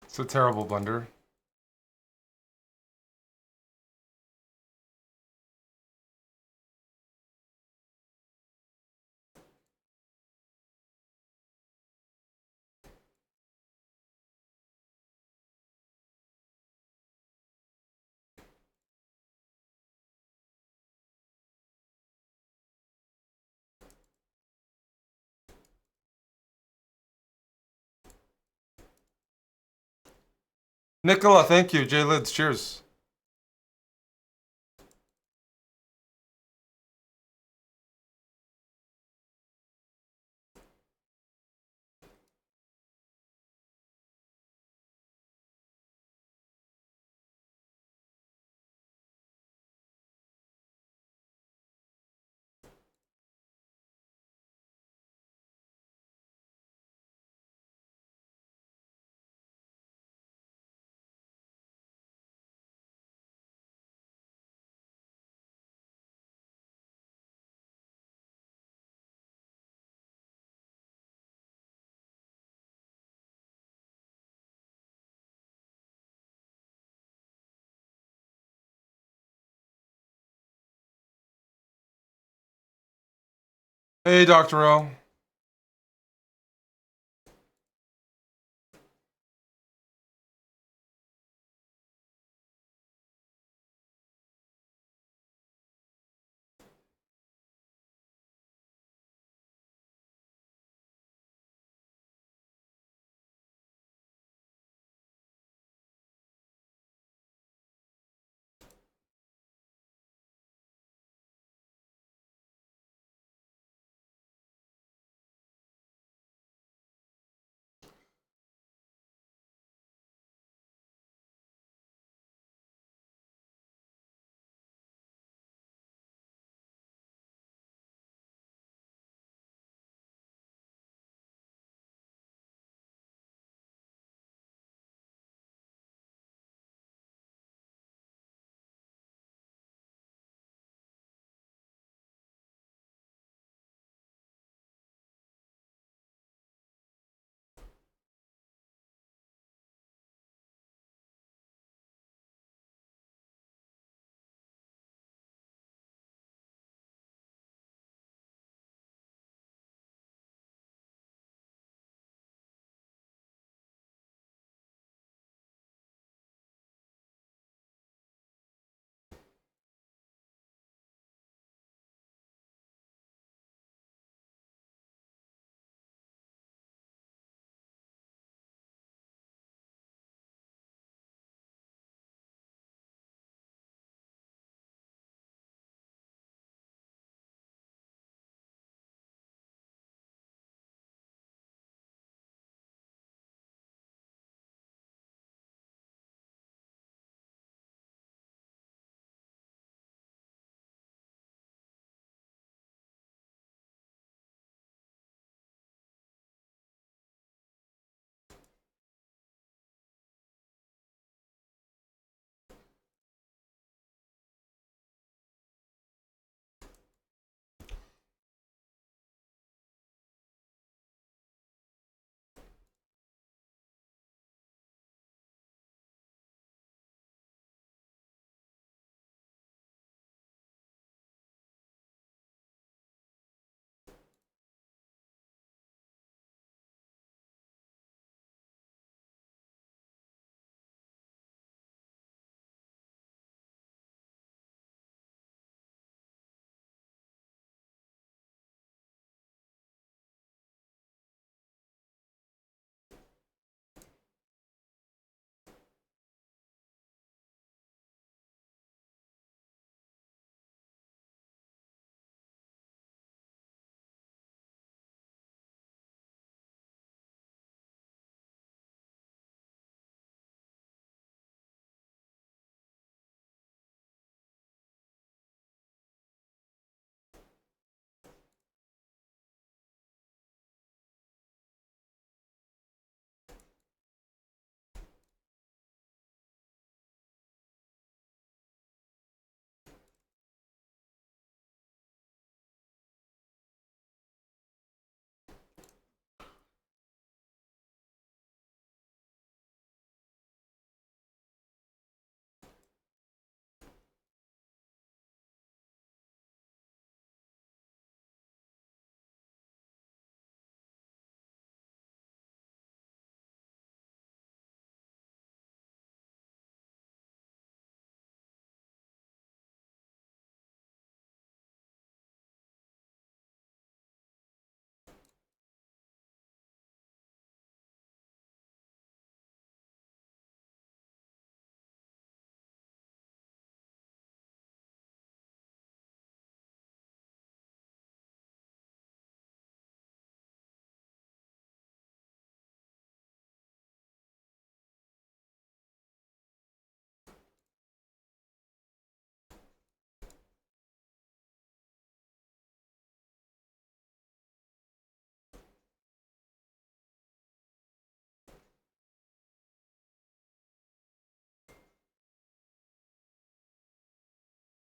It's a terrible blunder. Nicola, thank you. J Lids, cheers. Hey, Dr. O.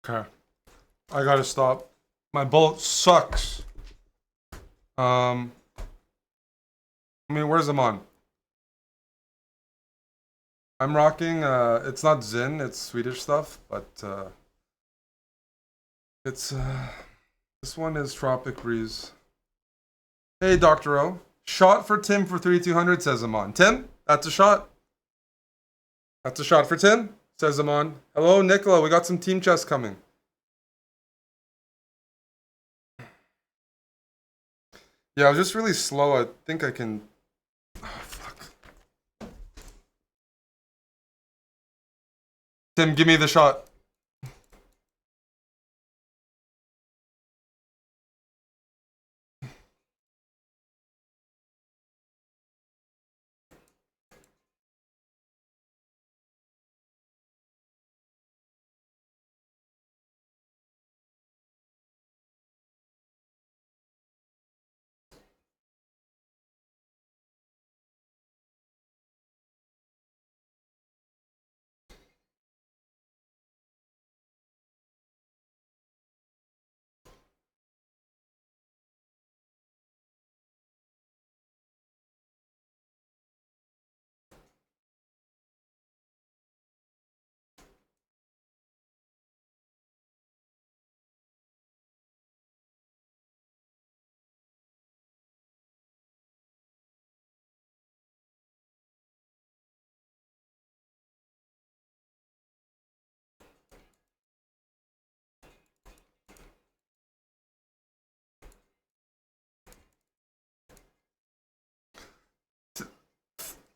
Okay. I gotta stop. My bolt sucks. I mean, where's Amon? I'm rocking, it's not Zin, it's Swedish stuff, but, it's, this one is Tropic Breeze. Hey, Dr. O. Shot for Tim for 3200, says Amon. Tim, that's a shot. That's a shot for Tim, says Amon. Hello, Nicola, we got some team chess coming. Yeah, I was just really slow. I think I can... Oh, fuck. Tim, give me the shot.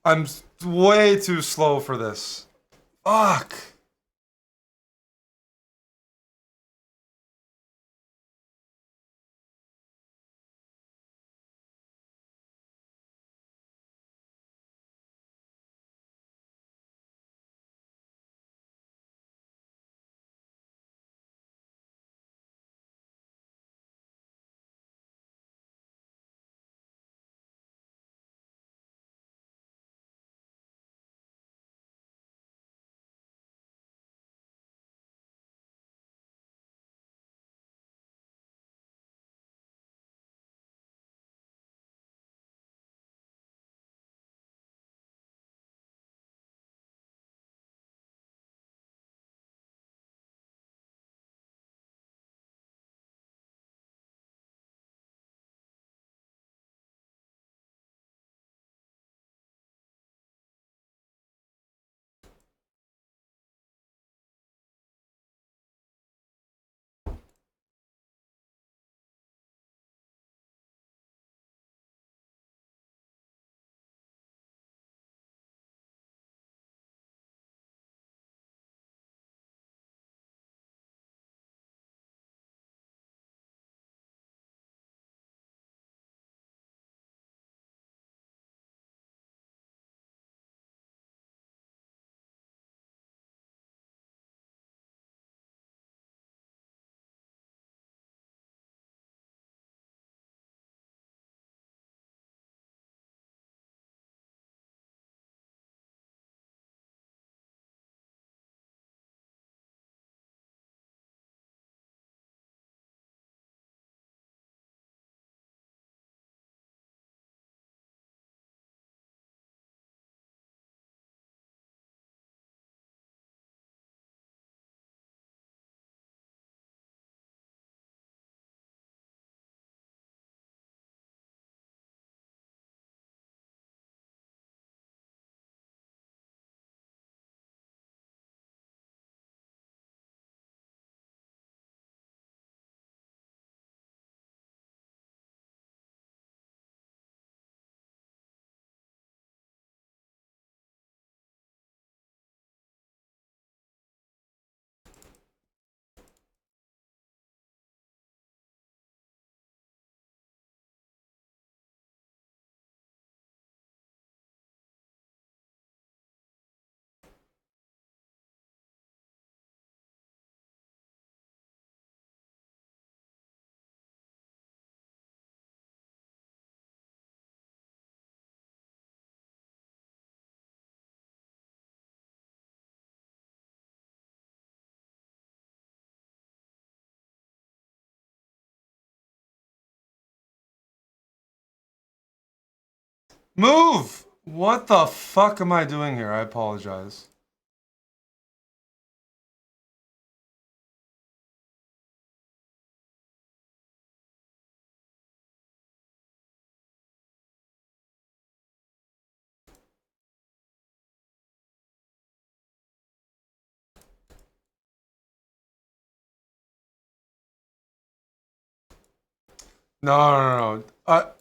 I'm way too slow for this. Fuck. Move! What the fuck am I doing here? I apologize. No, no, no.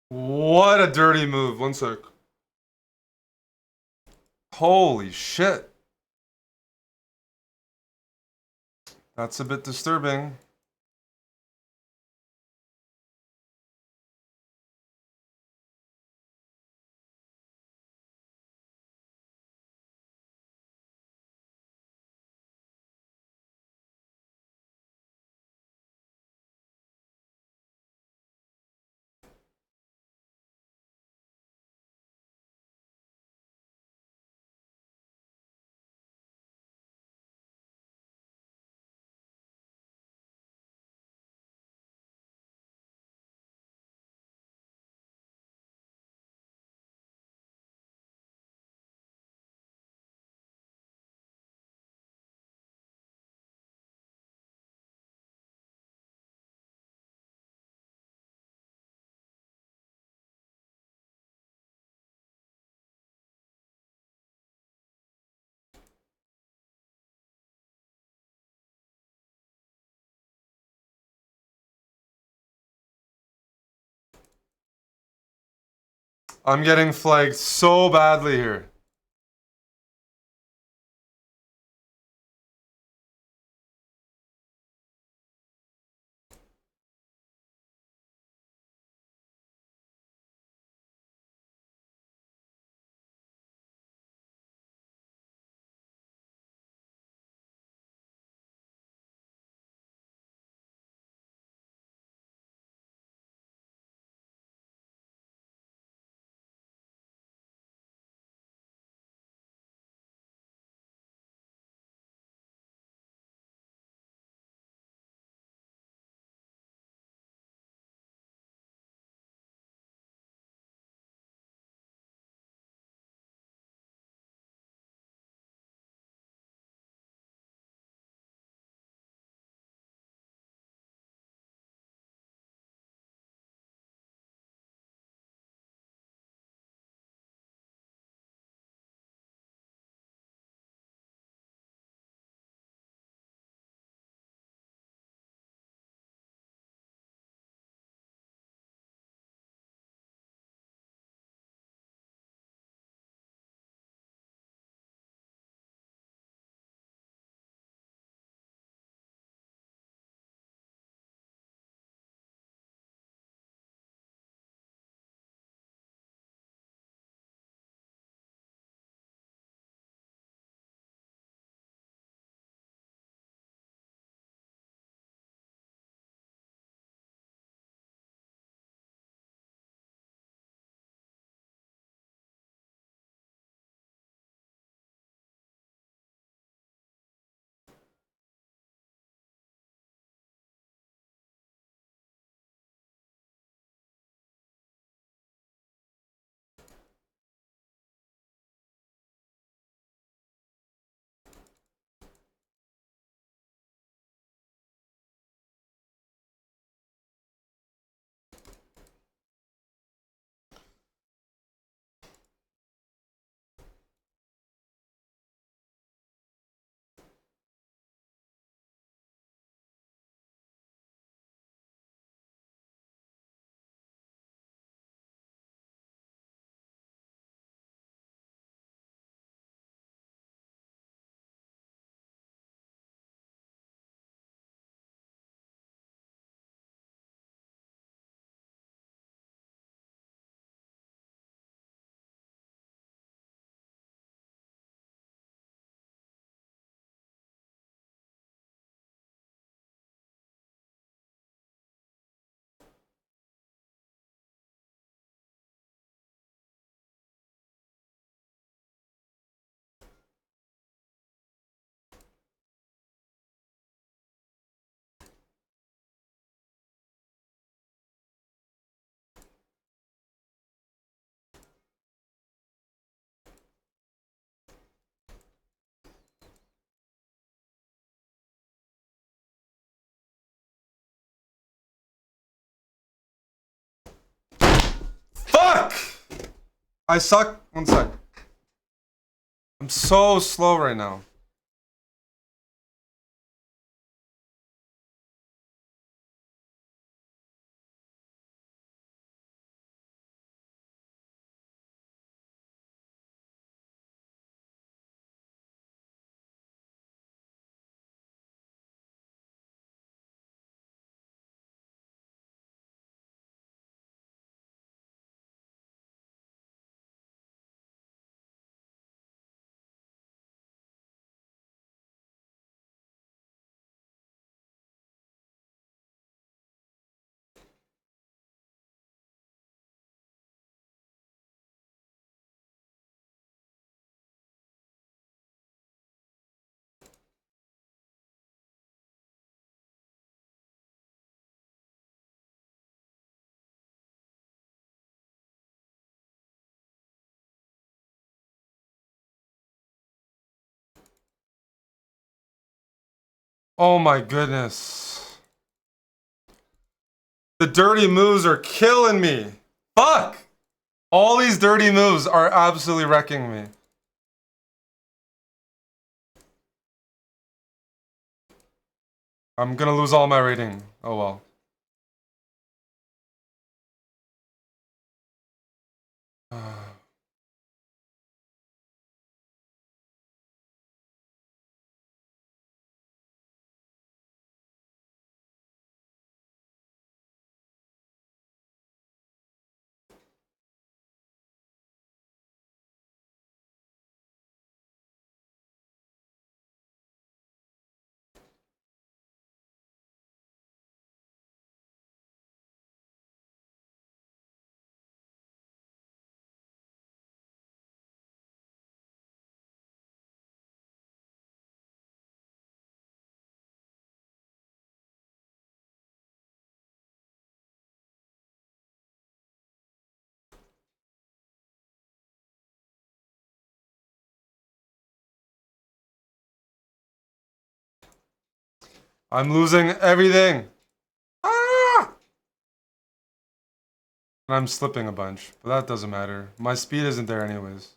What a dirty move. One sec. Holy shit. That's a bit disturbing. I'm getting flagged so badly here. I suck. One sec. I'm so slow right now. Oh my goodness. The dirty moves are killing me. Fuck! All these dirty moves are absolutely wrecking me. I'm gonna lose all my rating. Oh well. I'm losing everything. Ah! And I'm slipping a bunch, but that doesn't matter. My speed isn't there anyways.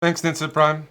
Thanks, Ninja Prime.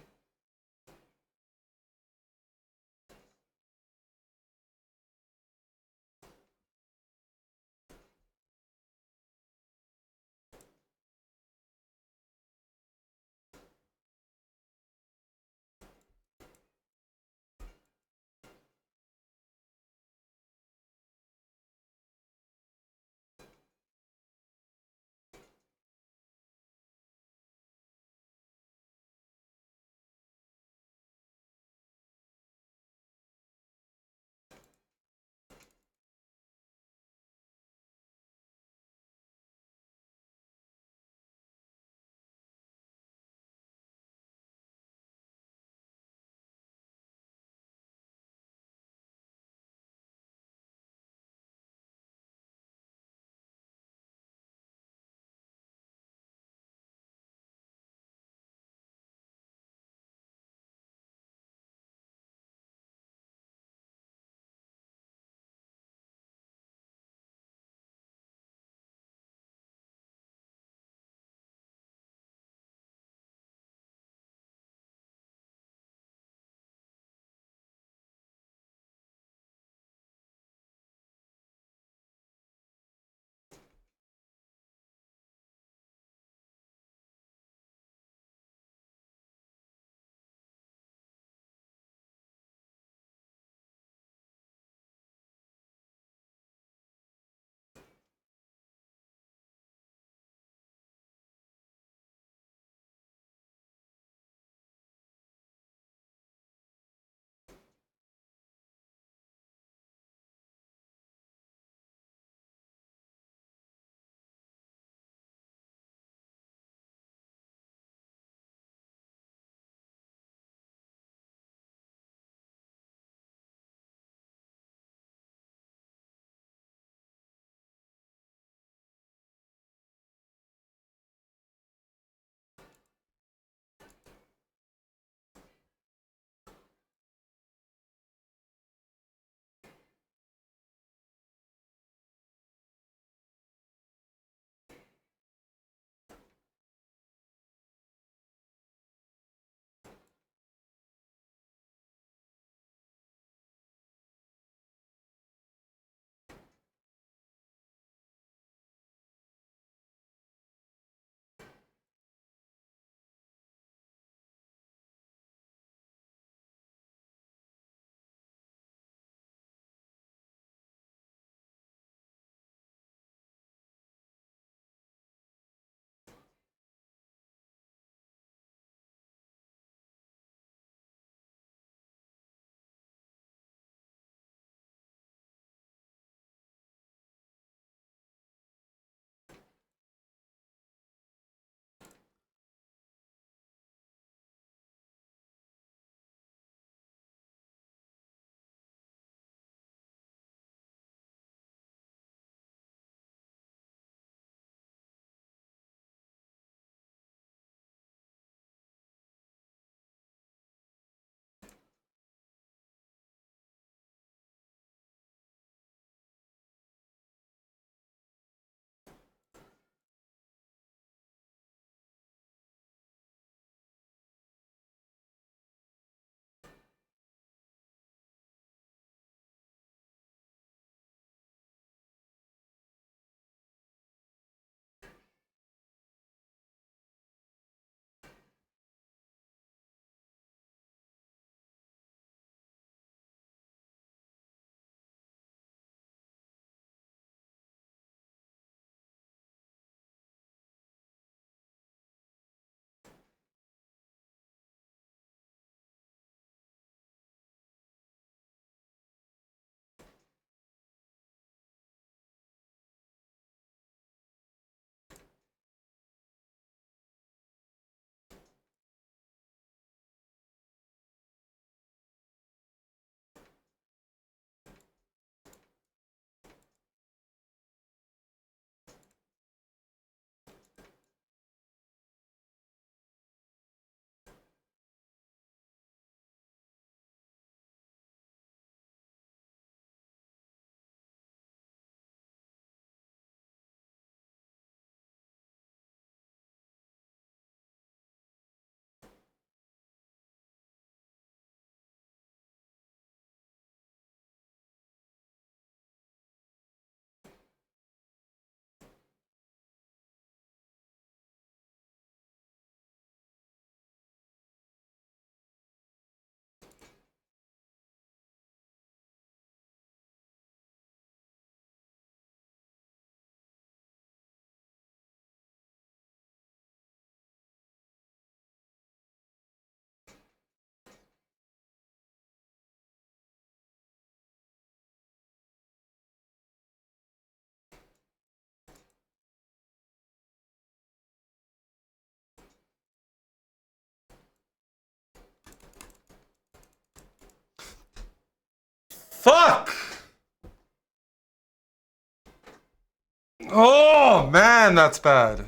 Oh, man, that's bad.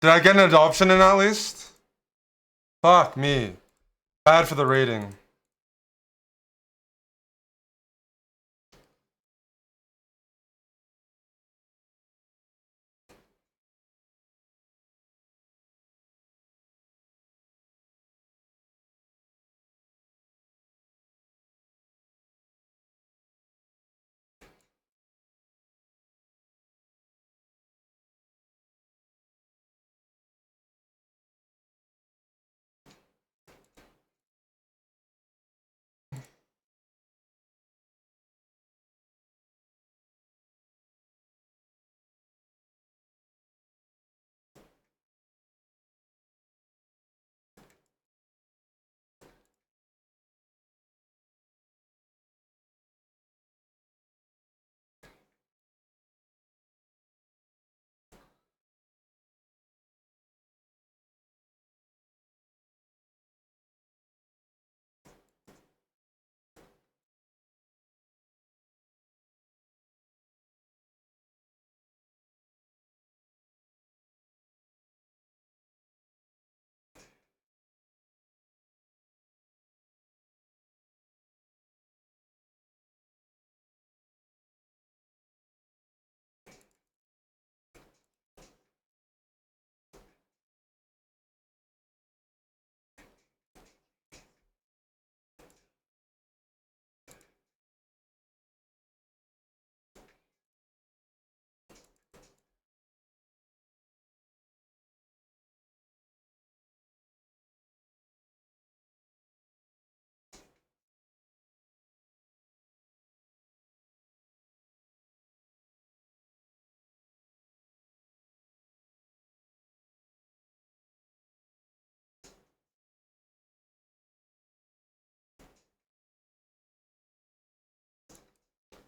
Did I get an adoption in at least? Fuck me. Bad for the rating.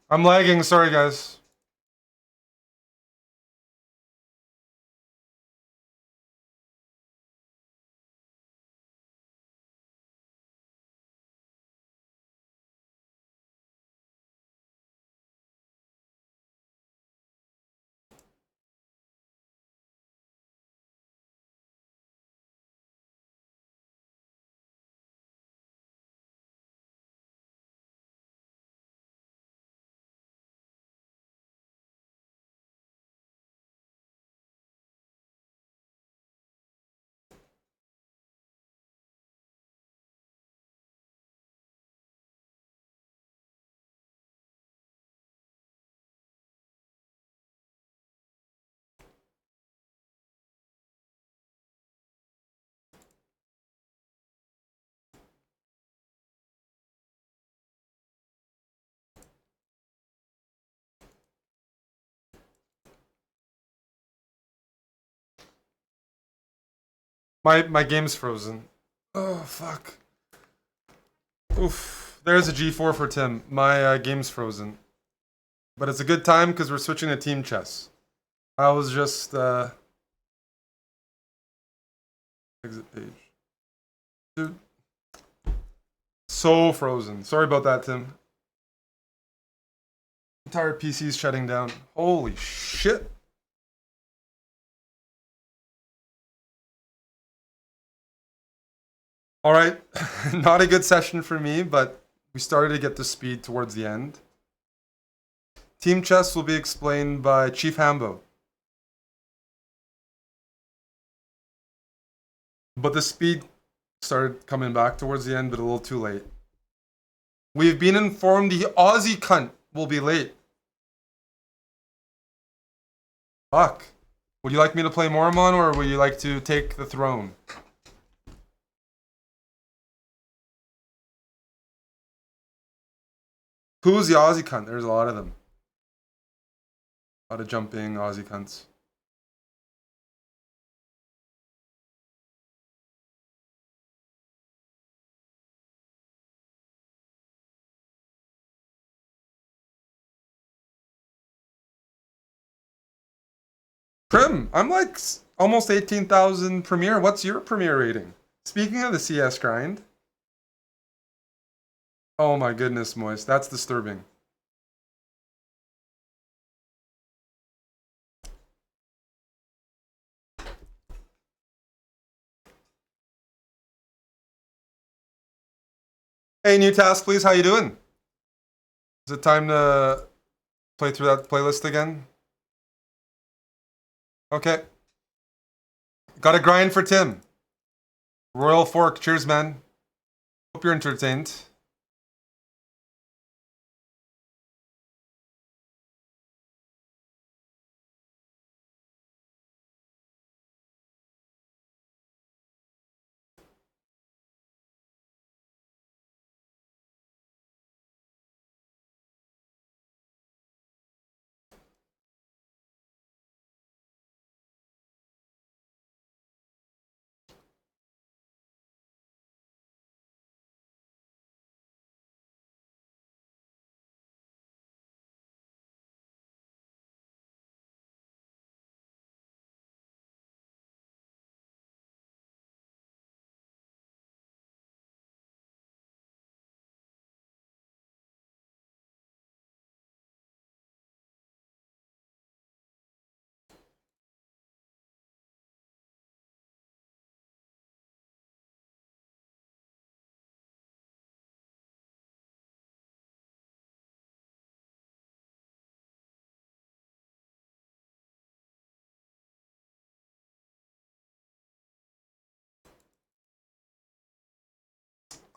I'm lagging, sorry guys. My game's frozen. Oh, fuck. Oof. There's a G4 for Tim. My game's frozen. But it's a good time because we're switching to team chess. I was just, exit page. Dude. So frozen. Sorry about that, Tim. Entire PC's shutting down. Holy shit. All right. Not a good session for me, but we started to get the speed towards the end. Team chess will be explained by Chief Hambo. But the speed started coming back towards the end, but a little too late. We've been informed the Aussie cunt will be late. Fuck. Would you like me to play Mormon or would you like to take the throne? Who's the Aussie cunt? There's a lot of them. A lot of jumping Aussie cunts. Prim, I'm like almost 18,000 Premier. What's your Premier rating? Speaking of the CS grind. Oh my goodness, Moist. That's disturbing. Hey, new task, please. How you doing? Is it time to play through that playlist again? Okay. Got a grind for Tim. Royal Fork. Cheers, man. Hope you're entertained.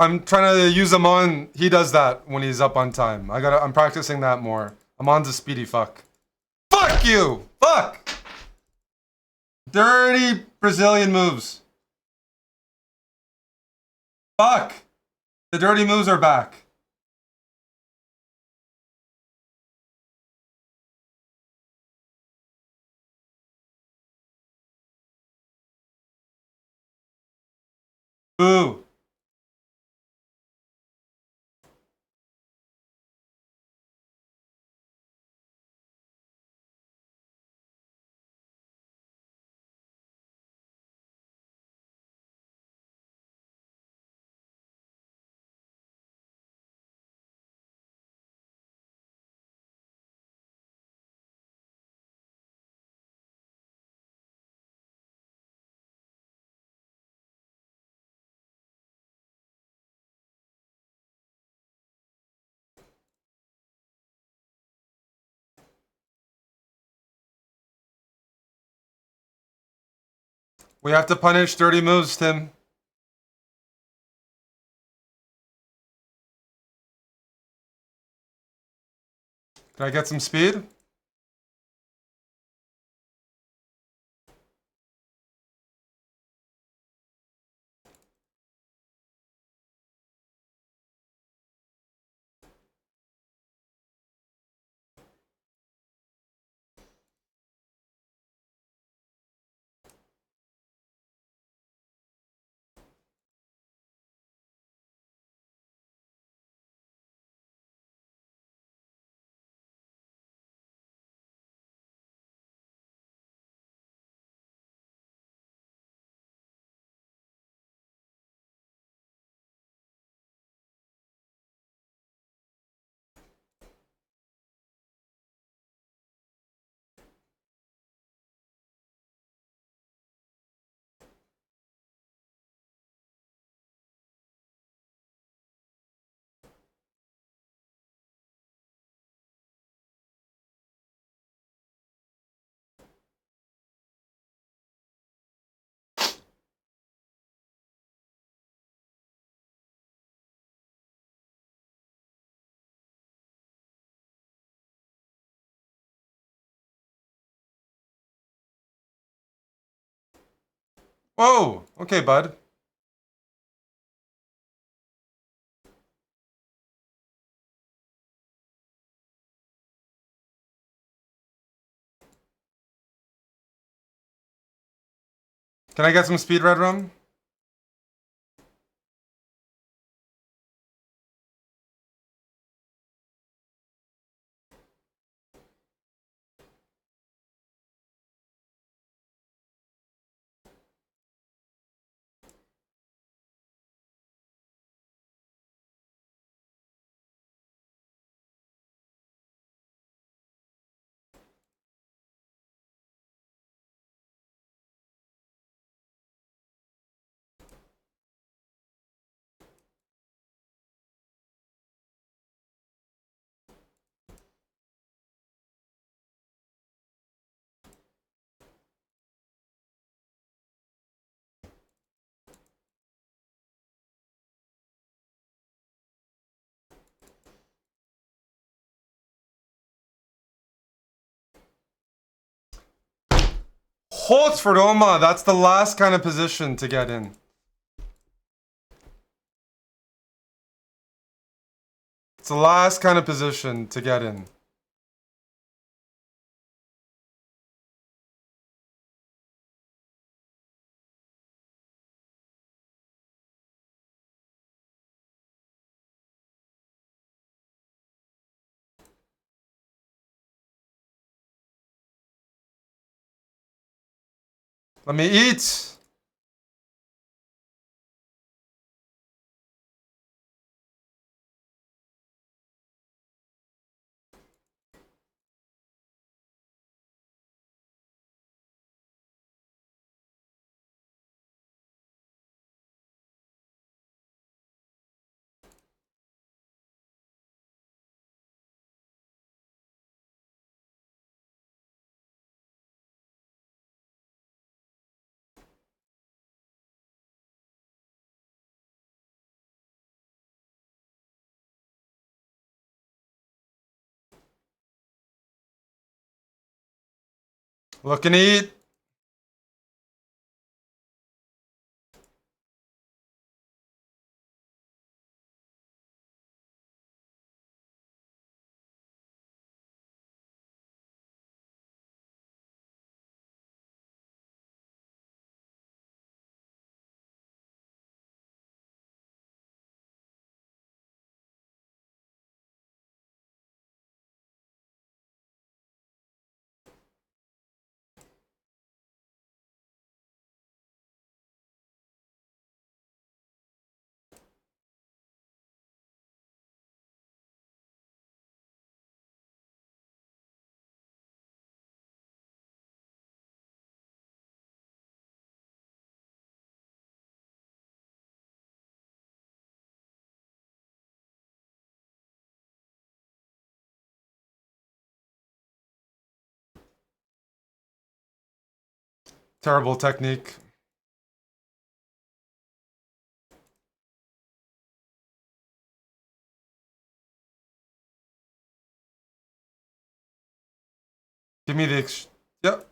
I'm trying to use Amon. He does that when he's up on time. I'm practicing that more. Amon's a speedy fuck. Fuck you! Fuck! Dirty Brazilian moves. Fuck! The dirty moves are back. Boo. We have to punish dirty moves, Tim. Can I get some speed? Whoa! Okay, bud. Can I get some speed, Red Rum? Holds for Roma. That's the last kind of position to get in. It's the last kind of position to get in. Let me eat. Look and eat. Terrible technique. Give me the yep.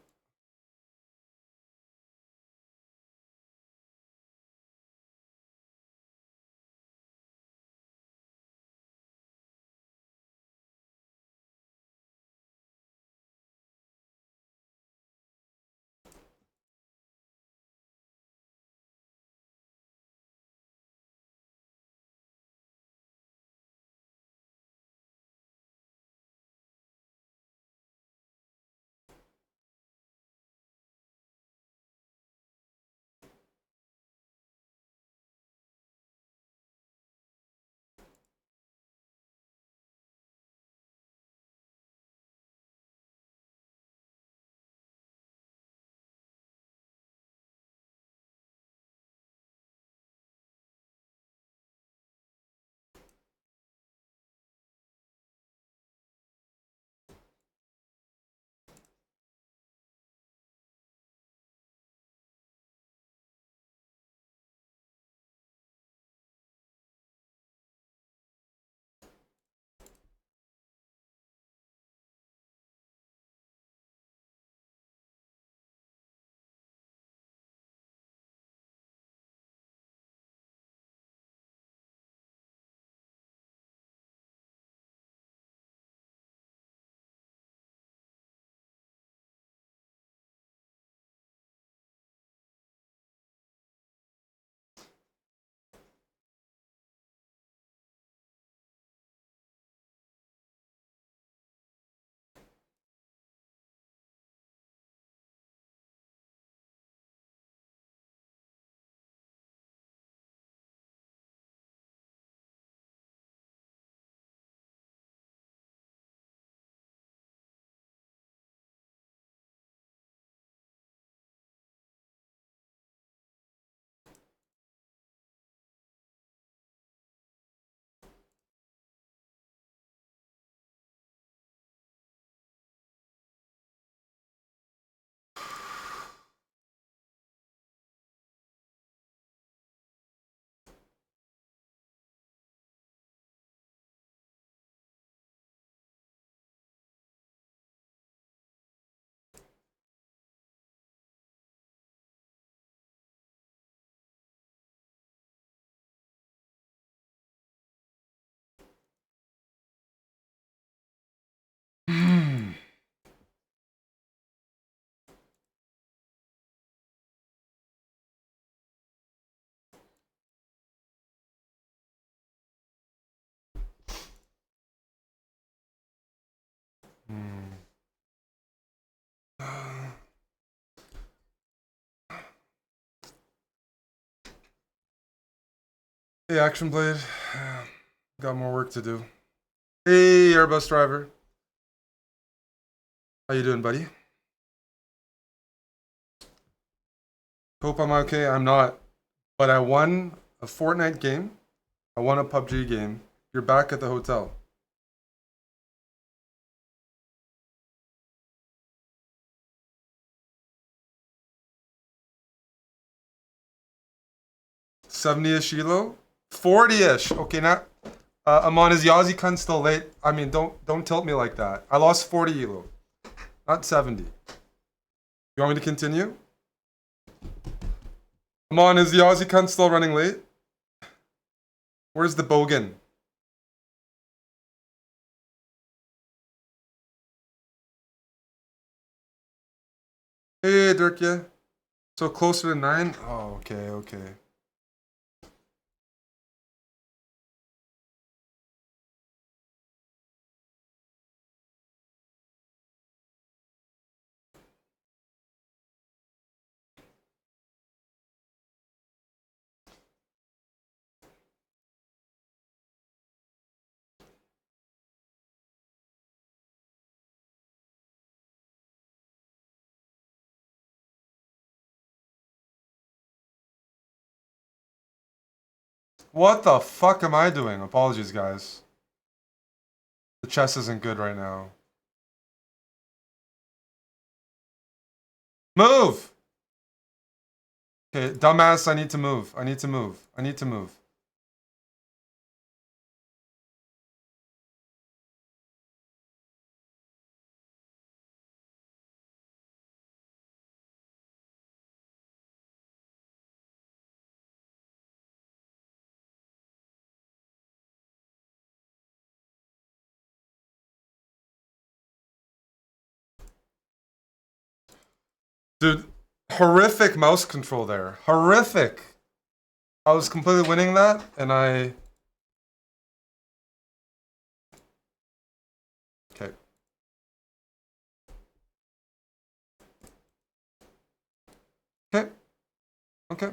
Hmm. Hey, Action Blade. Got more work to do. Hey, Airbus driver. How you doing, buddy? Hope I'm okay. I'm not. But I won a Fortnite game. I won a PUBG game. You're back at the hotel. $70-ish Elo? 40-ish. Okay, now Amon, is Yazi Khan still late? I mean, don't tilt me like that. I lost 40 Elo, not 70. You want me to continue? Amon, is the Aussie cunt still running late? Where's the bogan? Hey, Dirkya. So closer to 9? Oh, okay, okay. What the fuck am I doing? Apologies, guys. The chess isn't good right now. Move! Okay, dumbass, I need to move. I need to move. I need to move. Dude, horrific mouse control there. Horrific. I was completely winning that, and I... Okay. Okay. Okay.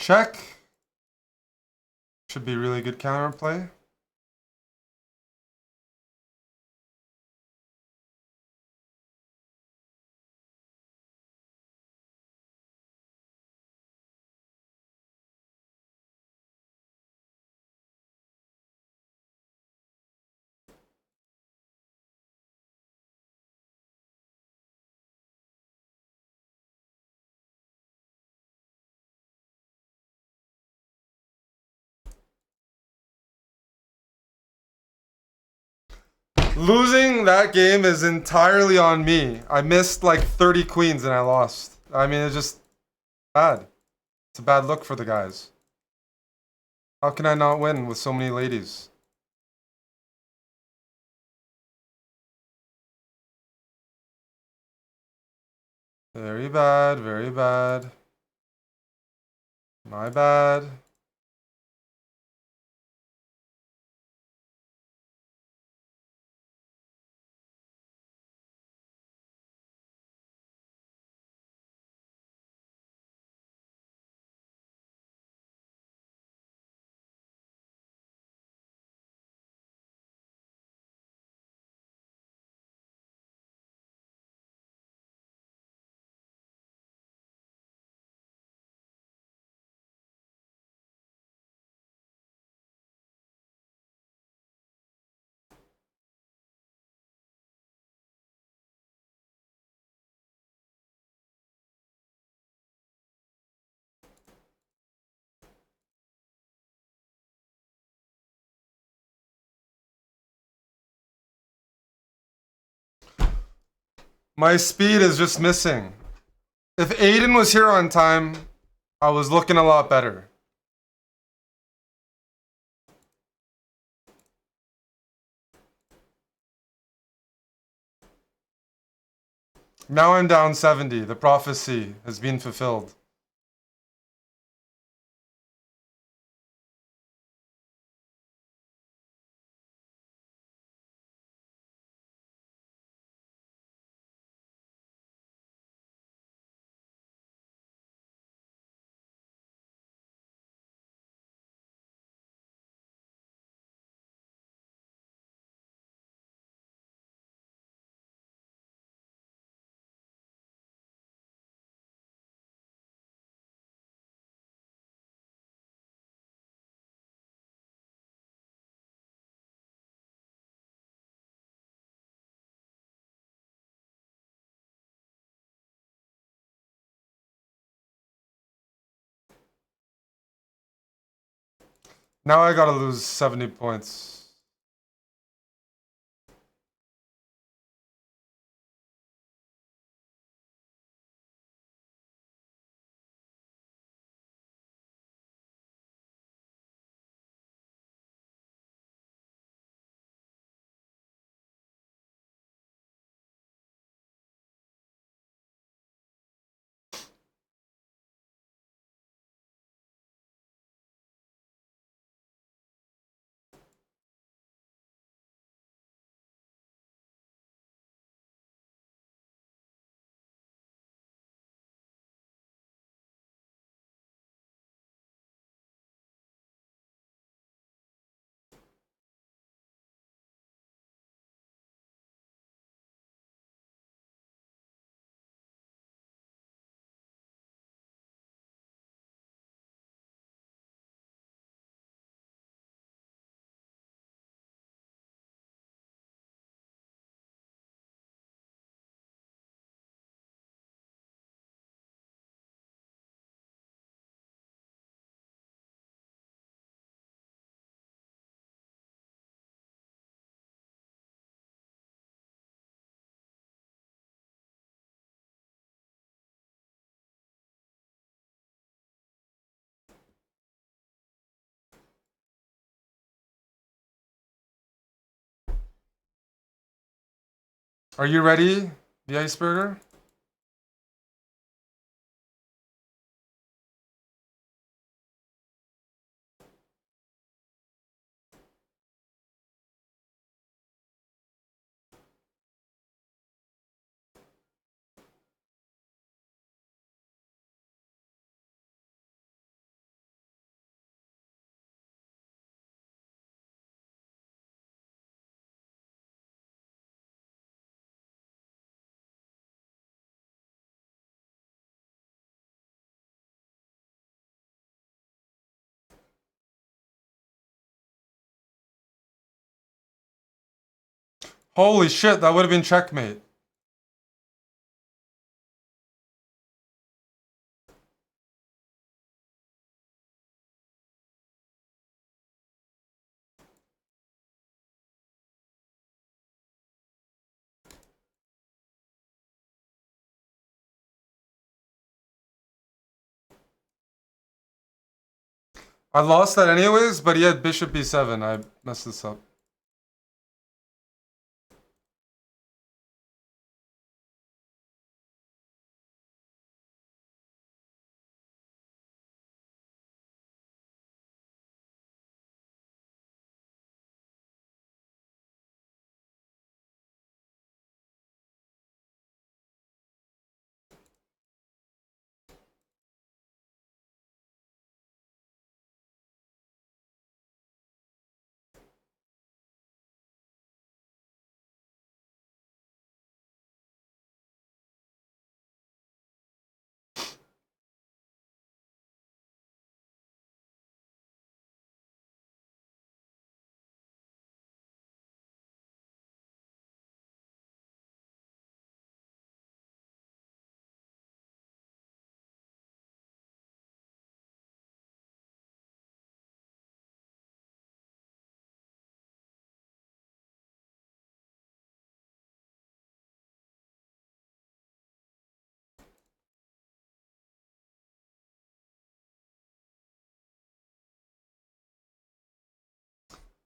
Check. Should be really good counterplay. Losing that game is entirely on me. I missed like 30 queens and I lost. I mean, it's just bad. It's a bad look for the guys. How can I not win with so many ladies? Very bad, very bad. My bad. My speed is just missing. If Aiden was here on time, I was looking a lot better. Now I'm down 70. The prophecy has been fulfilled. Now I gotta lose 70 points. Are you ready, the Iceberger? Holy shit, that would have been checkmate. I lost that anyways, but he had bishop b7. I messed this up.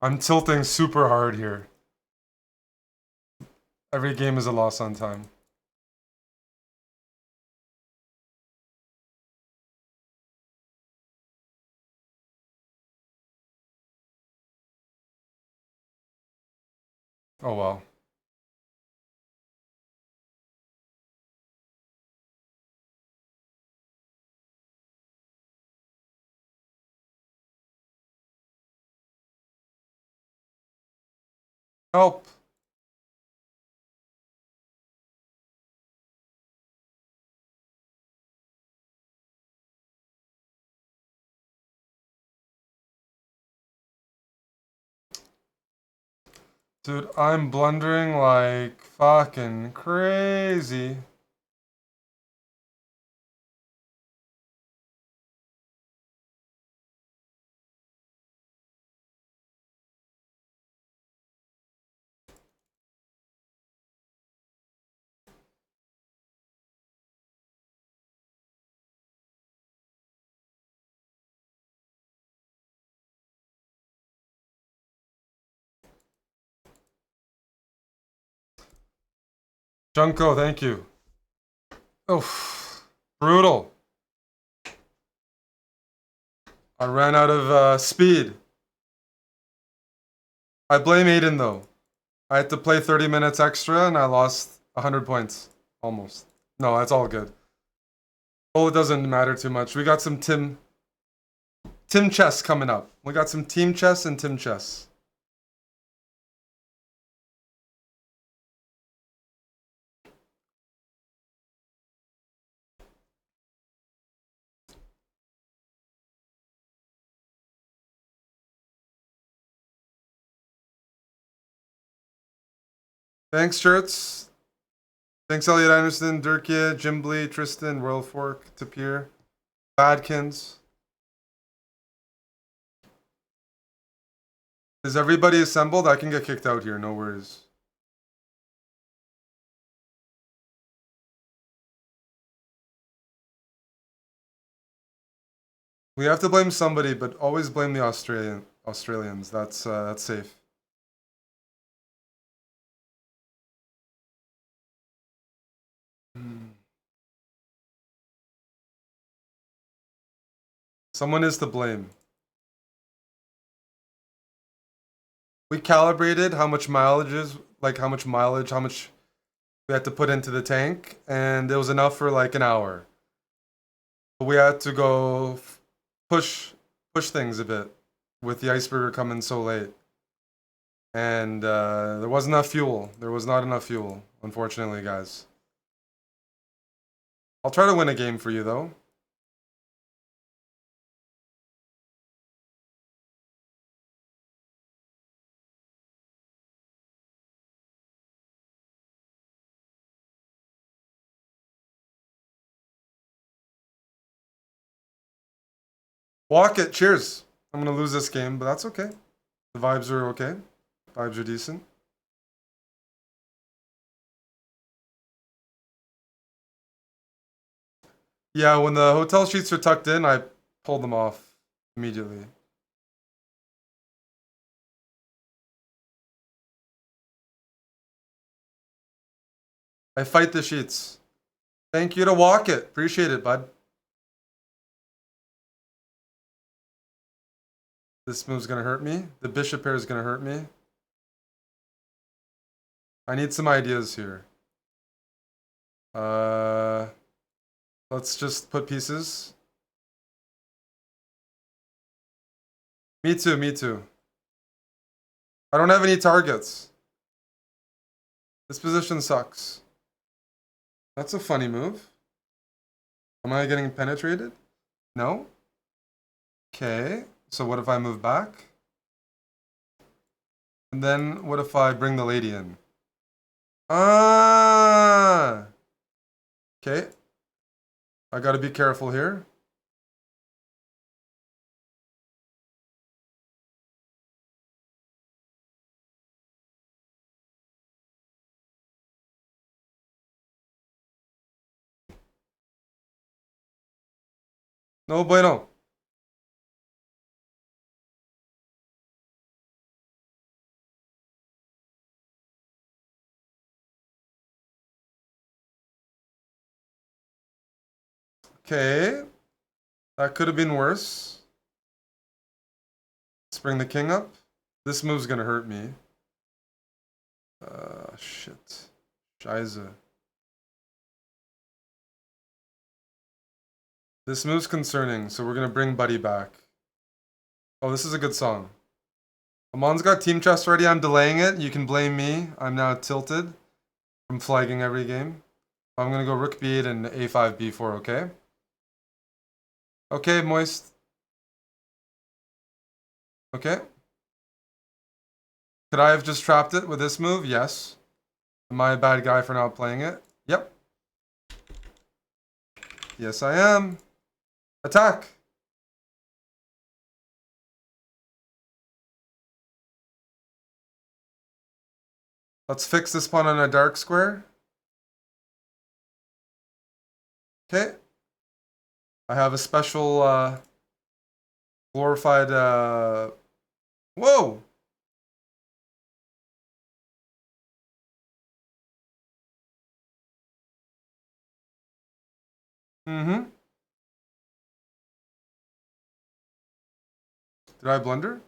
I'm tilting super hard here. Every game is a loss on time. Oh well. Help. Dude, I'm blundering like fucking crazy. Junko, thank you. Oof. Brutal. I ran out of speed. I blame Aiden though. I had to play 30 minutes extra and I lost 100 points. Almost. No, that's all good. Well, it doesn't matter too much. We got some Tim chess coming up. We got some team chess and Tim chess. Thanks, shirts. Thanks, Elliot Anderson, Dirkia, Jimbly, Tristan, Royal Fork, Tapir, Badkins. Is everybody assembled? I can get kicked out here, no worries. We have to blame somebody, but always blame the Australians. That's safe. Someone is to blame. We calibrated how much mileage is, like how much we had to put into the tank, and it was enough for like an hour. But we had to go push things a bit with the iceberg coming so late. And there wasn't enough fuel. There was not enough fuel, unfortunately, guys. I'll try to win a game for you, though. Walk it. Cheers. I'm going to lose this game, but that's okay. The vibes are okay. Vibes are decent. Yeah, when the hotel sheets are tucked in, I pull them off immediately. I fight the sheets. Thank you to walk it. Appreciate it, bud. This move's gonna hurt me. The bishop pair is gonna hurt me. I need some ideas here. Let's just put pieces. Me too, me too. I don't have any targets. This position sucks. That's a funny move. Am I getting penetrated? No? Okay, so what if I move back? And then what if I bring the lady in? Ah! Okay. I gotta be careful here. No bueno. Okay. That could have been worse. Let's bring the king up. This move's gonna hurt me. Shit. Scheiße. This move's concerning, so we're gonna bring Buddy back. Oh, this is a good song. Amon's got team chest ready. I'm delaying it. You can blame me. I'm now tilted from flagging every game. I'm gonna go rook b8 and a5 b4, okay? Okay, Moist. Okay. Could I have just trapped it with this move? Yes. Am I a bad guy for not playing it? Yep. Yes, I am. Attack! Let's fix this pawn on a dark square. Okay. I have a special glorified whoa! Mm-hmm. Did I blunder?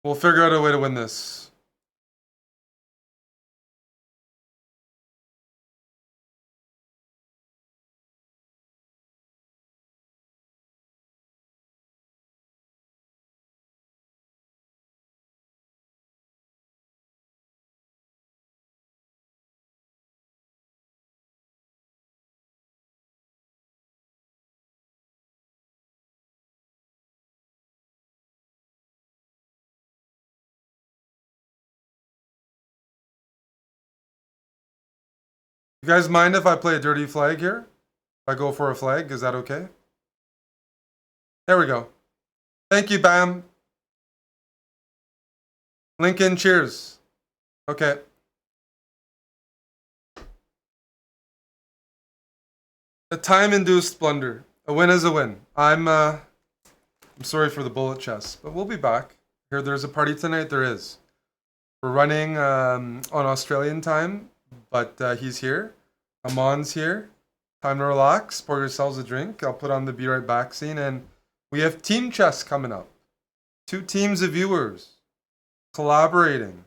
We'll figure out a way to win this. You guys mind if I play a dirty flag here? If I go for a flag, is that okay? There we go. Thank you, Bam. Lincoln, cheers. Okay. A time-induced blunder. A win is a win. I'm sorry for the bullet chest, but we'll be back. Here, there's a party tonight. There is. We're running on Australian time, but he's here. Amon's here. Time to relax. Pour yourselves a drink. I'll put on the Be Right Back scene, and we have team chess coming up. 2 teams of viewers collaborating.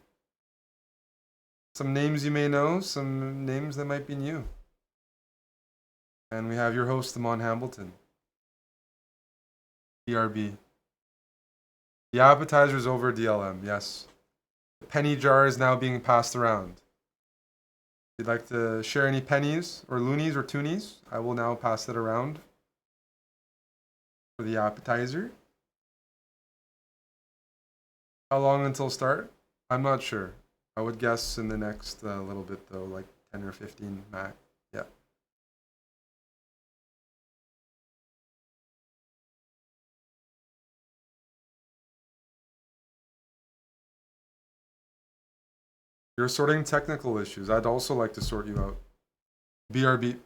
Some names you may know, some names that might be new. And we have your host, Amon Hambleton. BRB. The appetizer's over DLM, yes. The penny jar is now being passed around. If you'd like to share any pennies or loonies or toonies, I will now pass it around for the appetizer. How long until start? I'm not sure. I would guess in the next little bit though, like 10 or 15 max. Yeah. You're sorting technical issues. I'd also like to sort you out. BRB.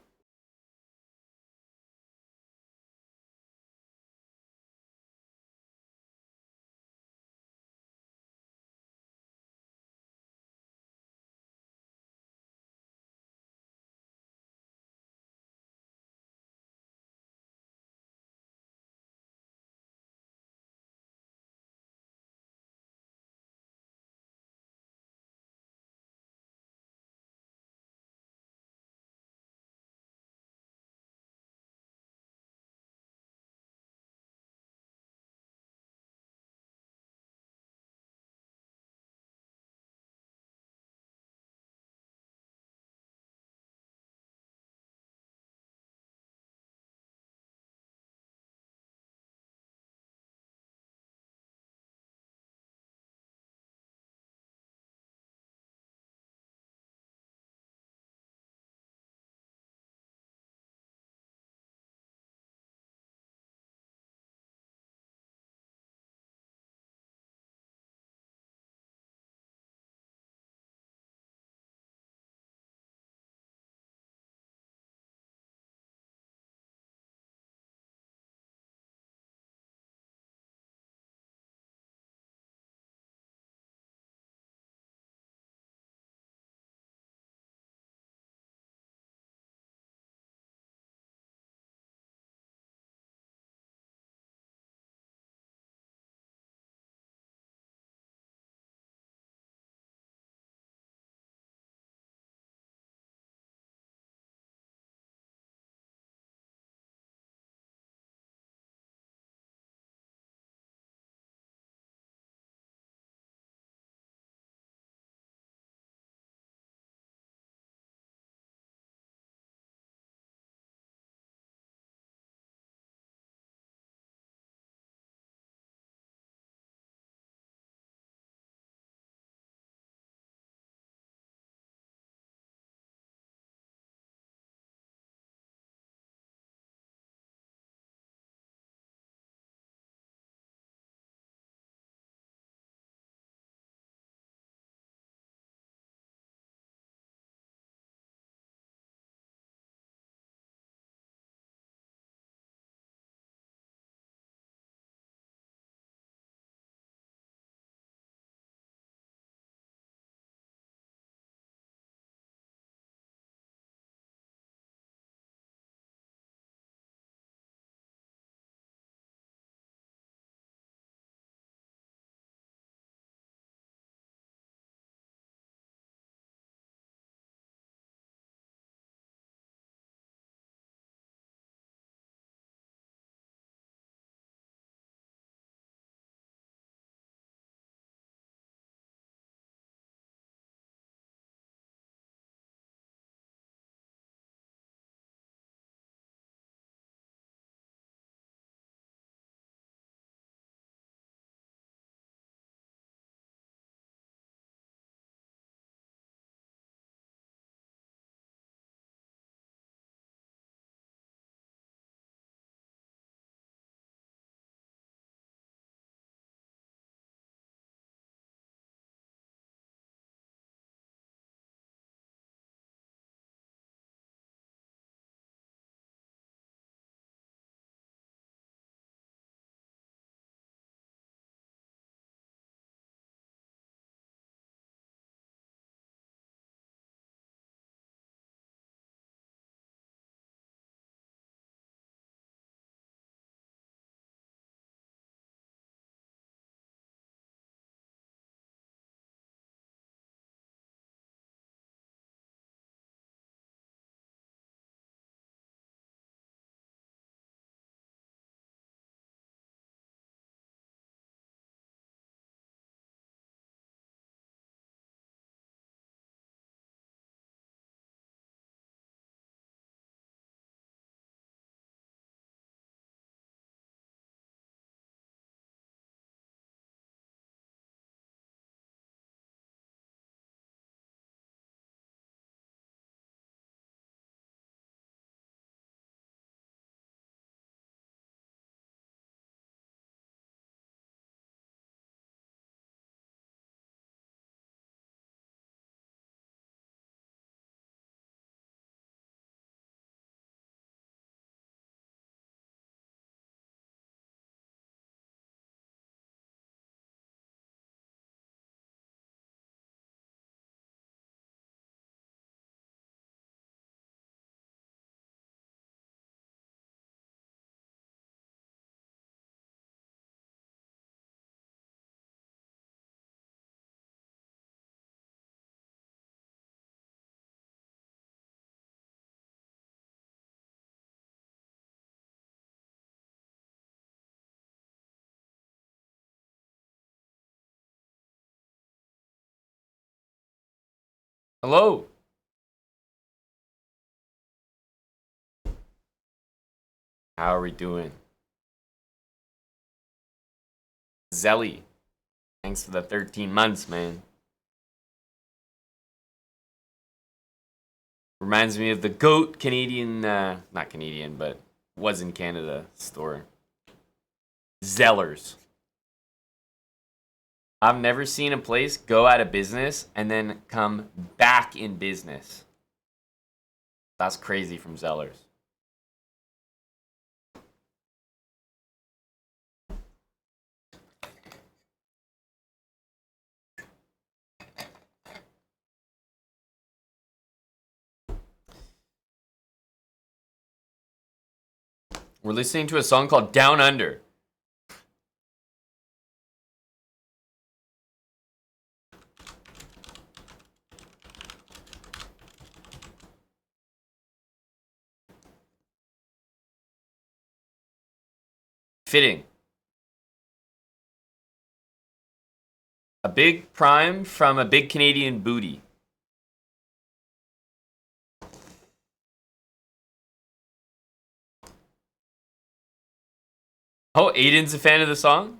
Hello. How are we doing? Zelly. Thanks for the 13 months, man. Reminds me of the GOAT Canadian, not Canadian, but was in Canada store. Zellers. I've never seen a place go out of business and then come back in business. That's crazy from Zellers. We're listening to a song called Down Under. Fitting. A big prime from a big Canadian booty. Oh, Aiden's a fan of the song?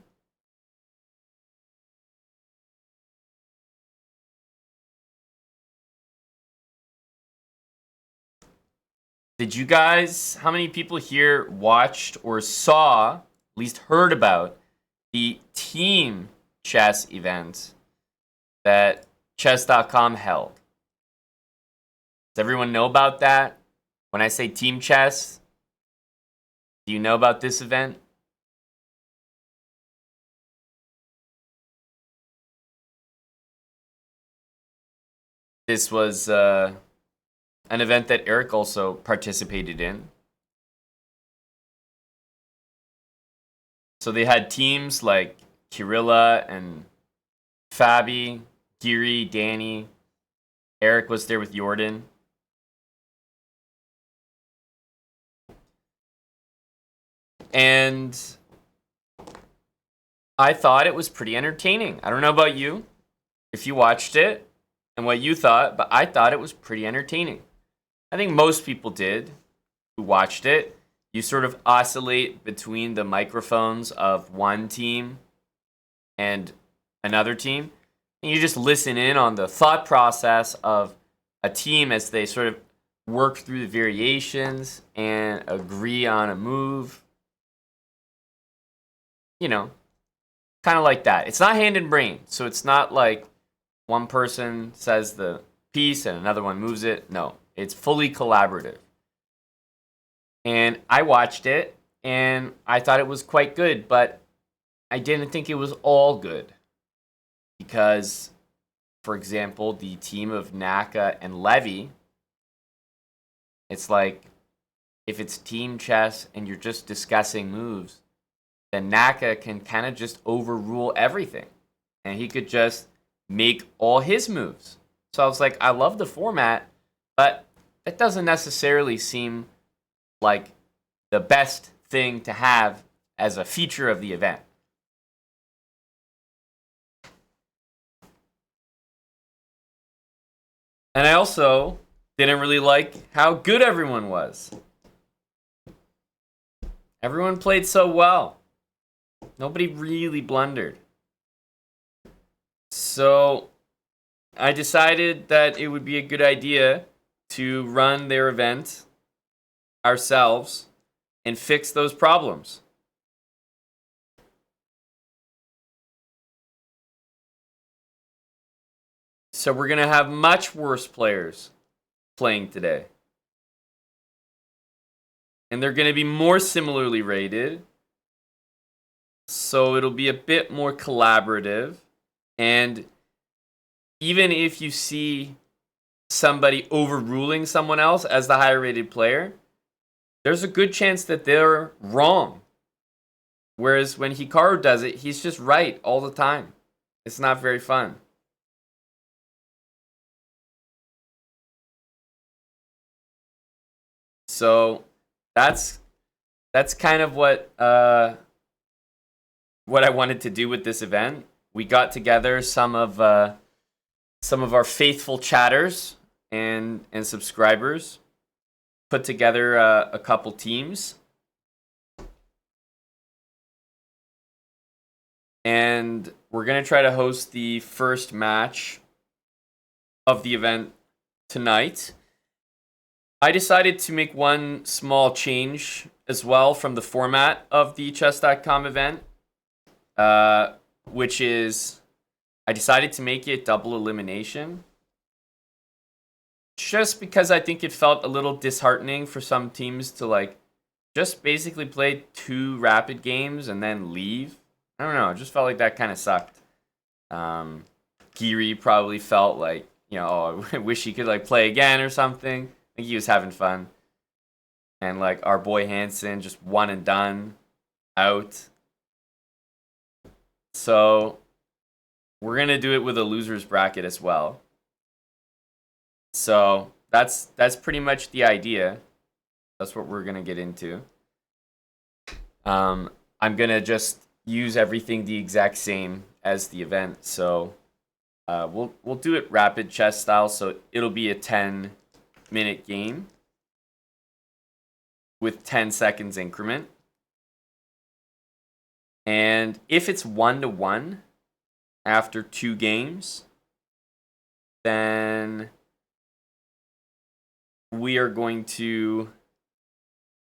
Did you guys, how many people here watched or saw, at least heard about, the team chess event that chess.com held? Does everyone know about that? When I say team chess, do you know about this event? This was an event that Eric also participated in. So they had teams like Kirilla and Fabi, Giri, Danny. Eric was there with Jordan. And I thought it was pretty entertaining. I don't know about you, if you watched it and what you thought, but I thought it was pretty entertaining. I think most people did who watched it. You sort of oscillate between the microphones of one team and another team, and you just listen in on the thought process of a team as they sort of work through the variations and agree on a move. You know, kind of like that. It's not hand and brain, so it's not like one person says the piece and another one moves it. No, it's fully collaborative. And I watched it, and I thought it was quite good, but I didn't think it was all good. Because, for example, the team of Naka and Levy, it's like, if it's team chess and you're just discussing moves, then Naka can kind of just overrule everything. And he could just make all his moves. So I was like, I love the format, but it doesn't necessarily seem like the best thing to have as a feature of the event. And I also didn't really like how good everyone was. Everyone played so well. Nobody really blundered. So I decided that it would be a good idea to run their event ourselves and fix those problems. So we're going to have much worse players playing today. And they're going to be more similarly rated. So it'll be a bit more collaborative. And even if you see somebody overruling someone else as the higher rated player, there's a good chance that they're wrong. Whereas when Hikaru does it, he's just right all the time. It's not very fun. So that's kind of what I wanted to do with this event. We got together some of some of our faithful chatters and subscribers put together a couple teams. And we're going to try to host the first match of the event tonight. I decided to make one small change as well from the format of the chess.com event, which is I decided to make it double elimination. Just because I think it felt a little disheartening for some teams to like just basically play 2 rapid games and then leave. I don't know. It just felt like that kind of sucked. Giri probably felt like, oh, I wish he could like play again or something. I think he was having fun. And like our boy Hansen, just one and done, out. So we're gonna do it with a losers bracket as well. So that's pretty much the idea. That's what we're gonna get into. I'm gonna just use everything the exact same as the event. So we'll do it rapid chess style. So it'll be a 10-minute game with 10 seconds increment. And if it's 1-1 after 2 games, then we are going to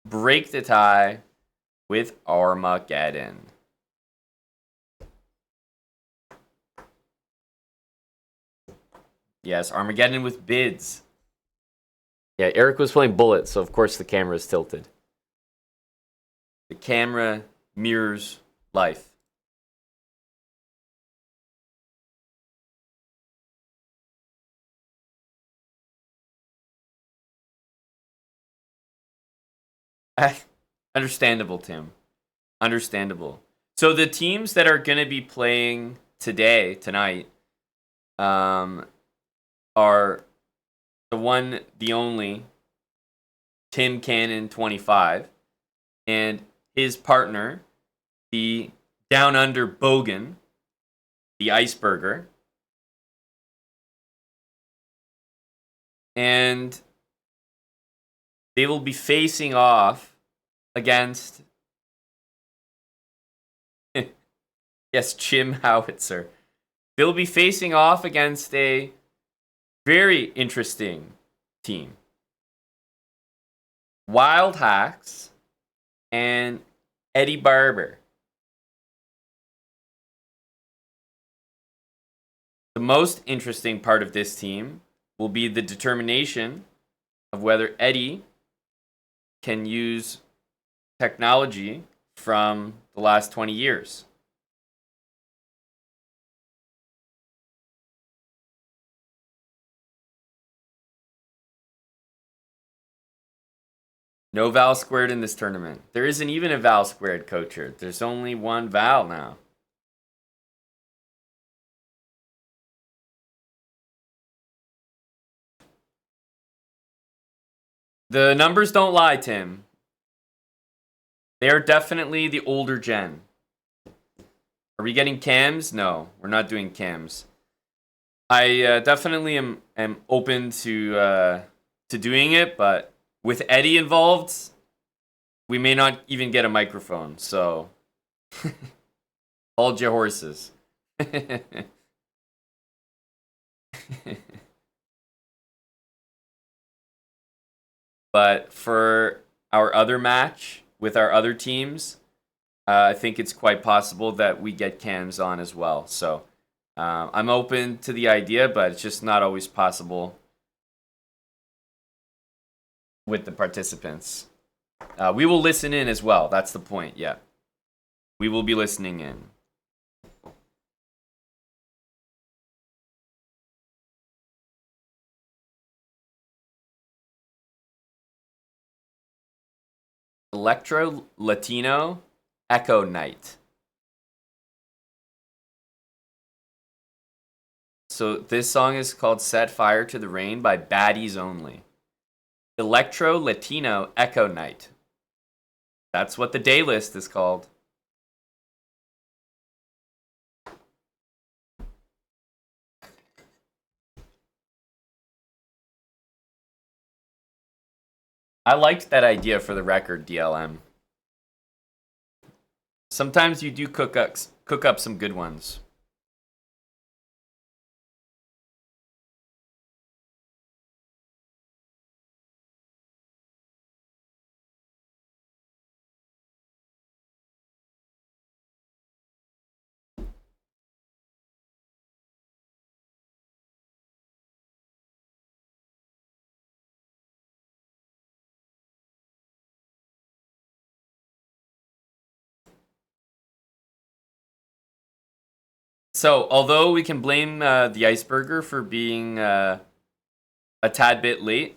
break the tie with Armageddon. Yes, Armageddon with bids. Yeah, Eric was playing Bullet, so of course the camera is tilted. The camera mirrors life. Understandable, Tim. Understandable. So the teams that are going to be playing tonight, are the only Tim Cannon 25 and his partner, the Down Under Bogan, the Iceberger. And they will be facing off against yes, Chim Howitzer. They'll be facing off against a very interesting team. Wild Hacks and Eddie Barber. The most interesting part of this team will be the determination of whether Eddie can use technology from the last 20 years. No Val squared in this tournament. There isn't even a Val squared, Coacher. There's only one Val now. The numbers don't lie, Tim. They are definitely the older gen. Are we getting cams? No, we're not doing cams. I definitely am open to doing it, but with Eddie involved, we may not even get a microphone, so hold your horses. But for our other match with our other teams, I think it's quite possible that we get cams on as well. So I'm open to the idea, but it's just not always possible with the participants. We will listen in as well. That's the point, yeah. We will be listening in. Electro Latino Echo Night. So this song is called Set Fire to the Rain by Baddies Only. Electro Latino Echo Night. That's what the day list is called. I liked that idea for the record, DLM. Sometimes you do cook up some good ones. So, although we can blame the Iceberger for being a tad bit late,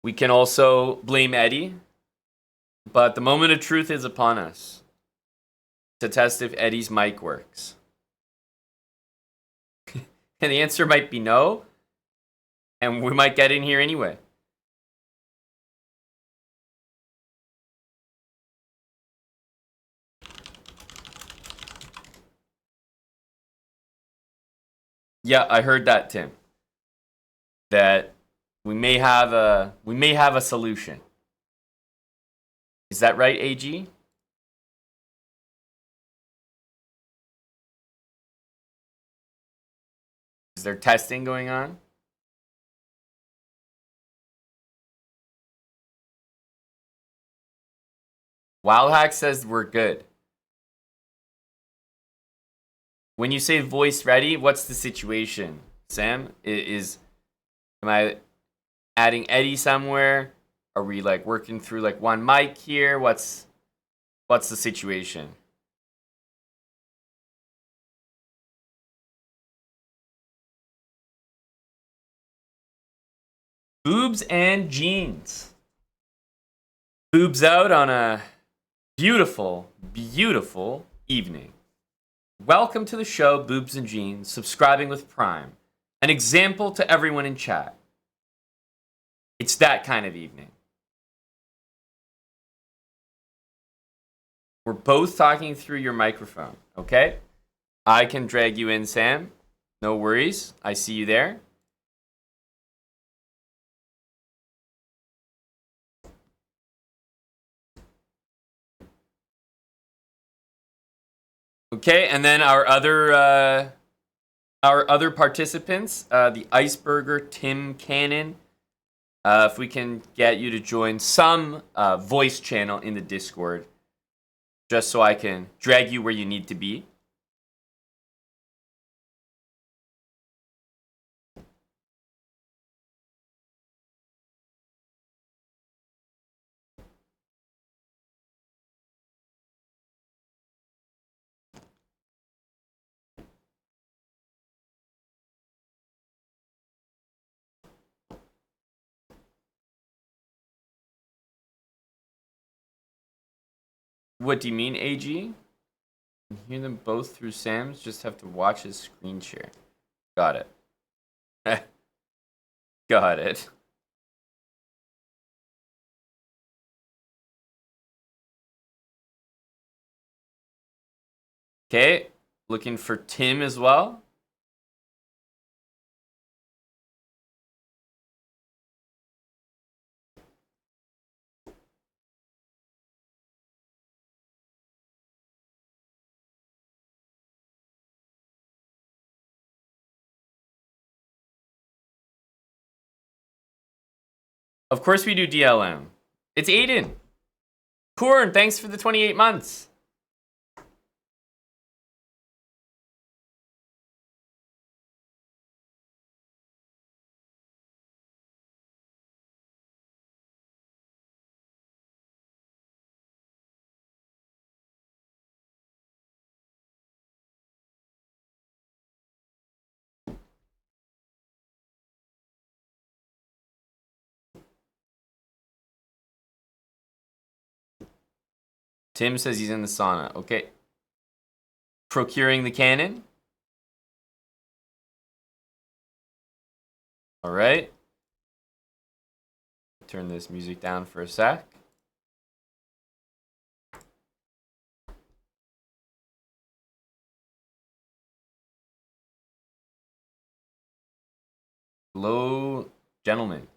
we can also blame Eddie. But the moment of truth is upon us to test if Eddie's mic works. And the answer might be no, and we might get in here anyway. Yeah, I heard that, Tim. That we may have a solution. Is that right, AG? Is there testing going on? Wildhack says we're good. When you say voice ready, what's the situation, Sam? Am I adding Eddie somewhere? Are we like working through like one mic here? What's the situation? Boobs and jeans. Boobs out on a beautiful, beautiful evening. Welcome to the show, Boobs and Jeans, subscribing with Prime. An example to everyone in chat. It's that kind of evening. We're both talking through your microphone, okay? I can drag you in, Sam. No worries. I see you there. Okay, and then our other participants, the Iceberger, Tim Cannon. If we can get you to join some voice channel in the Discord, just so I can drag you where you need to be. What do you mean, AG? You can hear them both through Sam's, just have to watch his screen share. Got it. Got it. Okay, looking for Tim as well. Of course we do DLM. It's Aiden. Korn, thanks for the 28 months. Tim says he's in the sauna. Okay. Procuring the cannon. All right. Turn this music down for a sec. Hello, gentlemen.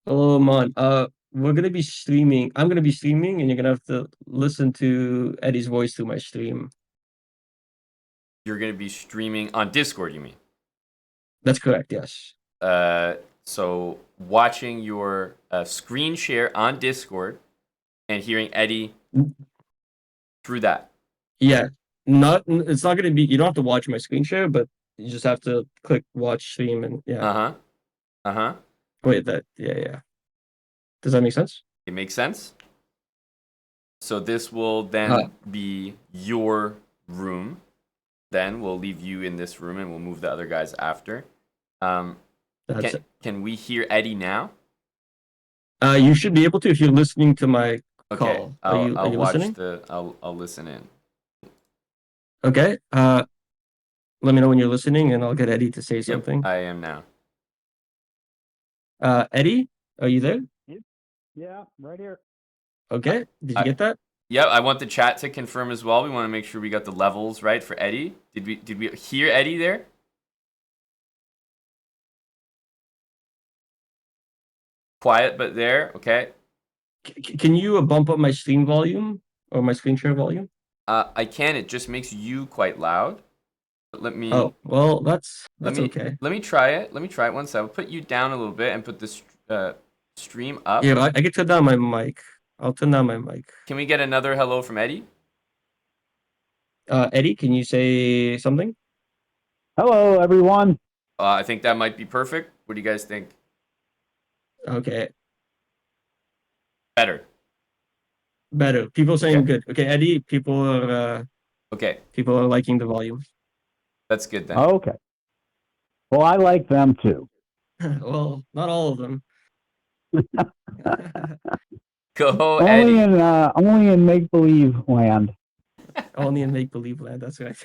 Hello, Amon. We're gonna be streaming. I'm gonna be streaming, and you're gonna have to listen to Eddie's voice through my stream. You're gonna be streaming on Discord, you mean? That's correct. Yes. So watching your screen share on Discord and hearing Eddie through that. Yeah. Not. It's not gonna be. You don't have to watch my screen share, but you just have to click watch stream, and yeah. Uh-huh. Wait. That. Yeah. Yeah. Does that make sense? It makes sense. So this will then Uh. be your room. Then we'll leave you in this room and we'll move the other guys after. That's it. Can we hear Eddie now? You should be able to if you're listening to my Okay, call. Are I'll you watch listening? I'll listen in. Okay. Let me know when you're listening, and I'll get Eddie to say something. Yep, I am now. Eddie, are you there? Yeah, right here. Okay. Did you get that? Yep, I want the chat to confirm as well. We want to make sure we got the levels right for Eddie. Did we hear Eddie there? Quiet but there. Okay. Can you bump up my stream volume or my screen share volume? I can. It just makes you quite loud. But let me. Oh, well, that's let me, okay. Let me try it. Let me try it once. I'll put you down a little bit and put the stream up. Yeah, I can turn down my mic. I'll turn down my mic. Can we get another hello from Eddie? Eddie, can you say something? Hello, everyone. I think that might be perfect. What do you guys think? Okay, Better. better. People saying Okay. good. Okay, Eddie, people Okay, are liking the volume. that's good then. Okay. Well, I like them too. Well, not all of them. Go, Eddie. Only in make believe land. Only in make believe land. That's right.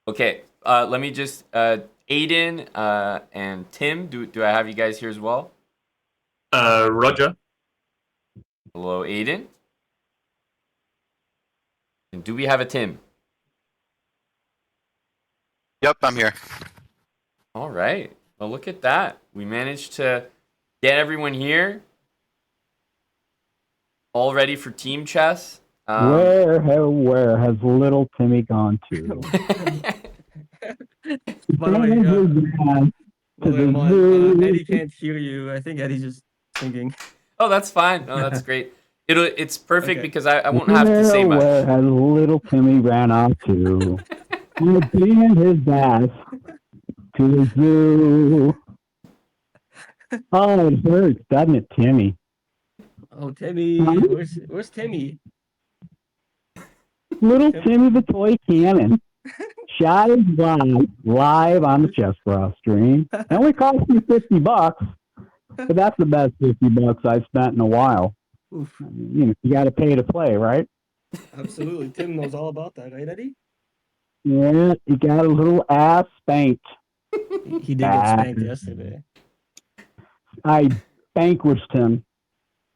Okay, let me just Aiden and Tim. Do I have you guys here as well? Roger. Hello, Aiden. And do we have a Tim? Yep, I'm here. All right. Well, look at that. We managed to get everyone here. All ready for team chess. Where has little Timmy gone to? By the way, Man, by the way, the Mon, zoo. Eddie can't hear you. I think Eddie's just thinking. Oh, that's fine. No, that's great. It's perfect Okay. because I won't have to say much. Where has little Timmy ran off to? And his ass to the zoo. Oh, it hurts, doesn't it, Timmy? Oh, Timmy, Huh? where's Timmy? Little Timmy the toy cannon shot his live on the Chess Bra stream. It only cost me $50, but that's the best $50 I've spent in a while. Oof, You know, you got to pay to play, right? absolutely. Tim knows all about that, right, Eddie? Yeah, you got a little ass spanked. He did get spanked yesterday. I vanquished him.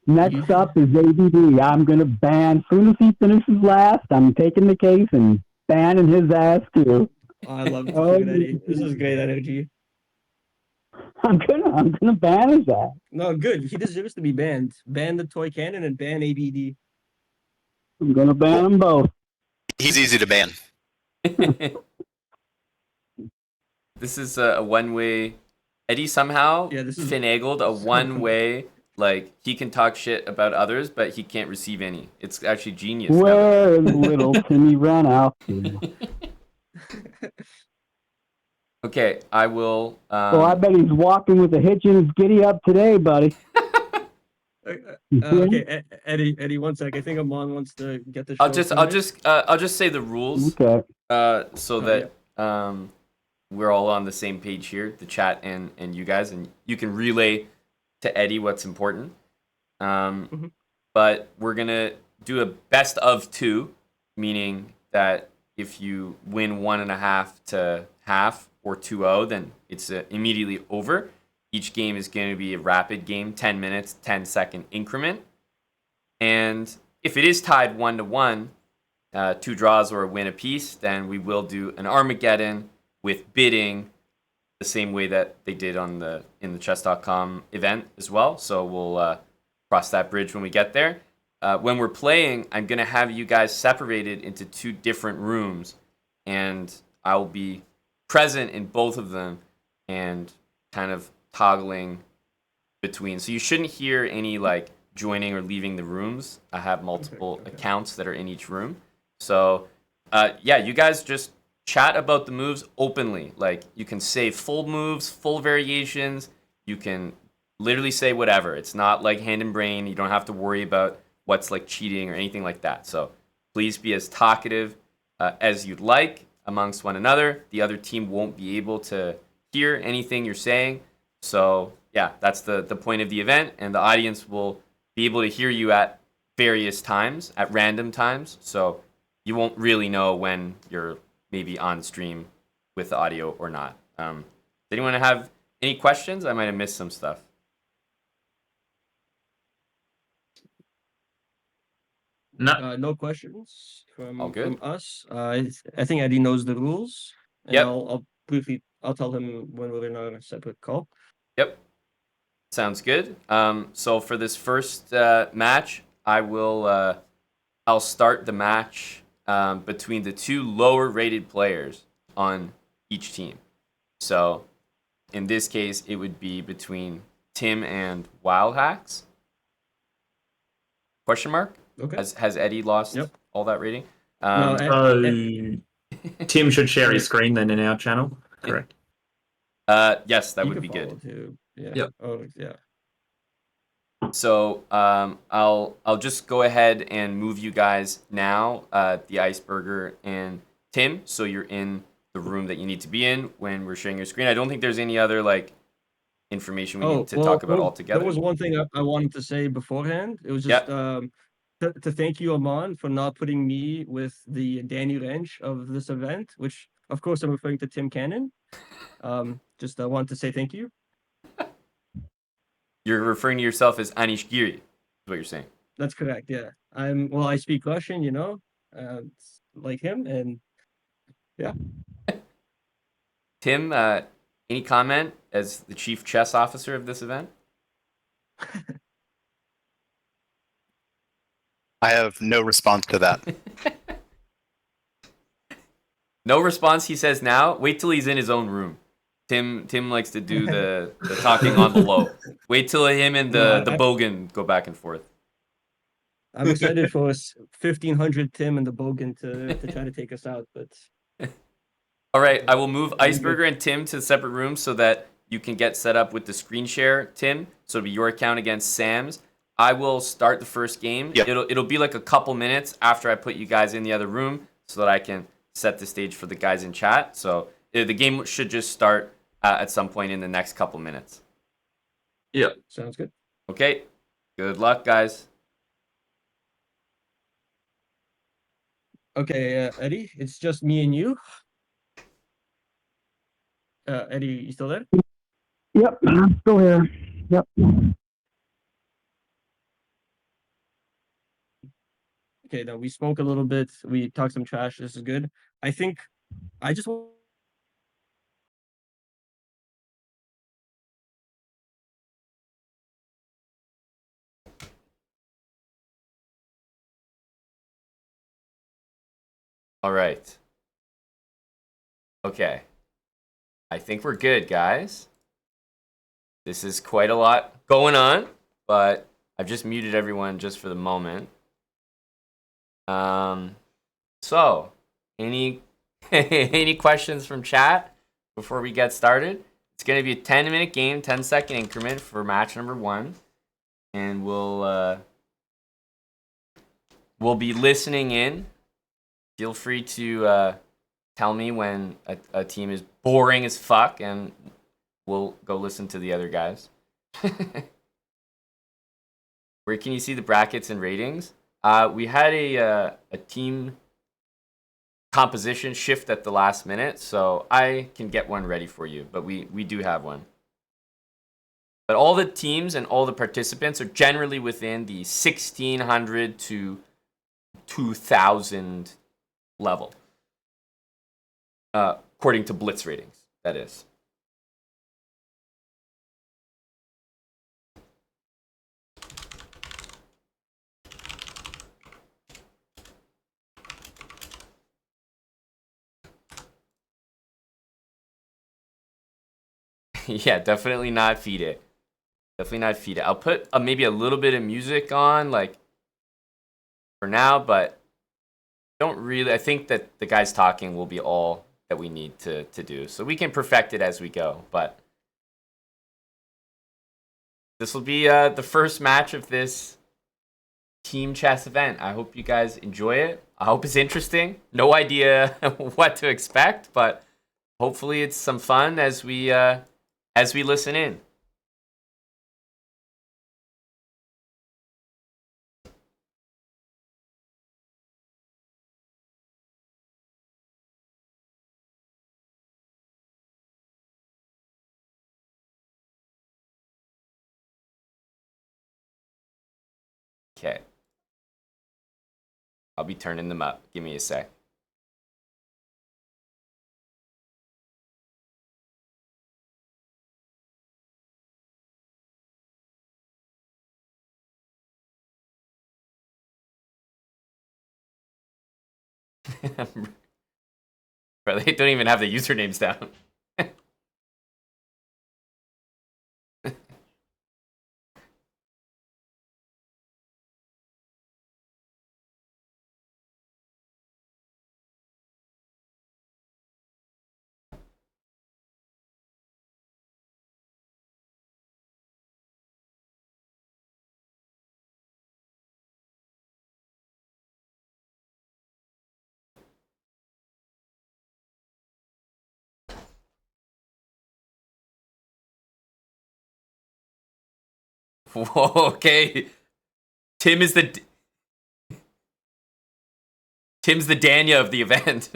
Next You- up is ABD. I'm going to ban, as soon as he finishes last, I'm taking the case and banning his ass too. Oh, I love to Oh, hear it, Eddie. This is great energy. I'm gonna ban his ass. No, good. He deserves to be banned. Ban the toy cannon and ban ABD. I'm gonna ban them both. He's easy to ban. This is a one-way. Eddie somehow Yeah, this is- finagled a one-way. Like he can talk shit about others, but he can't receive any. It's actually genius. Where is little Timmy ran out to? Okay, I will. Well, I bet he's walking with a hitch in his giddy up today, buddy. Okay, Eddie, 1 sec. I think Amon wants to get the show. I'll just say the rules. Okay. So that we're all on the same page here, the chat and you guys, and you can relay to Eddie what's important. But we're gonna do a best of two, meaning that if you win 1.5 to half or 2-0, then it's immediately over. Each game is going to be a rapid game, 10 minutes, 10-second increment. And if it is tied 1-1, 2 draws or a win apiece, then we will do an Armageddon with bidding the same way that they did in the chess.com event as well. So we'll cross that bridge when we get there. When we're playing, I'm going to have you guys separated into 2 different rooms, and I'll be present in both of them and kind of toggling between. So you shouldn't hear any like joining or leaving the rooms. I have multiple accounts that are in each room. So yeah, you guys just chat about the moves openly. Like you can say full moves, full variations. You can literally say whatever. It's not like hand and brain. You don't have to worry about what's like cheating or anything like that. So please be as talkative as you'd like amongst one another. The other team won't be able to hear anything you're saying. So yeah, that's the point of the event, and the audience will be able to hear you at various times, at random times. So you won't really know when you're maybe on stream with the audio or not. Does anyone have any questions? I might have missed some stuff. No questions All good. from us. I think Eddie knows the rules. And Yep. I'll tell him when we're in our separate call. Yep. Sounds good. So for this first match, I'll start the match between the 2 lower rated players on each team. So in this case, it would be between Tim and Wild Hacks. Question mark? Okay. Has Eddie lost all that rating? No, Tim should share his screen then in our channel. Correct. Yes, that you would can be good. follow too. Yeah. Yep. Oh, yeah. So I'll just go ahead and move you guys now, the Iceberger and Tim, so you're in the room that you need to be in when we're sharing your screen. I don't think there's any other like information we need to talk about altogether. There was one thing I wanted to say beforehand. It was just to thank you, Aman, for not putting me with the Danny Rensch of this event, which of course I'm referring to Tim Cannon. Just I wanted to say thank you. You're referring to yourself as Anish Giri, is what you're saying. That's correct. Yeah, I speak Russian, like him, and yeah. Tim, any comment as the chief chess officer of this event? I have no response to that. No response, he says now. Wait till he's in his own room. Tim likes to do the talking on the low. Wait till him and the Bogan go back and forth. I'm excited for 1500 Tim and the Bogan to try to take us out, but all right, I will move Iceberger and Tim to separate rooms so that you can get set up with the screen share, Tim. So it'll be your account against Sam's. I will start the first game. Yep. It'll be like a couple minutes after I put you guys in the other room so that I can set the stage for the guys in chat. So the game should just start at some point in the next couple minutes. Yeah. sounds good. Okay, good luck, guys. Okay, Eddie, it's just me and you. Eddie, you still there? Yep, I'm still here. Yep. Okay, now we spoke a little bit. We talked some trash. This is good. I think I just want. All right. Okay. I think we're good, guys. This is quite a lot going on, but I've just muted everyone just for the moment. So, any any questions from chat before we get started? It's going to be a 10-minute game, 10-second increment for match number 1, and we'll be listening in. Feel free to tell me when a team is boring as fuck, and we'll go listen to the other guys. Where can you see the brackets and ratings? We had a team composition shift at the last minute, so I can get one ready for you, but we do have one. But all the teams and all the participants are generally within the 1,600 to 2,000 level. According to Blitz ratings, that is. Yeah, definitely not feed it. Definitely not feed it. I'll put maybe a little bit of music on, like, for now, but don't really. I think that the guys talking will be all that we need to do. So we can perfect it as we go, but this will be the first match of this team chess event. I hope you guys enjoy it. I hope it's interesting. No idea what to expect, but hopefully it's some fun as we listen in. Okay. I'll be turning them up. Give me a sec. Bro, they don't even have the usernames down. Whoa, okay. Tim's the Danya of the event.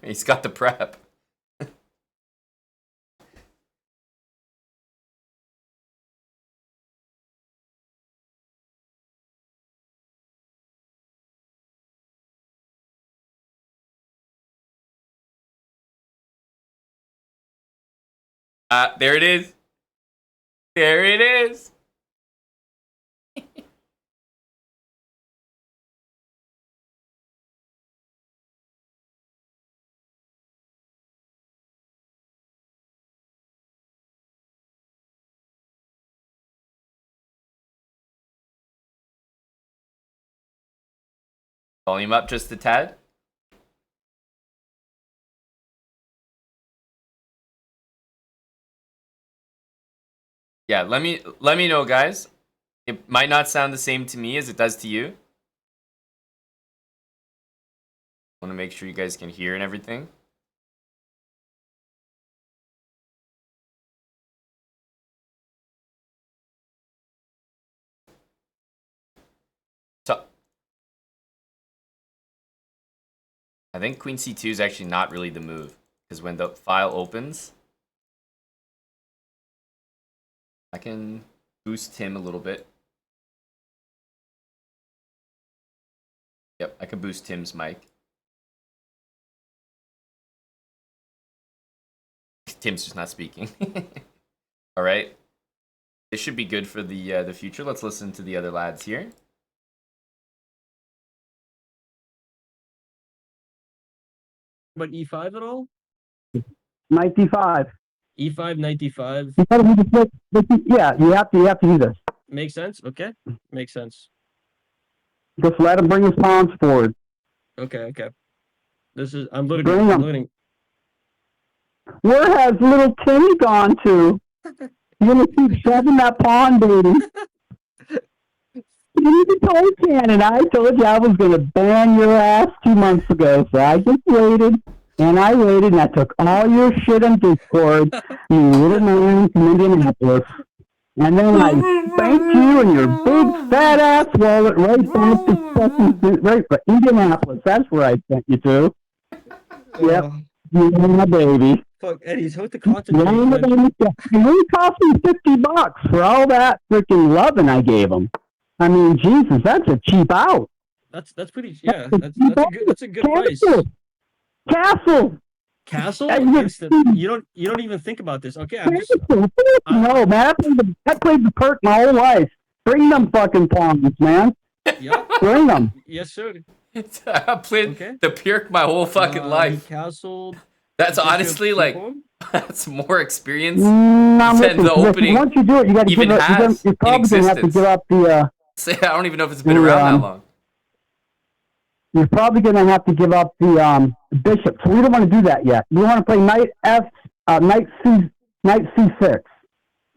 He's got the prep. There it is. There it is. Volume up just a tad. Yeah, let me know, guys. It might not sound the same to me as it does to you. Want to make sure you guys can hear and everything. So I think Queen C2 is actually not really the move, because when the file opens, I can boost Tim a little bit. Yep, I can boost Tim's mic. Tim's just not speaking. All right. This should be good for the future. Let's listen to the other lads here. But E5 at all? Knight d5. E5, knight d5. Yeah, you have to do this. Makes sense? Okay. Makes sense. Just let him bring his pawns forward. Okay. This is I'm learning. Bring I'm 'em. learning. Where has little Timmy gone to? You're gonna keep shoving that pawn, baby. You told Cannon. I told you I was gonna ban your ass 2 months ago, so I just waited. And I waited, and I took all your shit on Discord, you little man from Indianapolis. And then I spanked you and your big fat ass wallet right back to fucking right for Indianapolis. That's where I sent you to. Yep, you were my baby. Fuck, Eddie, so to You concentrate. were my man. baby. It only cost me $50 for all that freaking loving I gave him. I mean, Jesus, that's a cheap out. That's pretty. Yeah, that's a good price. Castle. Castle. That's Instant. You don't even think about this. Okay, I'm just. No, man, I played the perk my whole life. Bring them fucking pawns, man. Yeah. Bring them. Yes, sir. I played Okay. the Pirk my whole fucking life. Castle. That's honestly like That's more experience I'm than looking, the opening once you do it, you got to even give up. has You're in probably going to have to existence. give up the. Say, I don't even know if it's been The, around that long. You're probably going to have to give up the bishop. So we don't want to do that yet. We want to play knight c6.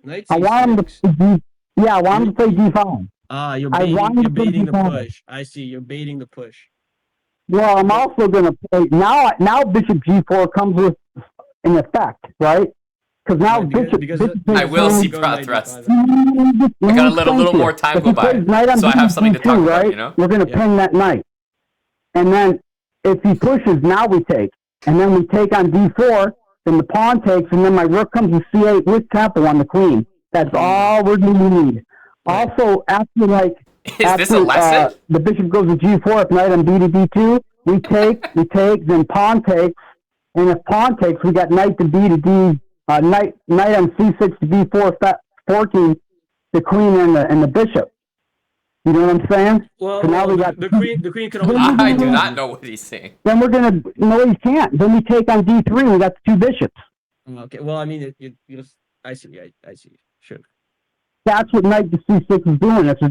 Knight I want him to c6. play I want him to play d5. You're I baiting. want him You're to play baiting the d5. push. I see. You're baiting the push. Well, I'm also going to play now. Bishop g4 comes with an effect, right? Because now Right, bishop. I will see go Prot knight thrust. d5. I got a little more time go by, so I have something to talk about, you know? We're going to Yeah. pin that knight. And then if he pushes, now we take. And then we take on d4, then the pawn takes, and then my rook comes to c8 with tempo on the queen. That's all we're going to need. Right. Also, after Is this a lesson? the bishop goes to g4, if knight on b to d2, we take, then pawn takes. And if pawn takes, we got knight to b to d, knight on c6 to b4, forking the queen and the bishop. You know what I'm saying? Well, So now we the, got the queen. The queen can only. I do not know what he's saying. Then we're gonna no, he can't. Then we take on d3. We got the two bishops. Okay. Well, I mean, you just. I see. I see. Sure. That's what knight to c6 is doing. It's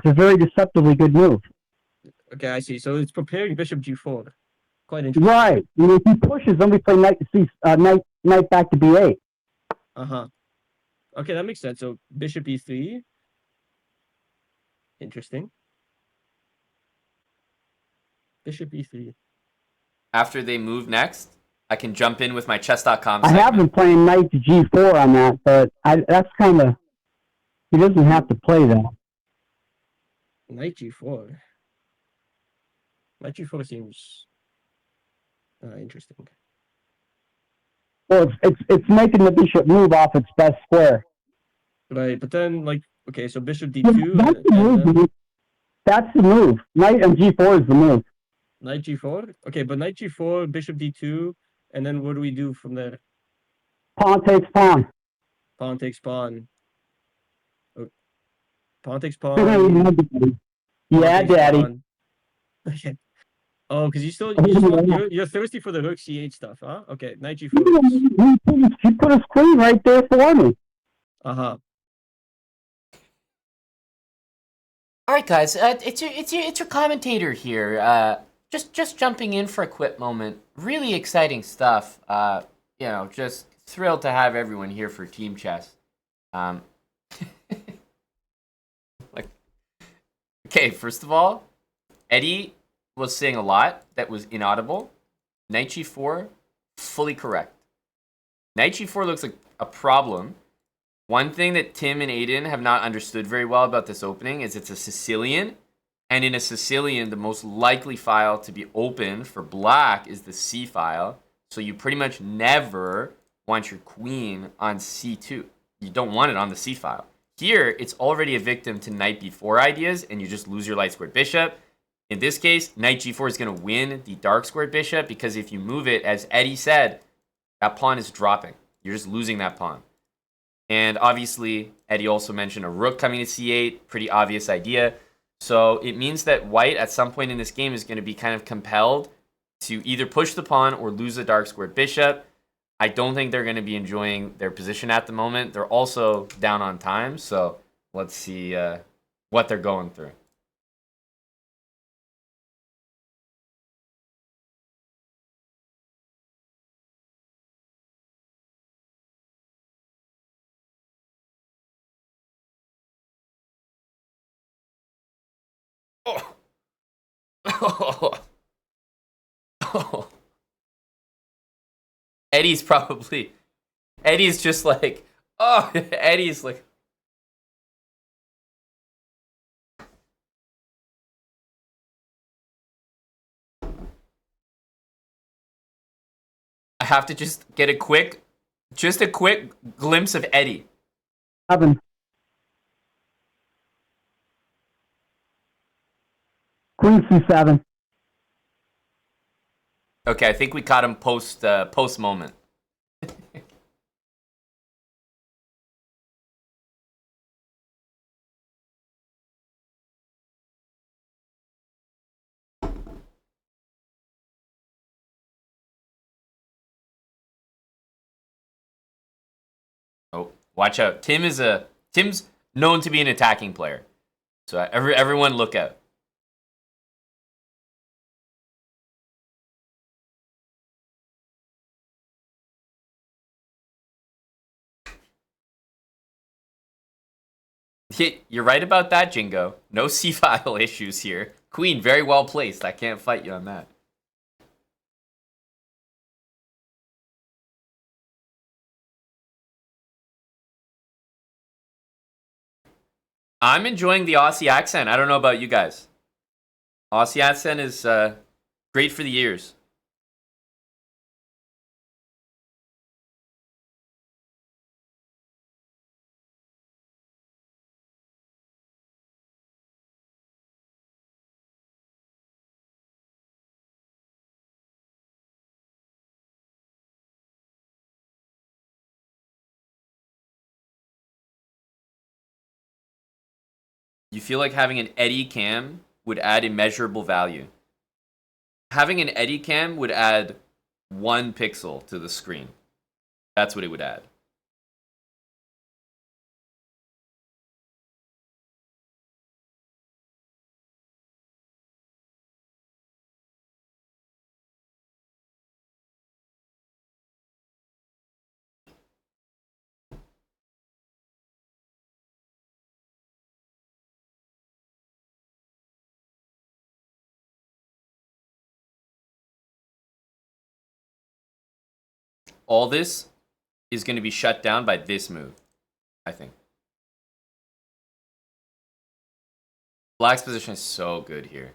a very deceptively good move. Okay, I see. So it's preparing bishop g4. Quite interesting. Right. And if he pushes, then we play knight to c knight back to b8. Okay, that makes sense. So bishop e3. Interesting. Bishop e3. After they move next, I can jump in with my chess.com I segment. have been playing knight to g4 on that, but that's kind of he doesn't have to play that. Knight g4. Knight g4 seems interesting. Well, it's making the bishop move off its best square. Right, but then okay, so bishop Yeah, d2 that's the move. then Dude. That's the move. Knight on g4 is the move. knight g4. Okay, but knight g4, bishop d2, and then what do we do from there? Pawn takes pawn. Pawn takes pawn. Oh, pawn takes Yeah, pawn. Daddy. Pawn Yeah, takes Daddy. pawn. Okay. Oh, because you're thirsty for the rook c8 stuff, huh? Okay, knight g4. He put his queen right there for me. Uh-huh. All right, guys, it's your commentator here. Just jumping in for a quick moment. Really exciting stuff. Just thrilled to have everyone here for Team Chess. Okay, first of all, Eddie was saying a lot that was inaudible. Knight g4, fully correct. Knight g4 looks like a problem. One thing that Tim and Aiden have not understood very well about this opening is it's a Sicilian. And in a Sicilian, the most likely file to be open for black is the C file. So you pretty much never want your queen on C2. You don't want it on the C file. Here, it's already a victim to knight b4 ideas, and you just lose your light squared bishop. In this case, knight g4 is going to win the dark squared bishop, because if you move it, as Eddie said, that pawn is dropping. You're just losing that pawn. And obviously, Eddie also mentioned a rook coming to c8, pretty obvious idea. So it means that white at some point in this game is going to be kind of compelled to either push the pawn or lose the dark squared bishop. I don't think they're going to be enjoying their position at the moment. They're also down on time, so let's see what they're going through. Oh. Oh. Eddie's just like, oh, Eddie's like, I have to just get a quick glimpse of Eddie. 7. Queen c7. Okay, I think we caught him post moment. Watch out. Tim's known to be an attacking player. So everyone look out. You're right about that, Jingo. No C-file issues here. Queen, very well placed. I can't fight you on that. I'm enjoying the Aussie accent. I don't know about you guys. Aussie accent is great for the ears. You feel like having an Eddie cam would add immeasurable value. Having an Eddie cam would add 1 pixel to the screen. That's what it would add. All this is going to be shut down by this move, I think. Black's position is so good here.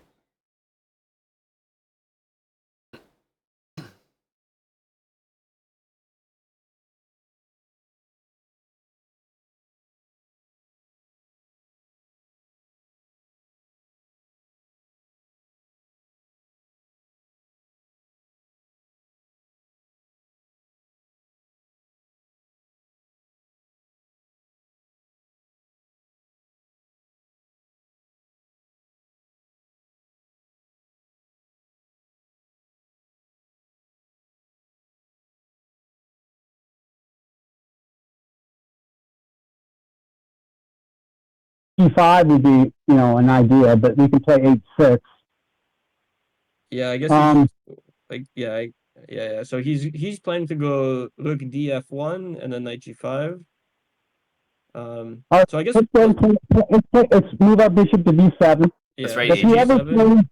E5 would be, an idea, but we can play 8-6. Yeah, I guess Um, yeah. So he's planning to go rook df1 and then knight g5. All right, So I guess let's move our bishop to b7. yeah, That's right, If he ever plays,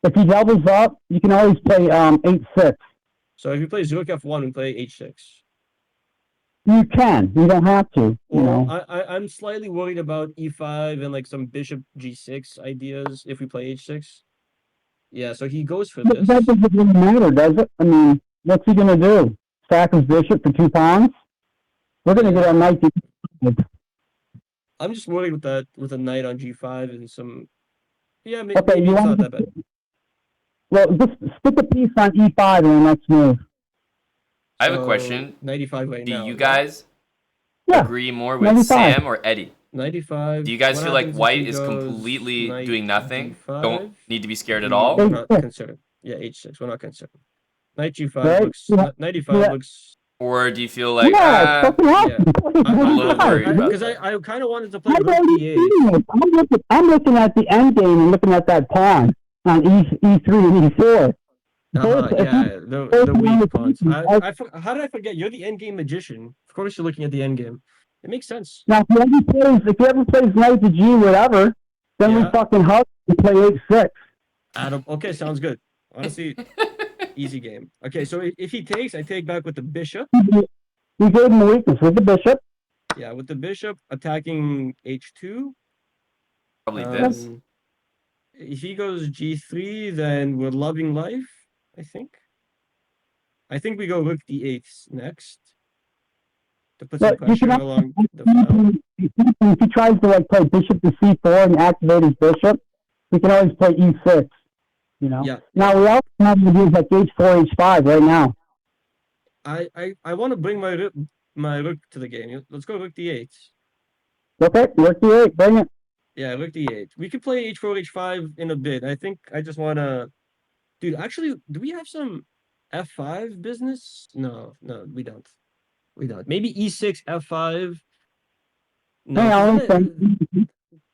if he doubles up, you can always play 8-6. So if he plays rook f1, we play h6. You can. You don't have to. I'm slightly worried about e5 and like some bishop g6 ideas if we play h6. Yeah, so he goes for But this. that doesn't really matter, does it? I mean, what's he gonna do? Stack his bishop for 2 pawns? We're gonna get our knight to e5. I'm just worried with that with a knight on g5 and some. Yeah, Okay, maybe you it's want not that bad. Well, just stick a piece on e5 in the next move. I have a So, question. 95 right Do now. you guys Yeah, agree more with 95. Sam or Eddie? 95. Do you guys What feel like happens if white he is goes completely knight doing nothing? d5? Don't need to be scared at We're all? not concerned. Yeah, h6. We're not concerned. Knight g5 Right? looks. Yeah. 95 Yeah. looks. Or do you feel like, yeah, it's fucking awesome. I'm a little worried about Because that. I kind of wanted to play I'm rook already d8. seeing it. I'm looking at the end game and looking at that pawn on E3 and E4. Yeah, the weak weak pawns. pawns. How did I forget? You're the endgame magician. Of course, you're looking at the endgame. It makes sense. Now, if he ever plays knight to G, whatever, then Yeah. we fucking hug and play 8-6. Adam, okay, sounds good. Honestly, easy game. Okay, so if he takes, I take back with the bishop. We gave him a weakness with the bishop. Yeah, with the bishop attacking h2. Probably this. If he goes g3, then we're loving life, I think. I think we go rook d8 next. To put some But you pressure can along the file. if he tries to play bishop to C4 and activate his bishop, we can always play E6. Yeah. Now we also have ideas like H4, H5 right now. I want to bring my rook to the game. Let's go rook d8. Okay, rook D8, bring it. Yeah, rook d8. We could play h4, h5 in a bit. I think I just want to... Dude, actually, do we have some f5 business? No, we don't. We don't. Maybe e6, f5. No, Hey, 'cause I'll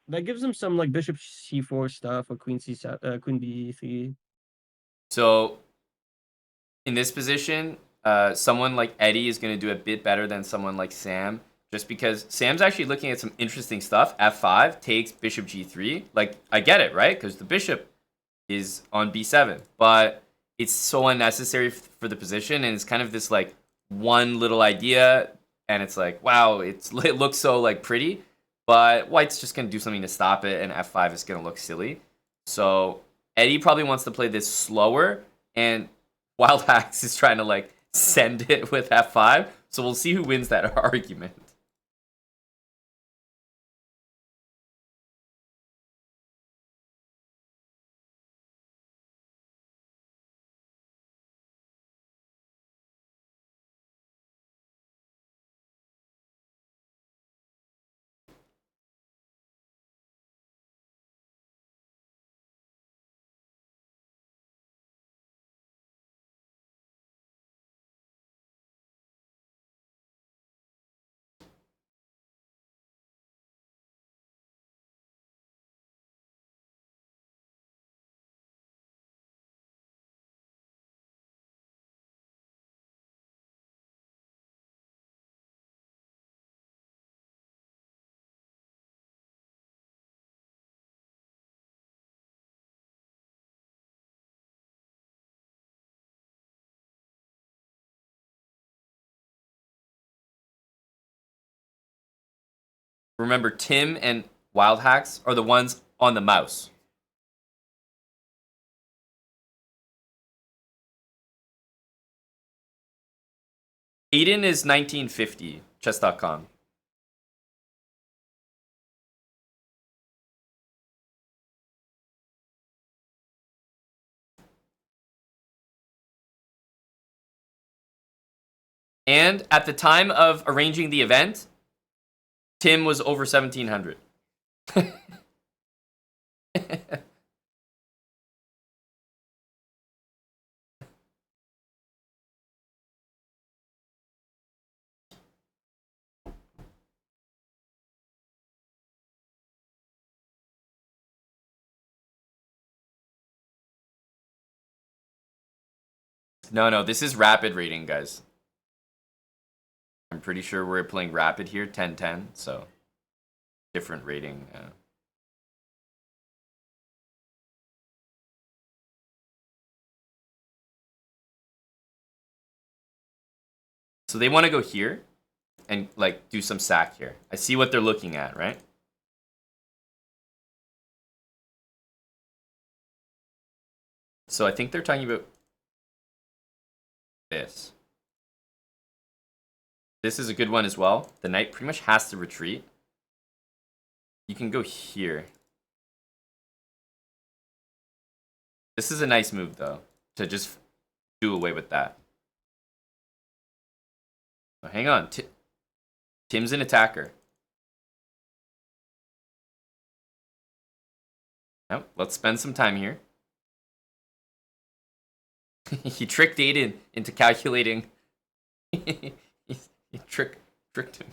that gives them some like bishop c4 stuff or queen c7, queen b3. So in this position, someone like Eddie is going to do a bit better than someone like Sam, just because Sam's actually looking at some interesting stuff. F5 takes bishop g3. Like, I get it, right? Because the bishop is on b7, but it's so unnecessary for the position, and it's kind of this like one little idea, and it's like, wow, it looks so like pretty, but White's just going to do something to stop it, and f5 is going to look silly. So Eddie probably wants to play this slower, and Wild Hacks is trying to like send it with f5. So we'll see who wins that argument. Remember, Tim and Wild Hacks are the ones on the mouse. Aiden is 1950, chess.com. And at the time of arranging the event, Tim was over 1700. No, this is rapid rating, guys. I'm pretty sure we're playing rapid here, 10-10, so different rating. So they want to go here and like do some sack here. I see what they're looking at, right? So I think they're talking about this. This is a good one as well. The knight pretty much has to retreat. You can go here. This is a nice move, though, to just do away with that. Oh, hang on. Tim's an attacker. Oh, let's spend some time here. He tricked Aiden into calculating. he tricked him.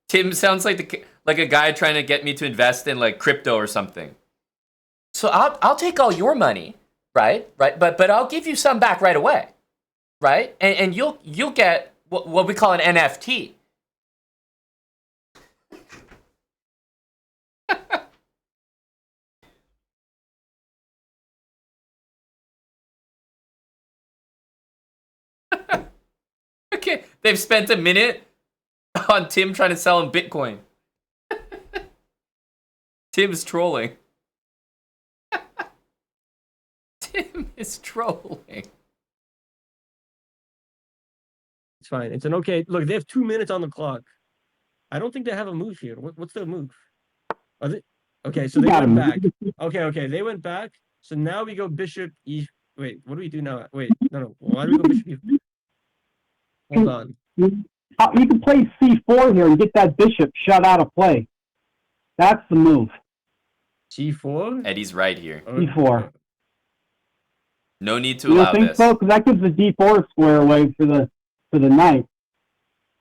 Tim sounds like a guy trying to get me to invest in like crypto or something. So I'll take all your money, right? But I'll give you some back right away, right? And you'll get what we call an NFT. Okay, they've spent a minute on Tim trying to sell him Bitcoin. Tim's trolling. Tim is trolling. It's fine. It's an okay. Look, they have 2 minutes on the clock. I don't think they have a move here. What's their move? Are they... Okay, so they went back. Okay, they went back. So now we go bishop e. Wait, what do we do now? Wait, no. Why do we go bishop e? Hold on. You can play c4 here and get that bishop shut out of play. That's the move. C4. Eddie's right here. D4. No need to You allow don't think this. so? Because that gives the d4 square away for the knight.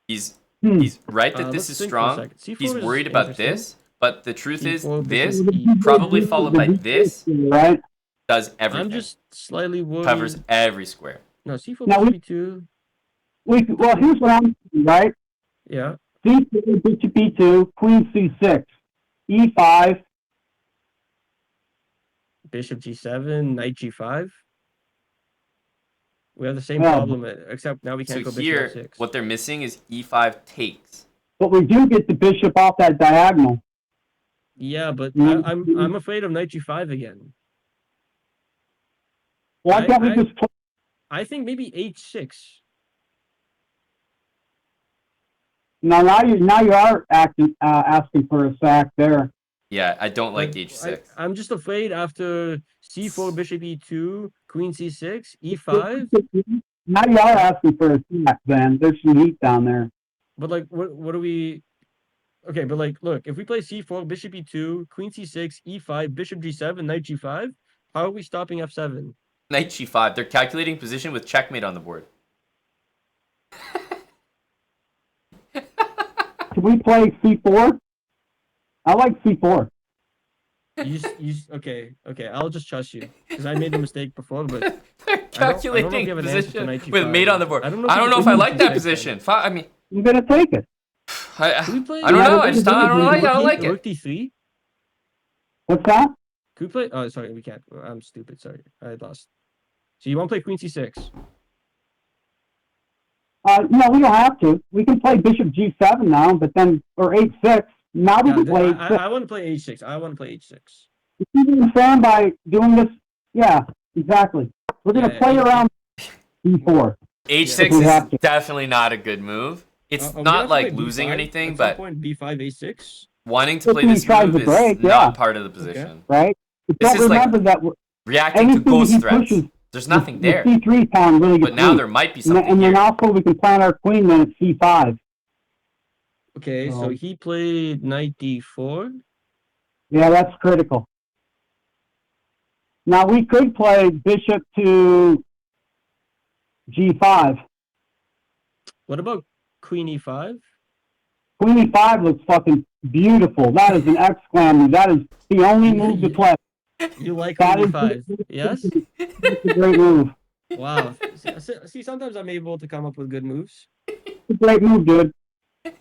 He's Hmm. right that this Let's is think for a strong. second. C4 He's is worried about interesting. this, but the truth is C4, this bishop probably followed by this Right? does everything. I'm just slightly worried. Covers every square. No, C4, Now bishop E2. Well, here's what I'm saying, right? Yeah. c4, bishop e2, queen c6, e5. Bishop G7, knight G5. We have the same Yeah. problem, except now we So can't go here, bishop F6. what they're missing is e5 takes. But we do get the bishop off that diagonal. Yeah, but Mm. I'm afraid of knight G5 again. Why can't we just play? I think maybe H6. Now you are asking for a sack there. Yeah, I don't like But h6. I'm just afraid after C4, bishop E2, queen C6, E5. Now you are asking for a sack, then. There's some heat down there. But like, what do we? Okay, but like, look, if we play C4, bishop E2, queen C6, E5, bishop G7, knight G5, how are we stopping F7? Knight g5. They're calculating position with checkmate on the board. Can we play c4? I like c4. Okay, I'll just trust you because I made the mistake before, but They're calculating you have an answer for position knight with g5. mate on the board. I I don't don't know know if if I you like can that check position. that. I mean, I'm gonna take it. Can we play? I don't know. I just I don't Rook like it. Rook D3. What's that? Could we play? Oh, sorry, we can't. I'm stupid. Sorry, I lost. So you want to play queen C6? No, we don't have to. We can play bishop g7 now, but then or h6. Now we Yeah, can play I, h6. I want to play H6. I want to play H6. You can understand by doing this. Yeah, exactly. We're gonna Yeah, play yeah. around e4. H6 we have is to. definitely not a good move. It's Are we gonna not have to play like losing or B5 anything, at some but point B5 A6. wanting to play If he this tries move to is break, yeah. not part of the position. Right? But This don't is like remember that Reacting to anything ghost he threats. pushes, There's nothing the there. c3 pawn really gets But now weak. there might be And something then here. also we can plant our queen then at c5. Okay, so he played knight D4. Yeah, that's critical. Now we could play bishop to g5. What about queen E5? Queen e5 looks fucking beautiful. That is an exclam move. That is the only move to play. You like That queen is E5? Yes. It's a great move. Wow. See, sometimes I'm able to come up with good moves. It's a great move, dude.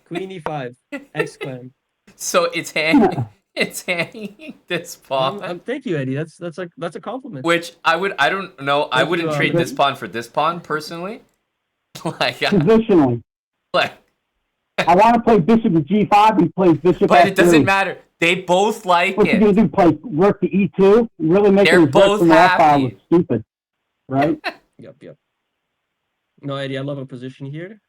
Queen E5. Exclam. So it's hanging. It's hanging this pawn. Thank you, Eddie. That's a compliment. Which I don't know. I Thank wouldn't you, trade Eddie. this pawn for this pawn personally. like, Positionally. like, I want to play bishop to g5. He plays bishop but f3. it doesn't matter. They both like What's he going it. to do? Play rook to e2? Really making They're his both rook from the f file happy. look stupid. Right? Yep. No, Eddie, I love our position here.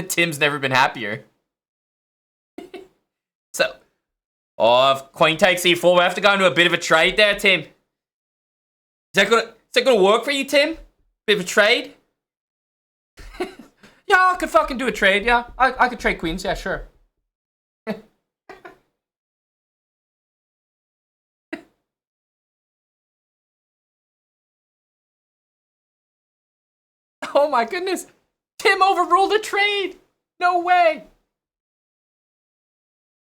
Tim's never been happier. So, if queen takes e4, we have to go into a bit of a trade there, Tim. Is that gonna work for you, Tim? Bit of a trade? Yeah, I could fucking do a trade. Yeah, I could trade queens. Yeah, sure. Oh my goodness. Tim overruled a trade. No way.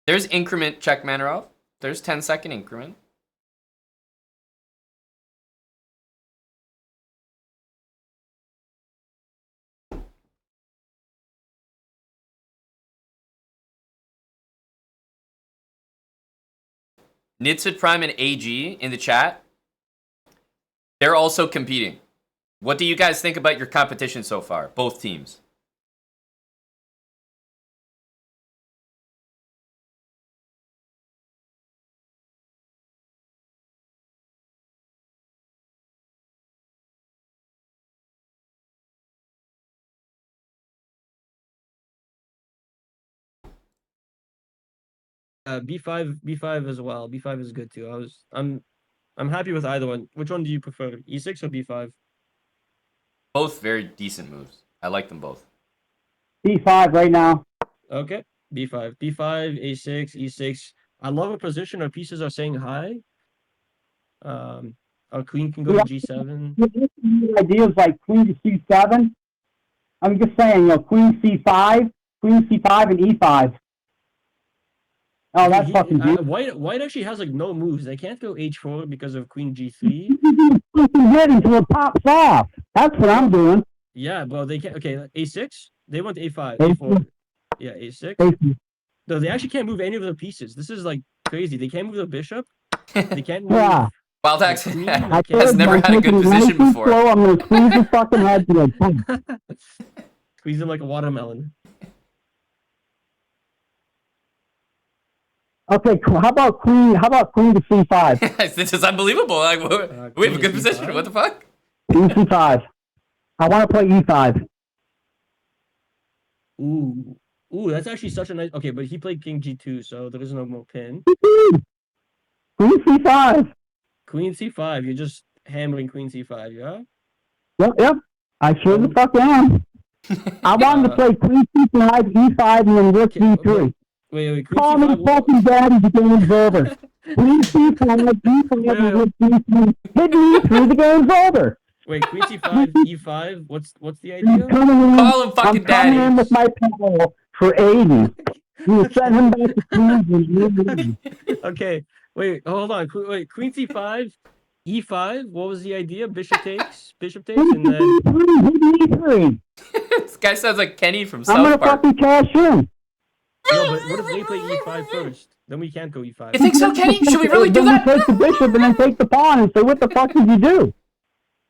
There's increment check Manarov. There's 10-second increment. Nitsid Prime and AG in the chat. They're also competing. What do you guys think about your competition so far? Both teams. B5 as well. B5 is good too. I'm happy with either one. Which one do you prefer, E6 or B5? Both very decent moves. I like them both. B5 right now. Okay, B5, B5, A6, E6. I love a position where pieces are saying hi. Our queen can go to G7. Ideas like queen to C7. I'm just saying, queen C5 and E5. Oh, that's fucking beautiful. White actually has like no moves. They can't go H4 because of queen G3. Fucking good until it pops off. That's what I'm doing. Yeah, bro, they can't. Okay, A6. They went A5, A4. Yeah, A6. No, they actually can't move any of their pieces. This is like crazy. They can't move the bishop. They can't move. Yeah. Wildax the queen. has never had a good position before. Slow, I'm gonna squeeze his fucking head to the Squeeze him like a watermelon. Okay, how about queen to C5? This is unbelievable. Like, we have a good queen position. C5? What the fuck? Queen C5. I want to play E5. Ooh, that's actually such a nice. Okay, but he played king G2, so there is no more pin. Queen C5. Queen C5. You're just hammering queen C5, yeah? Yep. I sure the fuck am. I wanted to play queen C5, E5, and then rook D3. Wait. Queen Call me C5. fucking daddy, the game's over. Queen C5, E5, and rook D3. Hit me through, the game's over. Wait, queen C5, E5. What's the idea? Call him fucking I'm coming in daddy. with my pal for Aiden. You send him back to Queensland. Okay, wait, hold on. Wait, queen C5, E5. What was the idea? Bishop takes, and then. E3. This guy sounds like Kenny from I'm South gonna Park. fucking cash in. No, but what if they play E5 first? Then we can't go E5. You think so, Kenny? Should we really do Then that? we take the bishop and then take the pawn and say, what the fuck did you do?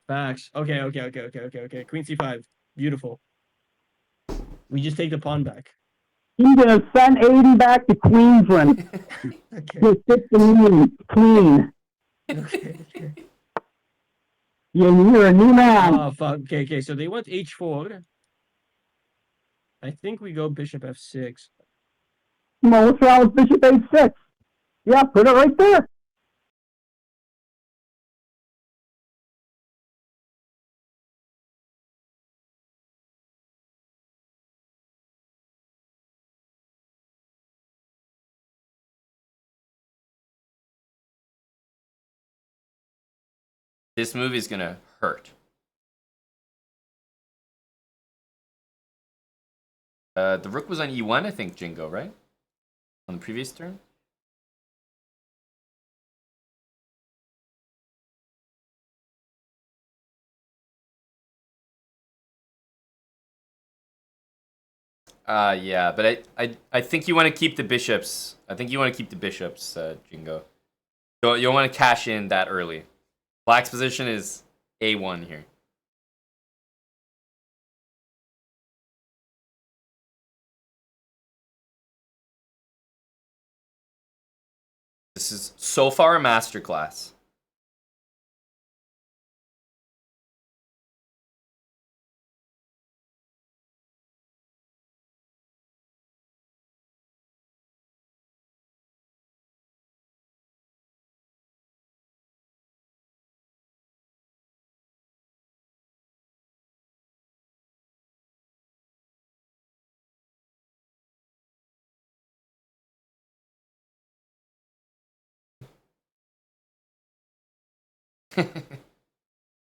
Facts. Okay. Queen C5. Beautiful. We just take the pawn back. I'm gonna send Aiden back to Queensland. Okay. To sit the moon clean. Okay. You're a new man. Oh fuck. Okay. So they went H4. I think we go bishop F6. Come on, what's wrong with bishop H6? Yeah, put it right there. This move is gonna hurt. The rook was on E1, I think, Jingo, right? On the previous turn? Yeah, but I think you want to keep the bishops. I think you want to keep the bishops, Jingo. You'll want to cash in that early. Black's position is A1 here. This is so far a masterclass.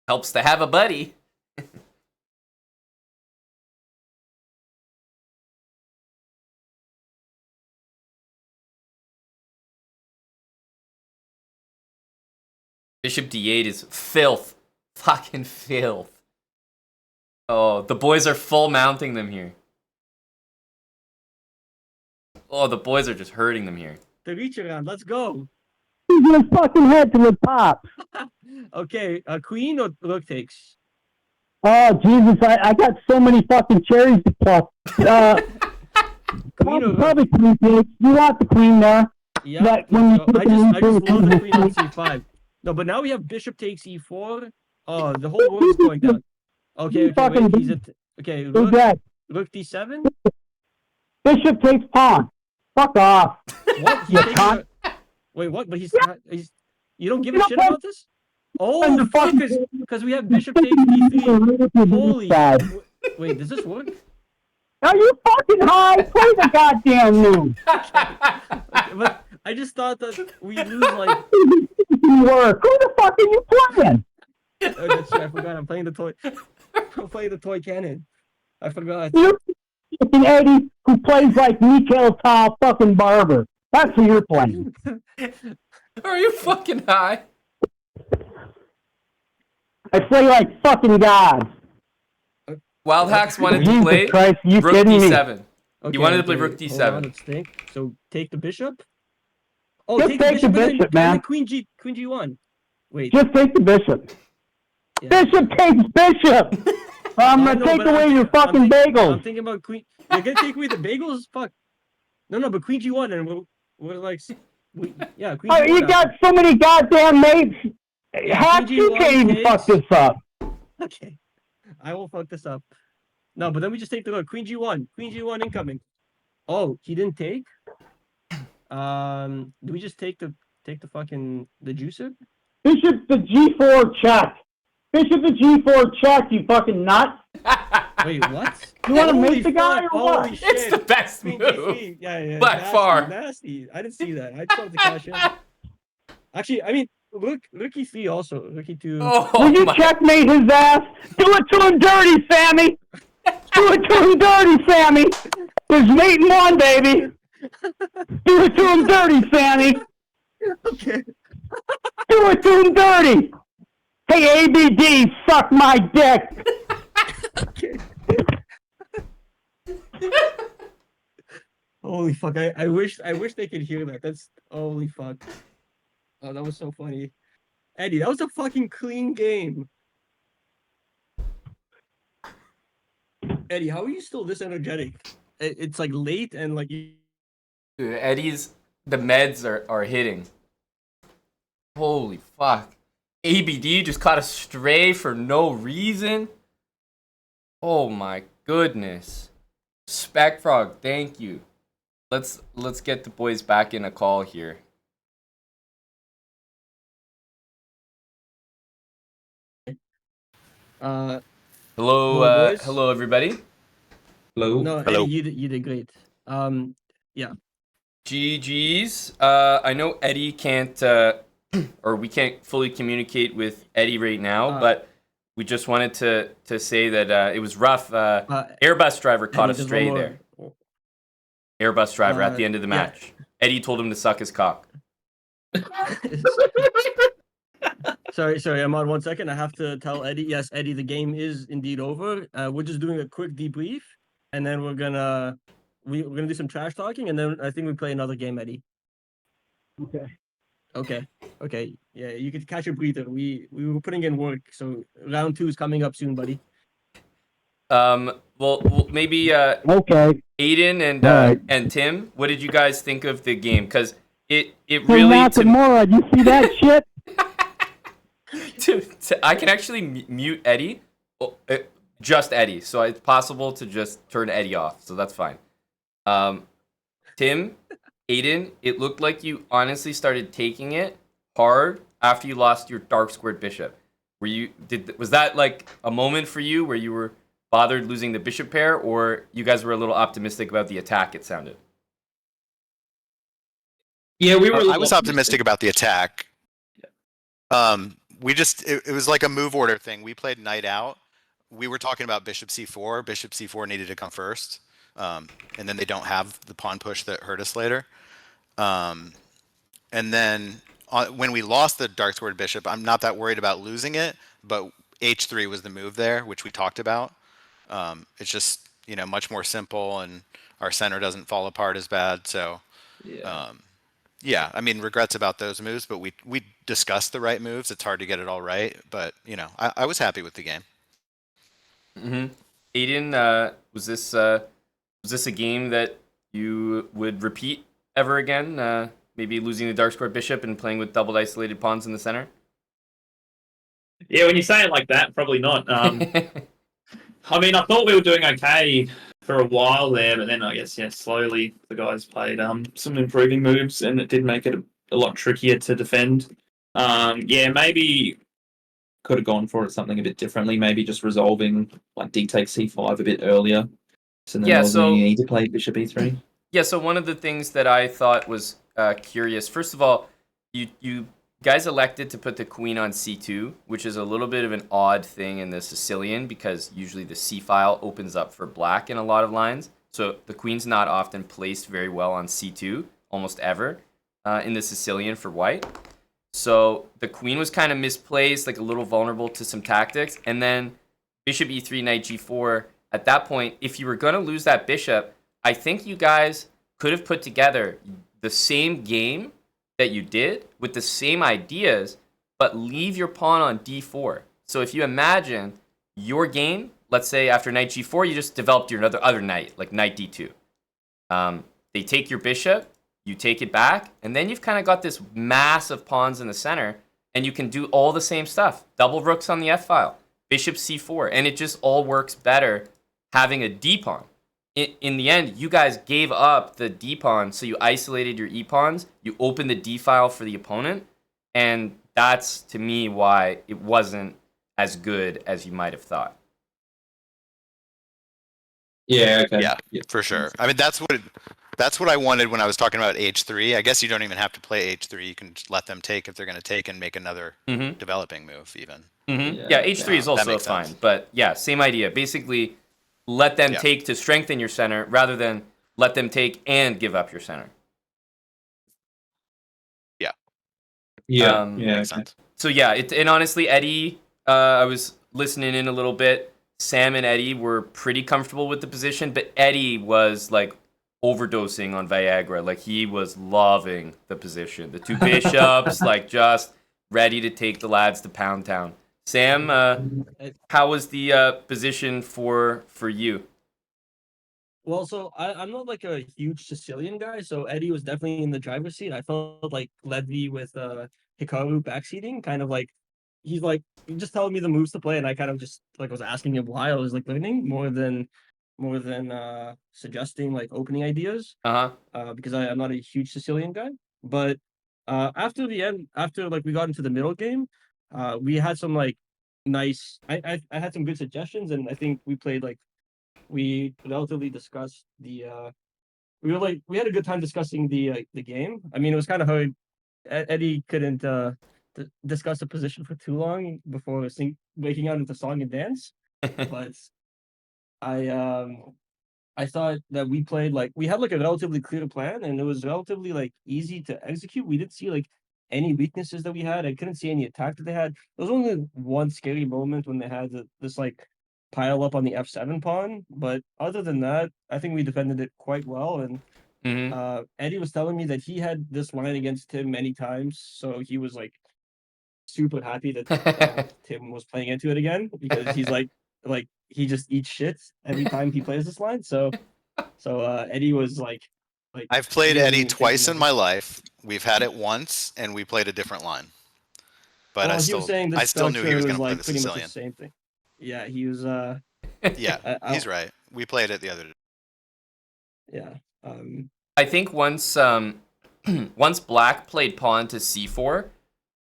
Helps to have a buddy. Bishop D8 is filth. Fucking filth. Oh, the boys are full mounting them here. Oh, the boys are just hurting them here. The reach around. Let's go. He's gonna fucking head to the top. Okay, queen or rook takes? Oh, Jesus, I got so many fucking cherries to pluck. Queen or rook? Probably queen takes. You want the queen there. Yeah. That when you I just love the queen on C5. No, but now we have bishop takes E4. Oh, the whole world's going down. Okay, Fucking wait. Okay, Who's that? rook D7. Bishop takes pawn. Fuck off. What? You cunt. Wait, what? But he's not. You don't give a You shit don't about this? Oh, And the fuck! fucking- Because we have Bishop takes d3. Holy. Guys. Wait, does this work? Are you fucking high? Play the goddamn move. But I just thought that we lose like. Work. Who the fuck are you playing? Oh, that's right. I forgot. I'm playing the toy. I'm playing the toy cannon. I forgot. You're fucking Eddie who plays like Mikhail Tal fucking Barber. That's who you're playing. Are you fucking high? I play like fucking God. Wild Hacks wanted to Jesus play Christ, you Rook kidding me? D7. Okay, wanted to play okay, Rook hold on, D7. let's think. So take the bishop. Oh, Just take the and then- bishop, and then man. Queen G1. Wait. Just take the bishop. Yeah. Bishop takes bishop. I'm I gonna know, take but away your fucking I'm bagels. thinking about Queen. You're gonna take away the bagels? Fuck. No, but Queen G1 and we're like, Queen Oh, G1. you got so many goddamn mates. Yeah, Half Queen you G1 can't even takes- fuck this up. Okay. I will fuck this up. No, but then we just take the rook. Queen G1. Queen G1 incoming. Oh, he didn't take? Do we just take the fucking the juicer? Bishop the G4 check. Bishop the G4 check, you fucking nut. Wait, what? You wanna Holy make the guy fuck, or what? holy shit. It's the best Queen move. G3. Yeah, By nasty, far. Nasty. I didn't see that. I just wanted to cash in. Actually, I mean, Rookie 3 also. Rookie 2. Oh Will you my. checkmate his ass? Do it to him dirty, Sammy. Do it to him dirty, Sammy. There's mate in one, baby. Do it to him dirty, Sammy. Okay. Do it to him dirty. Hey, ABD, suck my dick. Okay. Holy fuck! I wish they could hear that. That's holy fuck. Oh, that was so funny, Eddie. That was a fucking clean game. Eddie, how are you still this energetic? It's like late and like you. Dude, Eddie's the meds are hitting. Holy fuck. ABD just caught a stray for no reason. Oh my goodness. Specfrog, thank you. Let's get the boys back in a call here. Hello, Hello, boys. hello everybody. Hello. No, Hello. Eddie, you did great. GG's. I know Eddie can't, or we can't fully communicate with Eddie right now, but we just wanted to say that it was rough. Airbus driver caught a Eddie, there's stray one there. more. Airbus driver at the end of the yeah. match. Eddie told him to suck his cock. Sorry, Ahmad, 1 second. I have to tell Eddie. Yes, Eddie, the game is indeed over. We're just doing a quick debrief, and then we're gonna do some trash talking, and then I think we play another game, Eddie. Okay. Yeah, you could catch a breather. We were putting in work, so round 2 is coming up soon, buddy. Well, maybe Okay. Aiden Alright. and Tim, what did you guys think of the game? Because it Hey, really Nakamura, you see that shit? I can actually mute Eddie, just Eddie, so it's possible to just turn Eddie off, so that's fine. Tim, Aiden, it looked like you honestly started taking it hard after you lost your dark squared bishop. Was that like a moment for you where you were bothered losing the bishop pair, or you guys were a little optimistic about the attack? It sounded. Yeah, we were. I was optimistic about the attack. It was like a move order thing. We played knight out. We were talking about bishop c4. Bishop c4 needed to come first, and then they don't have the pawn push that hurt us later. And then when we lost the dark squared bishop, I'm not that worried about losing it, but h3 was the move there, which we talked about. It's just much more simple, and our center doesn't fall apart as bad. So. Yeah. Yeah, I mean, regrets about those moves, but we discussed the right moves. It's hard to get it all right, but I was happy with the game. Mm-hmm. Aiden, was this a game that you would repeat ever again? Maybe losing the dark squared bishop and playing with double isolated pawns in the center? Yeah, when you say it like that, probably not. I mean, I thought we were doing okay for a while there, but then I guess slowly the guys played some improving moves, and it did make it a lot trickier to defend. Maybe could have gone for it something a bit differently. Maybe just resolving like d take c5 a bit earlier, so then there wasn't any need to play bishop e3. Yeah. So one of the things that I thought was curious. First of all, you guys elected to put the queen on c2, which is a little bit of an odd thing in the Sicilian because usually the c file opens up for black in a lot of lines. So the queen's not often placed very well on c2, almost ever, in the Sicilian for white. So the queen was kind of misplaced, like a little vulnerable to some tactics. And then bishop e3, knight g4. At that point, if you were going to lose that bishop, I think you guys could have put together the same game that you did with the same ideas, but leave your pawn on d4. So if you imagine your game, let's say after knight g4, you just developed your other knight, like knight d2. They take your bishop, you take it back, and then you've kind of got this mass of pawns in the center, and you can do all the same stuff. Double rooks on the f file, bishop c4, and it just all works better having a d pawn. In the end, you guys gave up the d pawn, so you isolated your e pawns, you opened the d file for the opponent, and that's, to me, why it wasn't as good as you might have thought. Yeah, okay. Yeah, for sure. I mean, that's what I wanted when I was talking about h3. I guess you don't even have to play h3. You can just let them take if they're going to take and make another developing move even. Yeah, h3 is also fine, sense. But yeah, same idea. Basically, let them take to strengthen your center rather than let them take and give up your center. Yeah. Makes sense. So yeah, and honestly, Eddie, I was listening in a little bit. Sam and Eddie were pretty comfortable with the position, but Eddie was like overdosing on Viagra. Like he was loving the position. The two bishops, like just ready to take the lads to Pound Town. Sam, how was the position for you? Well, so I'm not like a huge Sicilian guy, so Eddie was definitely in the driver's seat. I felt like Levy with Hikaru backseating, kind of like he's just telling me the moves to play, and I kind of just like was asking him why I was like learning more than suggesting like opening ideas. Because I'm not a huge Sicilian guy. But after the end, after like we got into the middle game, we had some like nice. I had some good suggestions, and I think we played like. We relatively discussed the we had a good time discussing the game. I mean, it was kind of hard. Eddie couldn't discuss the position for too long before breaking out into song and dance. But I thought that we played like we had like a relatively clear plan, and it was relatively like easy to execute. We didn't see like any weaknesses that we had. I couldn't see any attack that they had. There was only one scary moment when they had this like pile up on the f7 pawn, but other than that, I think we defended it quite well. And Eddie was telling me that he had this line against Tim many times, so he was like super happy that Tim was playing into it again because he's like he just eats shit every time he plays this line. So Eddie was like I've played Eddie twice in my life. We've had it once, and we played a different line. But I still knew he was going to play the Sicilian. The same thing. Yeah, he was. Yeah, he's right. We played it the other day. Yeah. I think once once Black played pawn to c4,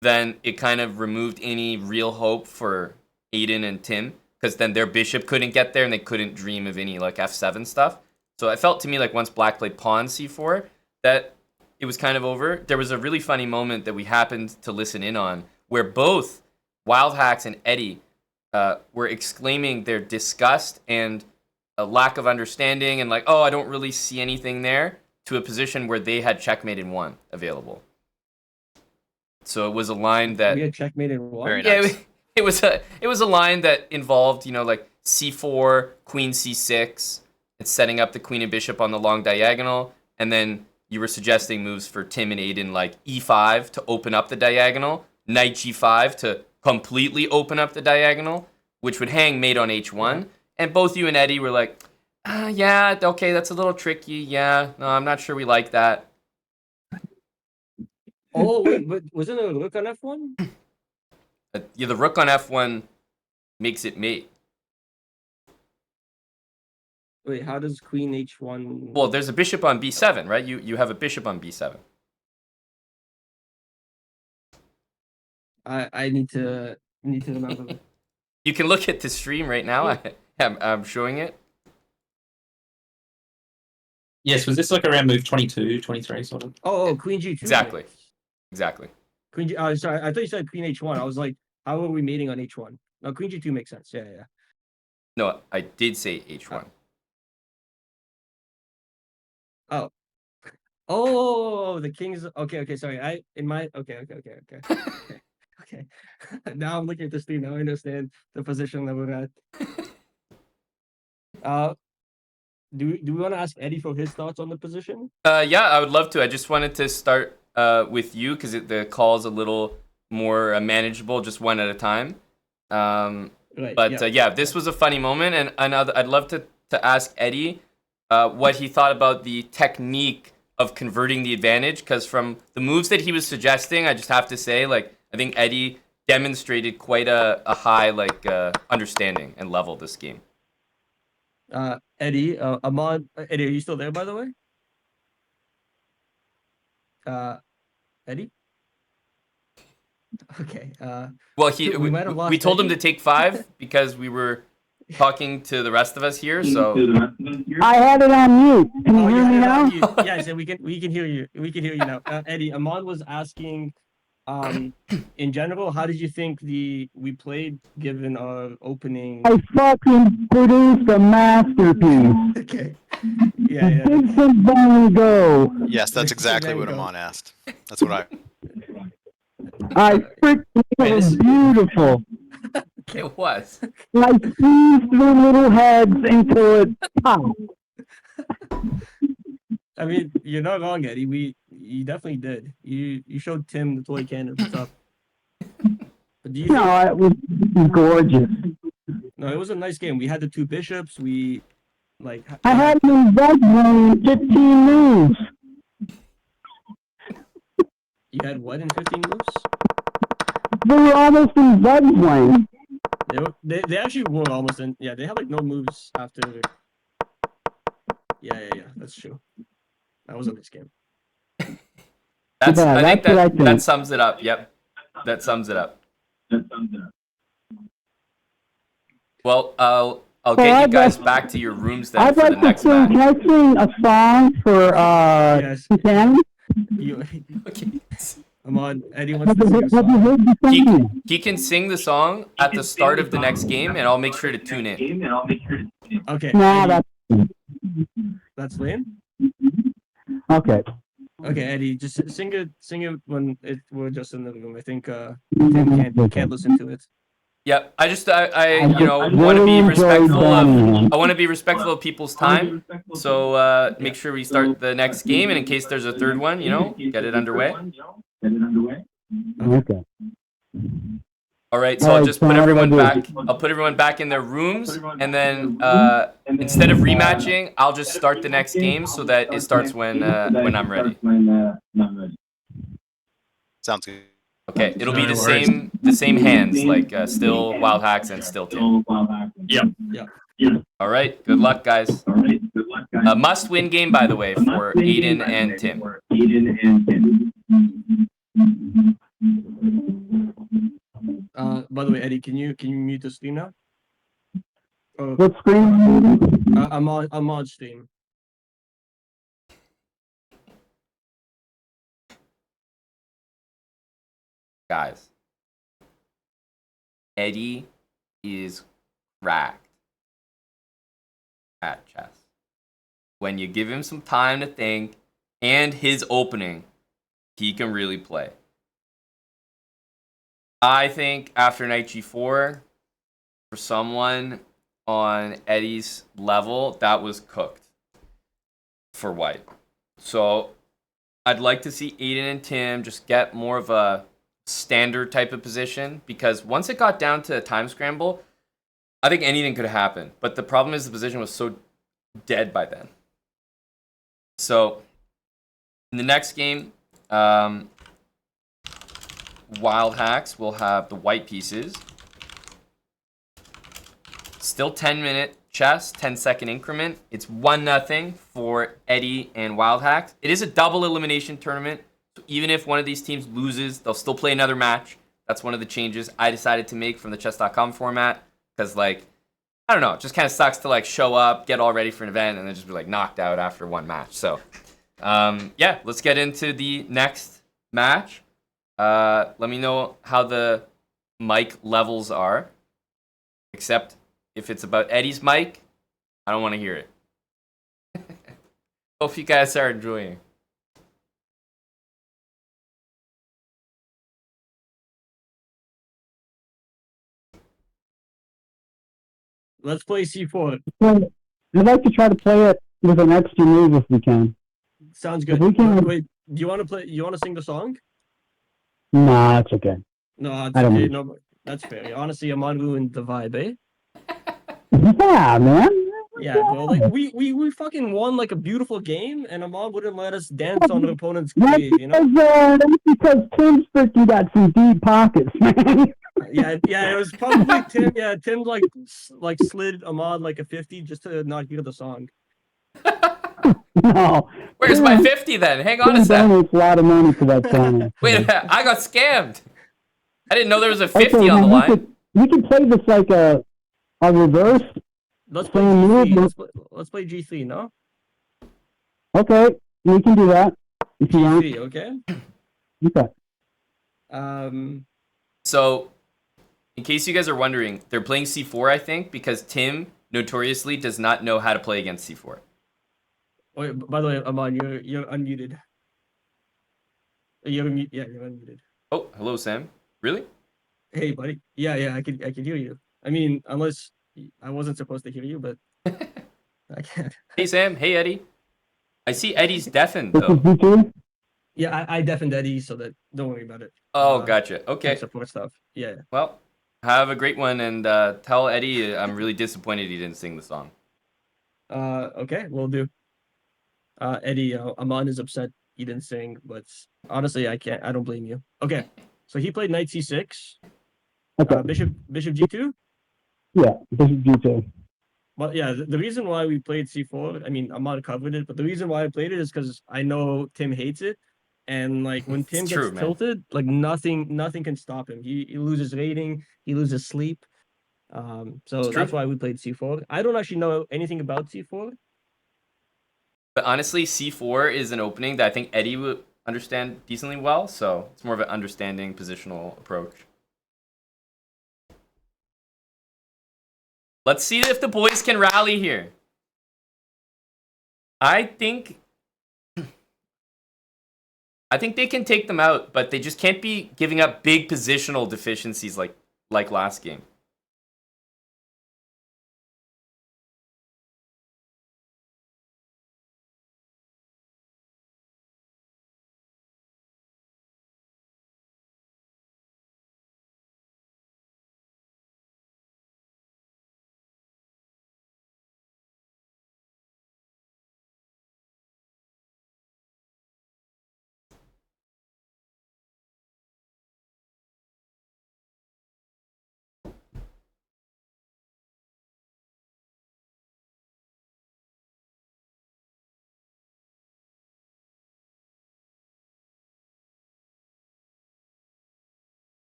then it kind of removed any real hope for Aiden and Tim, because then their bishop couldn't get there and they couldn't dream of any like f7 stuff. So it felt to me like once Black played pawn c4, that it was kind of over. There was a really funny moment that we happened to listen in on where both Wild Hacks and Eddie were exclaiming their disgust and a lack of understanding and like, oh, I don't really see anything there, to a position where they had checkmate in one available. So it was a line that we had checkmate in one. Very nice. it was a line that involved, like c4, queen c6. It's setting up the queen and bishop on the long diagonal, and then you were suggesting moves for Tim and Aiden like e5 to open up the diagonal, knight g5 to completely open up the diagonal, which would hang mate on h1. And both you and Eddie were like, yeah, okay, that's a little tricky. Yeah, no, I'm not sure we like that. Oh, wait, but wasn't it a rook on f1? Yeah, the rook on f1 makes it mate. Wait, how does queen h1? Well, there's a bishop on b7, right? You have a bishop on b7. I need to remember. You can look at the stream right now. I'm showing it. Yes, was this like around move 22, 23 sort of? Oh, queen g2. Exactly. makes- Exactly. Queen g. Sorry, I thought you said queen h1. I was like, how are we mating on h1? No, queen g2 makes sense. Yeah, yeah. No, I did say h1. Oh, the king's okay. Sorry, okay. Okay. Now I'm looking at this thing. Now I understand the position that we're at. Do we want to ask Eddie for his thoughts on the position? Yeah, I would love to. I just wanted to start with you because the call's a little more manageable, just one at a time. Right. But yeah, this was a funny moment, and I'd love to ask Eddie what he thought about the technique of converting the advantage. Because from the moves that he was suggesting, I just have to say, like, I think Eddie demonstrated quite a high understanding and level this game. Eddie, Ahmad, Eddie, are you still there, by the way? Eddie? Okay. Well, we might have lost we told him Eddie. to take 5 because we were talking to the rest of us here. So I had it on mute. Can you Oh, hear yeah, me yeah, now? Yes, we can hear you. We can hear you now. Eddie, Ahmad was asking, in general, how did you think we played given our opening? I fucking produced a masterpiece. Okay. Yeah. Vincent Van Gogh. Yes, that's Mr. exactly Van what Gogh. Amon asked. That's what I. I freaking it was beautiful. it was. I squeezed their little heads until it popped. I mean, you're not wrong, Eddie. You definitely did. You showed Tim the toy cannon. What's up? But do you think, No, it was gorgeous. no, it was a nice game. We had the 2 bishops. We like. I had them red in 15 moves. You had what in 15 moves? They were almost in Zed's lane. They actually were almost in. Yeah, they had like no moves after. Yeah. That's true. That was a nice game. That's Yeah, I think that's what I that think. sums it up. Yep, that sums it up. Well, I'll Well, get you I'd guys like- back to your rooms then I'd for the like to next sing. match. Can I sing a song for Yes. Cannon? You, Okay. Ahmad, Eddie wants Have to you sing a have you song. heard the song? He can sing the song at the start of the next game, and I'll make sure to tune in. Okay. Nah, Eddie, that's lame. okay. Okay, Eddie, just sing it when we're just in the room. I think Tim can't listen to it. Yep. I just want to be really respectful enjoyed Birmingham. I want to be respectful of people's time. So make sure we start the next game, and in case there's a third one, get it underway. Okay. All right. So All I'll right, just so put how do I everyone do back. it? I'll put everyone back in their rooms, and then instead of rematching, I'll just start the next game so that it starts when I'm ready. Sounds good. Okay. It'll be No the worries. same hands, like still Wild Hacks and still Tim. Yep. All right. Good luck, guys. A must-win game, by the way, for Aiden and Tim. By the way, Eddie, can you mute the stream now? Oh, What screen? I'm on stream. Guys, Eddie is cracked at chess. When you give him some time to think and his opening, he can really play. I think after knight g4, for someone on Eddie's level, that was cooked for white. So I'd like to see Aiden and Tim just get more of a standard type of position, because once it got down to a time scramble, I think anything could happen. But the problem is the position was so dead by then. So in the next game, Wild Hacks will have the white pieces. Still 10-minute chess, 10-second increment. It's 1-0 for Eddie and Wild Hacks. It is a double elimination tournament. So even if one of these teams loses, they'll still play another match. That's one of the changes I decided to make from the chess.com format. Because, like, I don't know, it just kind of sucks to, like, show up, get all ready for an event, and then just be, like, knocked out after one match. So, yeah, let's get into the next match. Let me know how the mic levels are. Except if it's about Eddie's mic, I don't want to hear it. Hope you guys are enjoying. Let's play C4. Well, I'd like to try to play it with an extra move if we can. Sounds good. we can- Wait, do you want to play? You want to sing the song? Nah, it's okay. No, I don't okay, want- no, but that's fair. Honestly, Amon ruined the vibe, eh? Yeah, man. Yeah, bro. Like we fucking won like a beautiful game, and Amon wouldn't let us dance on the opponent's That's grave. You know? because Tim's freaking got some deep pockets, man. Yeah. It was probably Tim. Yeah, Tim like slid Amon like a 50 just to not hear the song. No. Where's my Tim- 50 then? Hang on a Tim sec. donates a lot of money to that song. Wait, I got scammed. I didn't know there was a 50 Okay, on the now line. we can play this like a reverse. Let's play Same move, G3. Let's play G3, no? Okay, we can do that if you want. G3, okay? Okay. So, in case you guys are wondering, they're playing C4, I think, because Tim notoriously does not know how to play against C4. Wait, by the way, Amon, you're unmuted. You're unmuted. Oh, hello, Sam. Really? Hey, buddy. Yeah, I could hear you. I mean, unless I wasn't supposed to hear you, but I can't. Hey, Sam. Hey, Eddie. I see Eddie's deafened, This is though. B2? Yeah, I deafened Eddie, so that don't worry about it. Oh, gotcha. Okay. Tech support stuff. Yeah. Well, have a great one, and tell Eddie I'm really disappointed he didn't sing the song. Okay, we'll do. Eddie, Amon is upset he didn't sing, but honestly, I don't blame you. Okay, so he played knight c6, Okay. bishop g2. Yeah, this is B2. Well, yeah, the reason why we played c4, I mean, Amon covered it, but the reason why I played it is because I know Tim hates it, and like when Tim It's gets true, man. tilted, like nothing can stop him. He loses rating, he loses sleep. So It's true. that's why we played c4. I don't actually know anything about c4. But honestly, C4 is an opening that I think Eddie would understand decently well, so it's more of an understanding positional approach. Let's see if the boys can rally here. I think they can take them out, but they just can't be giving up big positional deficiencies like last game.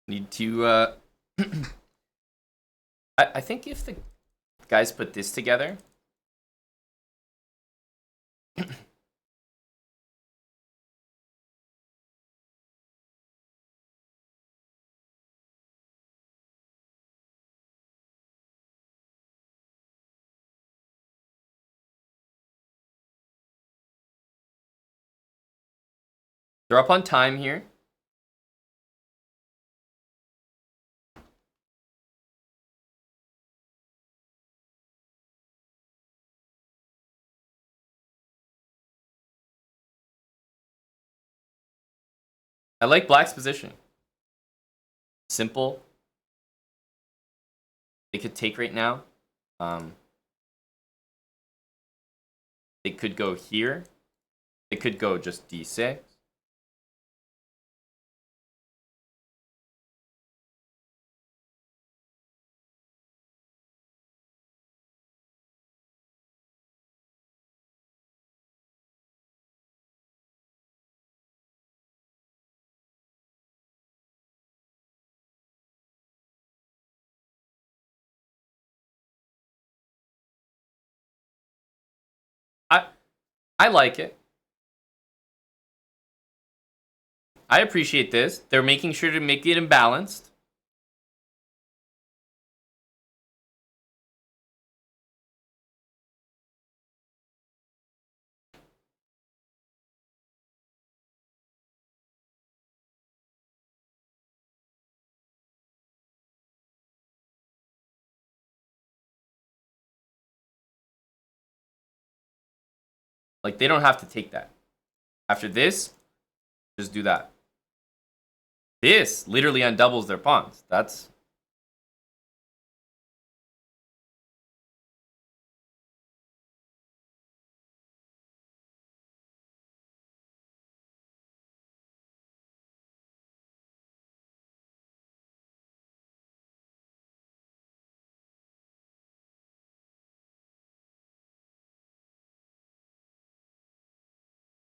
Need to I think if the guys put this together, they're up on time here. I like black's position. Simple. They could take right now. They could go here. They could go just d6. I like it. I appreciate this. They're making sure to make it imbalanced. Like, they don't have to take that. After this, just do that. This literally undoubles their pawns. That's...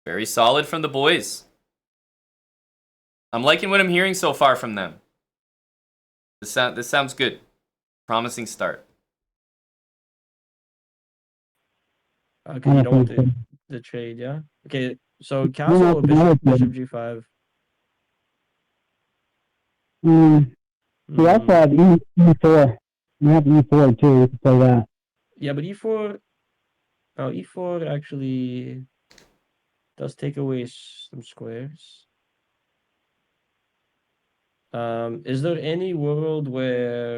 very solid from the boys. I'm liking what I'm hearing so far from them. This sounds good. Promising start. Okay, you don't want the trade, yeah? Okay, so castle or bishop g5? We also have e4. We have e4 too. We can play that. Yeah, but e4... Oh, e4 actually does take away some squares. Is there any world where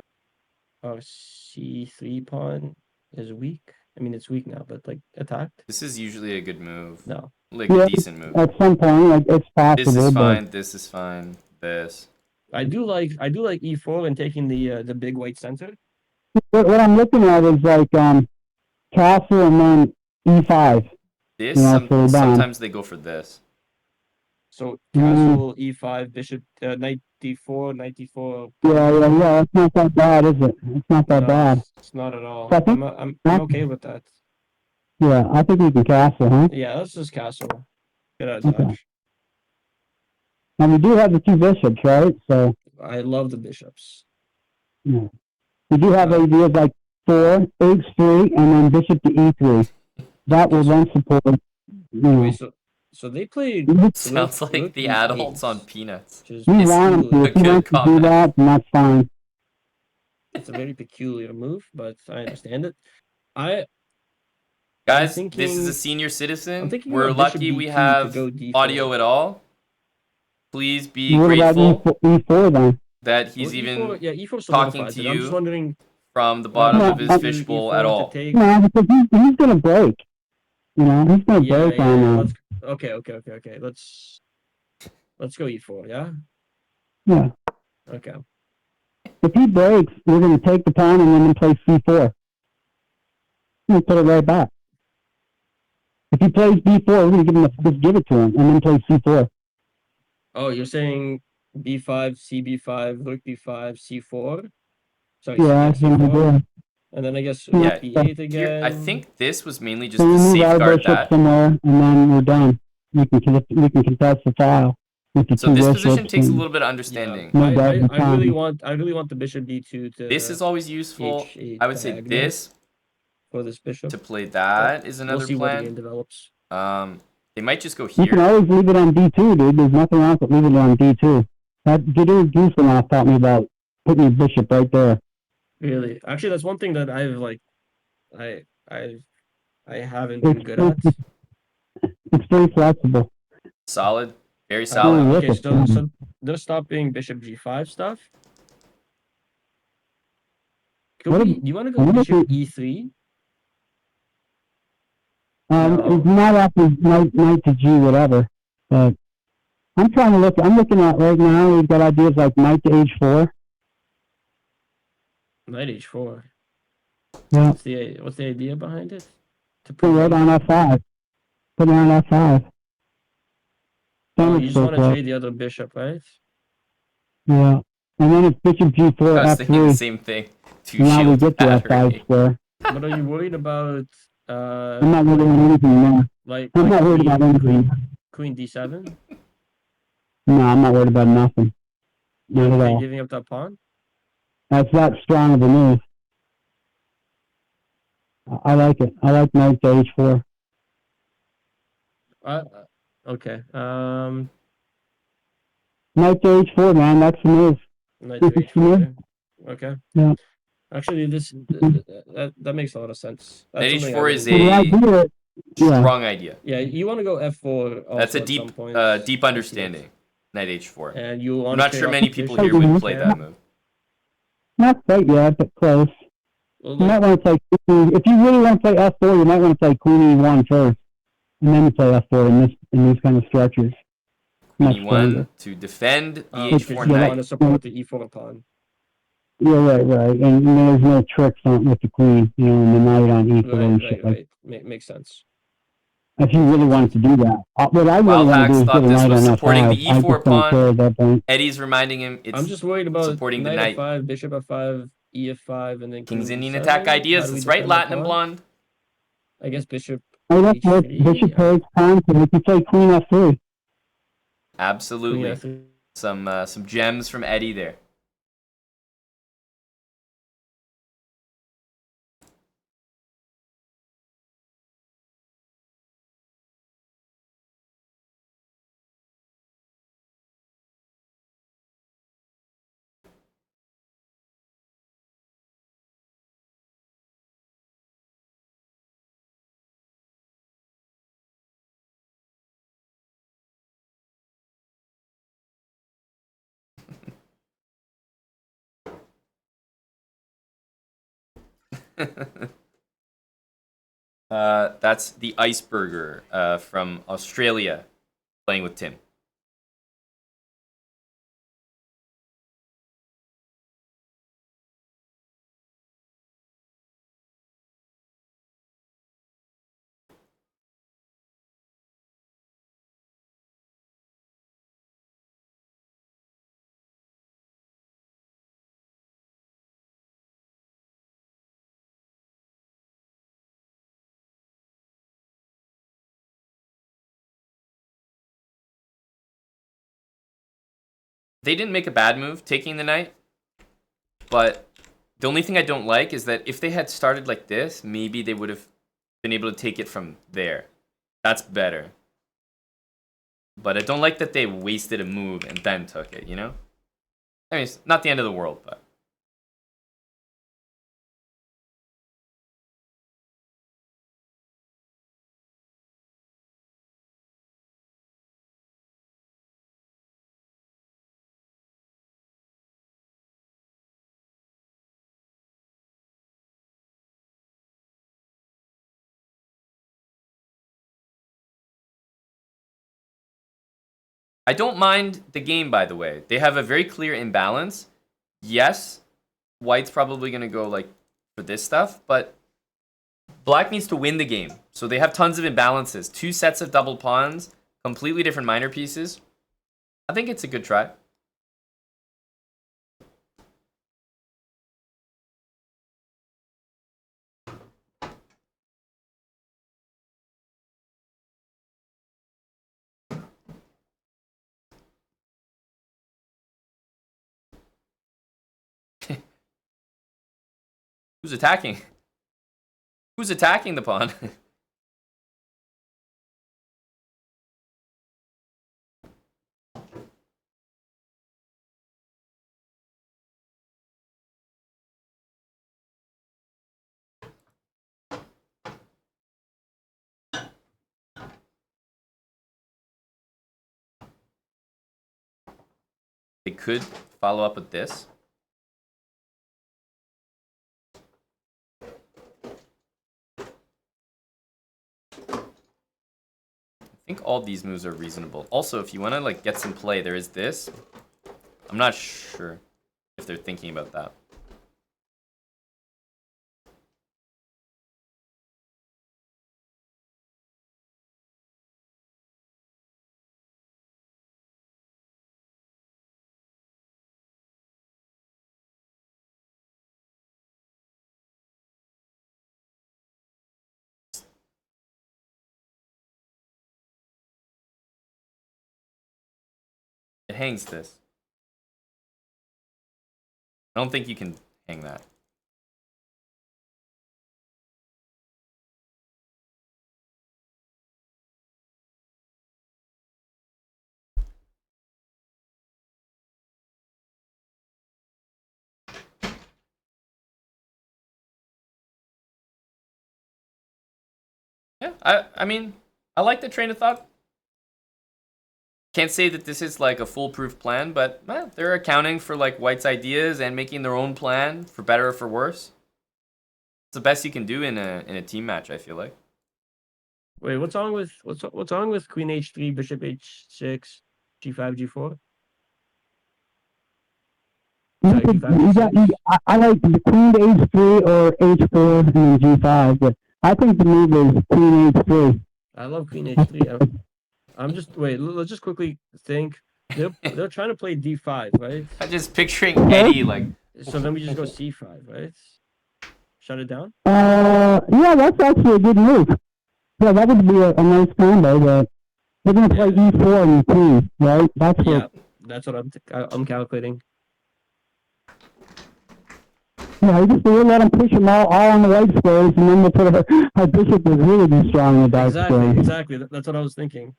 our c3 pawn is weak? I mean, it's weak now, but like attacked? This is usually a good move. No. Like a decent move. At some point, like, it's possible. This is but- fine. This is fine. This. I do like e4 and taking the big white center. What I'm looking at is like castle and then e5. This. Yeah, so done. Sometimes they go for this. So castle e5, bishop knight d4, knight d4. Yeah. It's not that bad, is it? It's not that No, bad. It's not at all. So I think- I'm okay with that. Yeah, I think we can castle, huh? Yeah, let's just castle. Get out of Okay. dodge. And we do have the two bishops, right? So I love the bishops. yeah. We do have ideas like 4, h3, and then bishop to e3. That will then support. You know, Wait, so they played. Sounds rook like the e8, adults on Peanuts. which is you It's want him to. a If he good wants to do comment. that, then that's fine. It's a very peculiar move, but I understand it. I'm Guys, thinking- this is a senior I'm citizen. thinking We're about bishop lucky we d2 to have go d4. audio at all. Please be What about grateful e4 then? that he's Well, even E4, yeah, E4 talking solidifies to it. I'm just you wondering from the bottom No, of his I'm- fishbowl E4 at to all. take- No, because he's going to break. You know, he's going to break on that. let's, okay. Let's go E4, yeah? Yeah. Okay. If he breaks, we're going to take the pawn and then play c4. And put it right back. If he plays b4, we're going to just give it to him and then play c4. Oh, you're saying B5, CB5, Rook B5, C4? Sorry, Yeah, that's what I'm C4. doing. And then I guess Yeah, Rook B8 again. Here, I think this was mainly just So we to move our safeguard bishop that. somewhere, and then we're done. We can contest the file with the So two this bishops. position takes a and- really bit of understanding. No I doubt in really time. want the bishop D2 to This is always useful. H8 I would say diagonal this for this bishop. to play that is We'll another see what the game plan. develops. They might just go You can here. always leave it on D2, dude. There's nothing wrong with leaving it on D2. That Gideon Gooseloff taught me about putting your bishop right there. Really, actually, that's one thing that I've like, I haven't been good at. It's very flexible. Solid, very Oh, solid. look Okay, at so that. they're stopping bishop G5 stuff. Could What we, if- do you want to go what if bishop E3? No. No. It's not after knight to G, whatever. But I'm trying to look. I'm looking at right now. We've got ideas like knight to h4. Knight h4. Yeah, What's the idea behind it? To put right on f5. Put it on f5. Oh, Then you it's just so want to close. trade the other bishop, right? Yeah, and then it's bishop g4 I was thinking the f3. same thing. Two Now we shields get the f5 battery. square. But are you worried about I'm not worried about anything there. I'm not worried about anything. queen d7? No, I'm not worried about nothing. Not at Are you all. giving up that pawn? That's that strong of a move. I like it. I like knight to h4. Okay. Knight to h4, man. That's the move. Knight to It's the move. h4. Okay. Yeah. Actually, that makes a lot of sense. That's Knight something I h4 is wouldn't- So the a idea, yeah. strong idea. Yeah, you want to go f4 also That's a at some point. deep I see it. understanding. Knight h4. And you want I'm to not trade sure off many the people bishop here if would you play can. that move. Not quite yet, but close. Well, You might like, want to play if you really want to play f4, you might want to play queen e1 first, and then you play f4 in these kind of structures. Queen Much stronger. e1 to defend the because h4 you knight. want to support the e4 pawn. Yeah, right. And there's no tricks on with the queen, and the knight on e4 and shit like. Makes sense. If you really wanted to do that, what I really Wild want to do Hacks is thought get a this knight was on supporting f5. the I e4 just don't care pawn. at that point. Eddie's reminding him it's I'm just worried about supporting the knight knight. f5, bishop f5, e f5, and then King's queen Indian d7. attack How ideas. do we That's right, defend the Latin and pawn? Blonde. I guess bishop Oh, that's what h3. bishop takes time, so we can play queen f3. Queen Absolutely. f3. Some gems from Eddie there. That's the Iceberger from Australia playing with Tim. They didn't make a bad move taking the knight, but the only thing I don't like is that if they had started like this, maybe they would have been able to take it from there. That's better. But I don't like that they wasted a move and then took it, you know? I mean, it's not the end of the world, but... I don't mind the game, by the way. They have a very clear imbalance. Yes, White's probably going to go like for this stuff, but Black needs to win the game. So they have tons of imbalances. 2 sets of double pawns, completely different minor pieces. I think it's a good try. Who's attacking? Who's attacking the pawn? They could follow up with this. I think all these moves are reasonable. Also, if you want to like get some play, there is this. I'm not sure if they're thinking about that. It hangs this. I don't think you can hang that. Yeah, I mean, I like the train of thought. Can't say that this is like a foolproof plan, but they're accounting for like White's ideas and making their own plan for better or for worse. It's the best you can do in a team match, I feel like. Wait, what's wrong with Queen H3, Bishop H6, G5, G4? Sorry, G5, G6. I like the Queen to H3 or H4 and then G5, but I think the move is Queen H3. I love Queen H3. I'm just wait. Let's just quickly think. They're trying to play D5, right? I'm just picturing Eddie like. So then we just go C5, right? Shut it down. Yeah, that's actually a good move. Yeah, that would be a nice combo, but they're going to play E4 and Queen, right? That's what. Yeah, that's what I'm calculating. Yeah, we'll let them push them all on the white squares, and then we'll put our bishop is really be strong in the dark squares. Exactly. That's what I was thinking.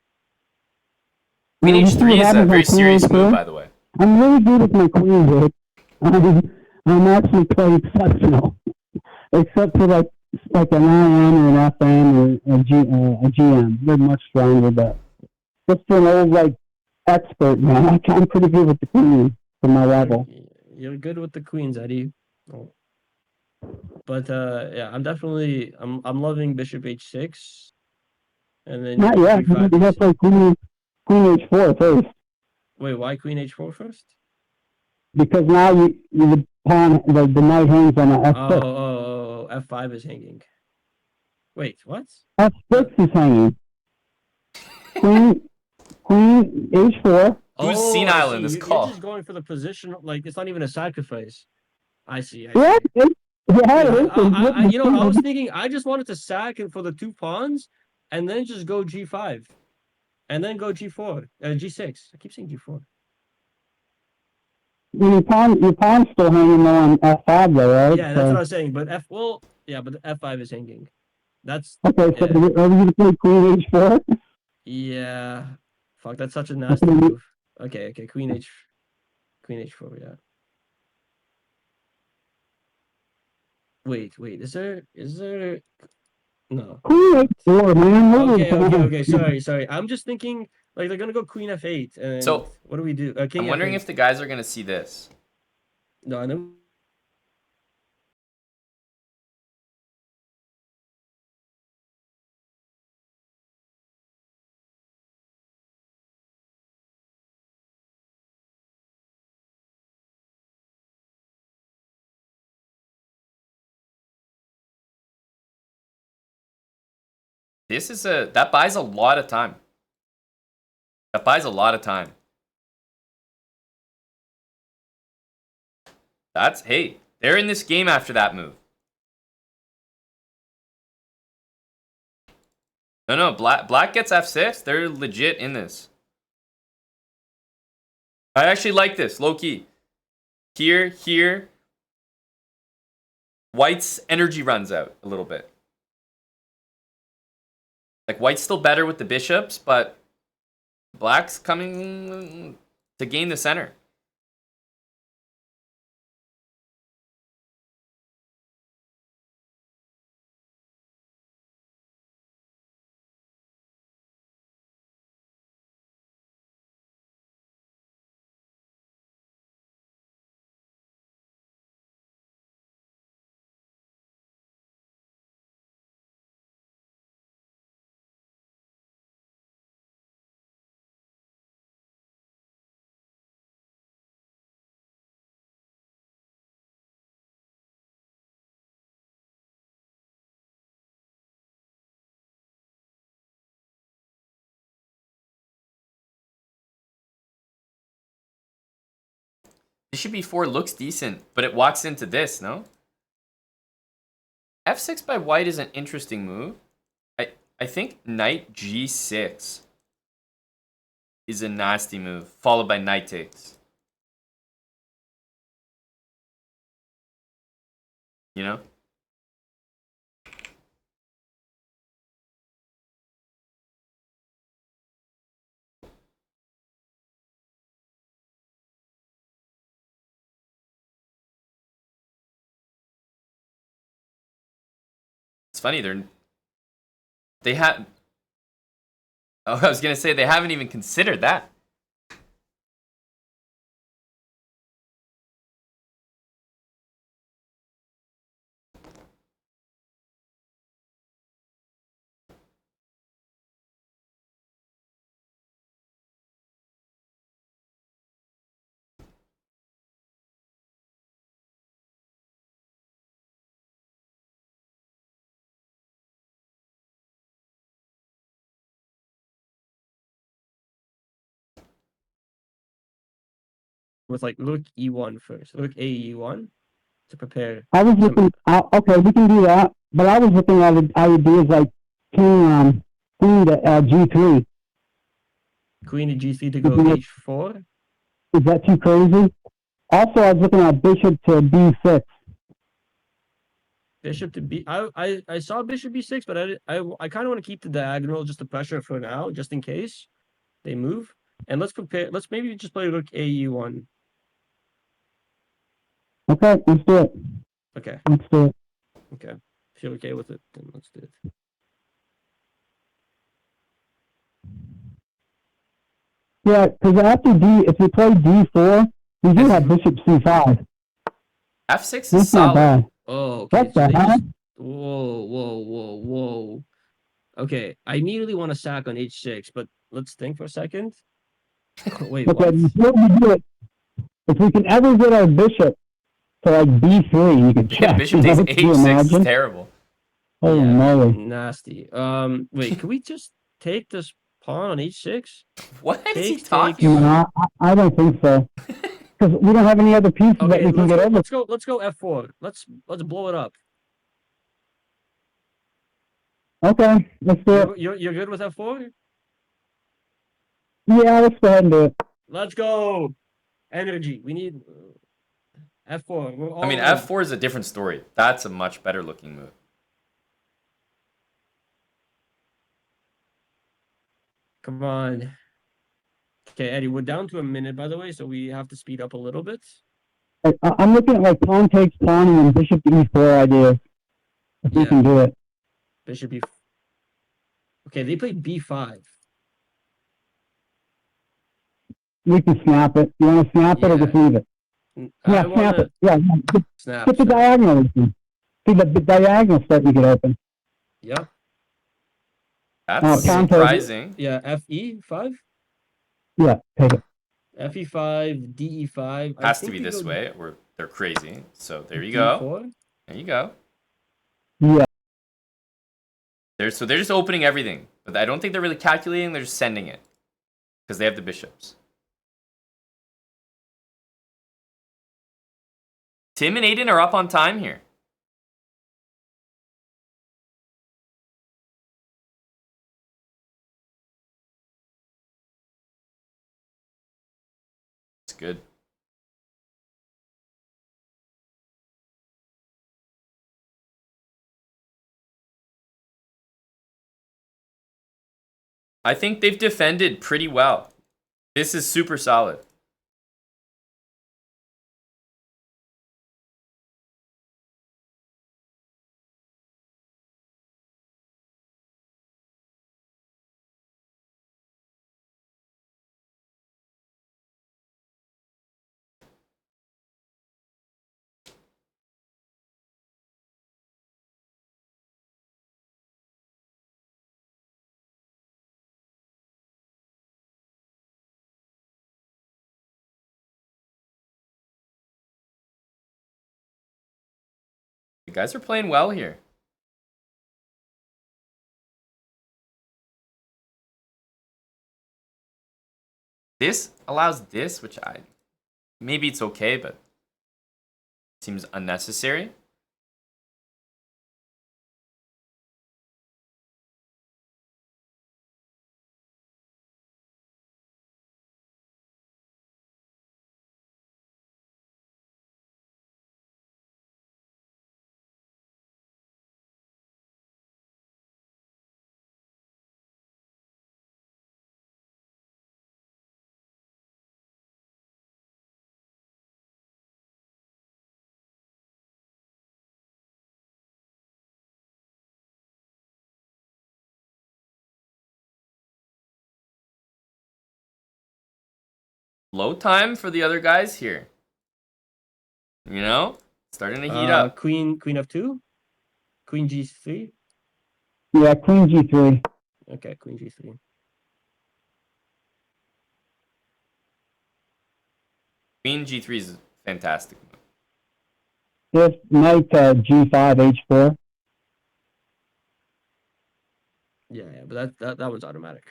Queen Yeah, H3 is a very Queen serious H3. move, by the way. I'm really good with my queens, Rick. I'm actually quite exceptional, except for like an IM or an FM or a GM. They're much stronger, but just for an old like expert, man, I'm pretty good with the queen for my level. You're good with the queens, Eddie. Oh. But yeah, I'm loving Bishop H6, and then Not yet. You G5. have to play Queen H4 first, Wait, why Queen H4 first? because now you the pawn the knight hangs on a F6. Oh, F5 is hanging. Wait, what? F6 is hanging. Queen H4. Who's Oh, senile I in see. this You're call? just going for the position, like it's not even a sacrifice. I see. Yeah, yeah, You know, I was thinking I just wanted to sack it for the 2 pawns, and then just go G5, and then go G4, G6. I keep saying G4. Your pawn's still hanging there on F5 though, right? Yeah, that's what I was saying. But but the F5 is hanging. That's Okay, so yeah. are we gonna play Queen H4? Yeah. Fuck, that's such a nasty move. Okay, Queen H4, yeah. Wait, is there no. Queen H4, man. Okay, sorry. I'm just thinking like they're gonna go Queen F8 and So, what do we do? King I'm wondering F8. if the guys are gonna see this. No, I know. That buys a lot of time. That buys a lot of time. Hey, they're in this game after that move. No, black gets F6. They're legit in this. I actually like this, low key. Here. White's energy runs out a little bit. Like, White's still better with the bishops, but Black's coming to gain the center. Bishop e4 looks decent, but it walks into this, no? f6 by white is an interesting move. I think knight g6 is a nasty move, followed by knight takes. You know? It's funny, they have. Oh, I was gonna say they haven't even considered that. With like rook e1 first, rook a e1 to prepare. I was looking. Okay, we can do that. But I was looking at ideas like queen to g3. Queen to g3 to go Mhm. h4. Is that too crazy? Also, I was looking at bishop to b6. Bishop to b. I saw bishop b6, but I kind of want to keep the diagonal just to pressure for now, just in case they move. And let's prepare. Let's maybe just play rook a e1. Okay, let's do it. Okay. Let's do it. Okay. If you're okay with it, then let's do it. Yeah, because after if we play d4, we do have bishop c5. f6 is That's not solid. bad. Oh, okay. What So the they hell? just. Whoa. Okay. I immediately want to sack on h6, but let's think for a second. Wait, Okay, what? before we do it, if we can ever get our bishop to like b3, you can Yeah, check. bishop takes Can you h6 is imagine? terrible. Holy Yeah, moly. nasty. Wait, can we just take this pawn on h6? What is he Takes, talking takes. about? No, I don't think so. Because we don't have any other pieces that Okay, we can get over. let's go f4. Let's blow it up. Okay, let's do it. You're good with f4? Yeah, let's go ahead and do it. Let's go. Energy. We need f4. We're all I mean, in. f4 is a different story. That's a much better looking move. Come on. Okay, Eddie, we're down to a minute, by the way, so we have to speed up a little bit. I'm looking at like pawn takes pawn and then bishop to e4 ideas. If we Yeah. can do it. Bishop b. Okay, they played b5. We can snap it. You want to snap it or Yeah. just leave it? I Yeah, want snap to it. Yeah, snap. get the snap. diagonal. See, the diagonal start you get open. Yep. That's pawn takes. surprising. Yeah, fe5. Yeah, take it. fe5, de5. I Has to think be we this go way, or they're crazy. So there you go. d4. There you go. Yeah. So they're just opening everything, but I don't think they're really calculating. They're just sending it because they have the bishops. Tim and Aiden are up on time here. It's good. I think they've defended pretty well. This is super solid. The guys are playing well here. This allows this, which maybe it's okay, but seems unnecessary. Low time for the other guys here. You know, starting to heat up. Queen f2, queen g3. Yeah, queen g3. Okay, queen g3. Queen g3 is fantastic. If knight g5 h4. Yeah, but that was automatic.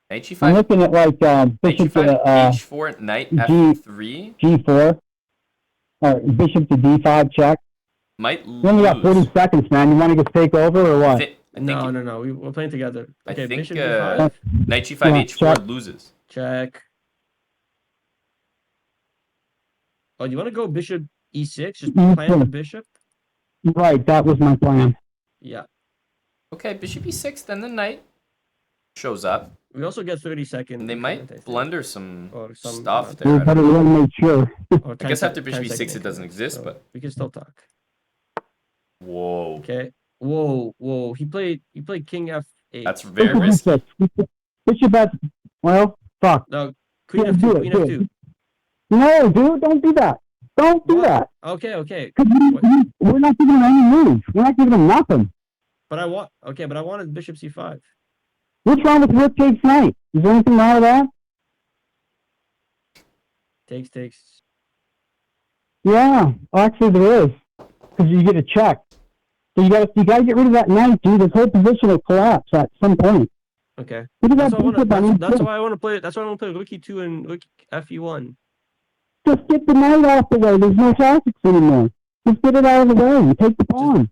Knight I'm g5, looking at like knight bishop g5, to h4, knight G- f3. g4. Or bishop to d5 check. Might You only got 40 lose. seconds, man. You want to just take over or I what? think No. We're playing together. I Okay, think bishop d5. knight g5, Yeah, h4 check. loses. Check. Oh, you want to go bishop e6? Just plant the bishop? Right, that was my plan. Yeah. Okay, bishop e6, then the knight shows up. We also get 30 seconds. And they increment, I might think. blunder some Or some stuff amount. there. We I better don't know. really make sure. Or I guess 10 after bishop 10 e6 second it doesn't increments, exist, so but we can still talk. whoa. Okay. Whoa. He played king f8. That's very Bishop risky. e6. Bishop f. Well, fuck. No, queen Yeah, f2, do it, queen do f2. it. No, dude, don't do that. Don't do What? that. Okay. 'Cause we're not giving him any moves. We're not giving him nothing. But I wanted bishop c5. What's wrong with rook takes knight? Is there anything wrong with that? Takes. Yeah, actually there is. Because you get a check. So you gotta get rid of that knight, dude. This whole position will collapse at some point. Okay. Look at That's that why I bishop on want. That's e6. why I want to play. That's why I want to play rook e2 and rook fe1. Just get the knight off the way. There's no tactics anymore. Just get it out of the way and take the pawn.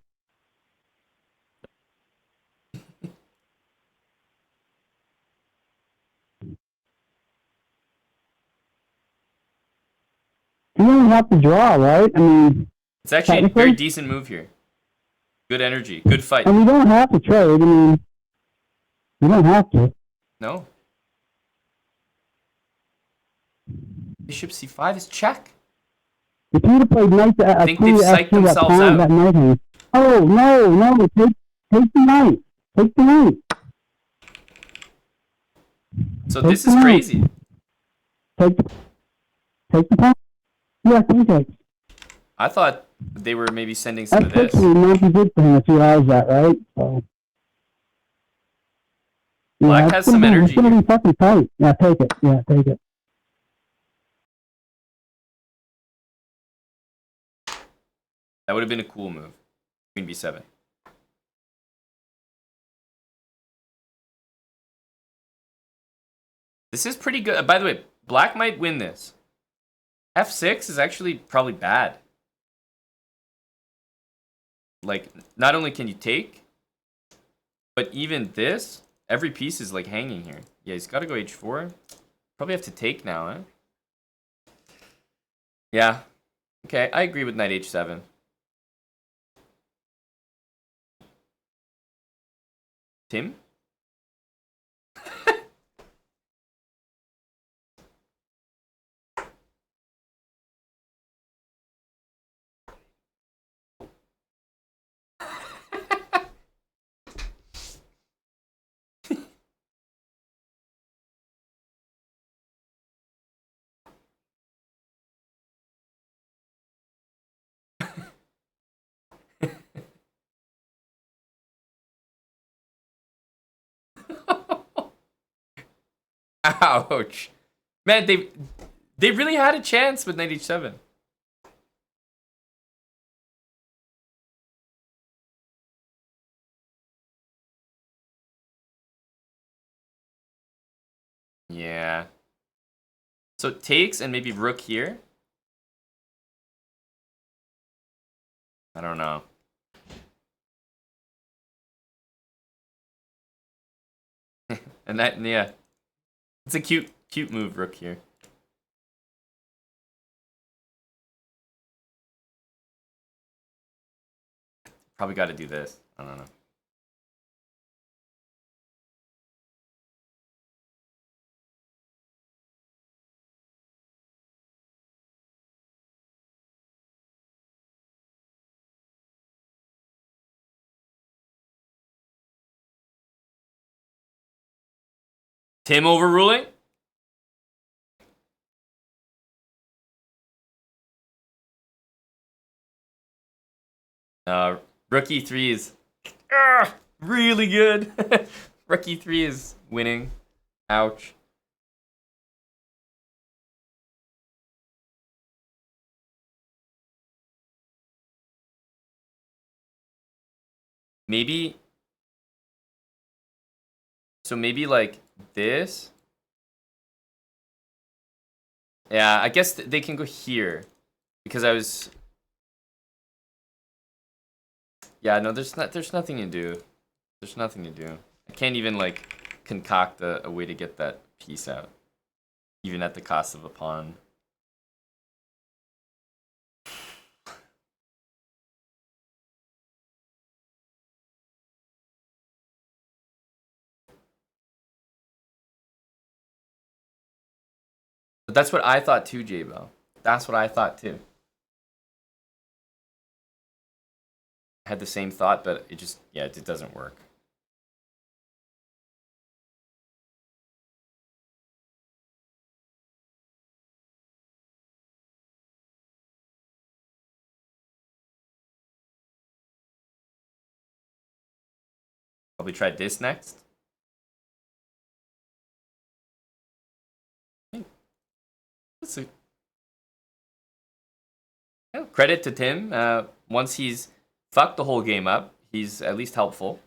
You only have to draw, right? I mean, It's actually a technically? very decent move here. Good energy, good fight. and we don't have to trade. I mean, we don't have to. No. Bishop c5 is check. If you'd have played knight to I think they've psyched f2, themselves out. that knight hand. Oh, no, take the knight. Take the knight. So Take this the is knight. crazy. Take the pawn. Yeah, queen takes. I thought they were maybe sending some of F6 this. would not be good for him if he allows that, right? So, Black it's has gonna some be- energy It's gonna here. be fucking tight. Yeah, take it. Yeah, take it. That would have been a cool move. Queen b7. This is pretty good. By the way, black might win this. f6 is actually probably bad. Like, not only can you take, but even this, every piece is like hanging here. Yeah, he's got to go h4. Probably have to take now, eh? Yeah. Okay, I agree with knight h7. Tim? Ouch. Man, they really had a chance with knight h7. Yeah. So it takes and maybe rook here. I don't know. And that, yeah. It's a cute move, rook here. Probably got to do this. I don't know. Tim overruling? Rook e3 is really good. Rook e3 is winning. Ouch. Maybe. So maybe like this. Yeah, I guess they can go here because I was. Yeah, no, there's nothing to do. There's nothing to do. I can't even like concoct a way to get that piece out, even at the cost of a pawn. But that's what I thought too, J-Bell. That's what I thought too. I had the same thought, but it just, yeah, it doesn't work. Probably try this next. Let's see. Yeah, credit to Tim. Once he's fucked the whole game up, he's at least helpful.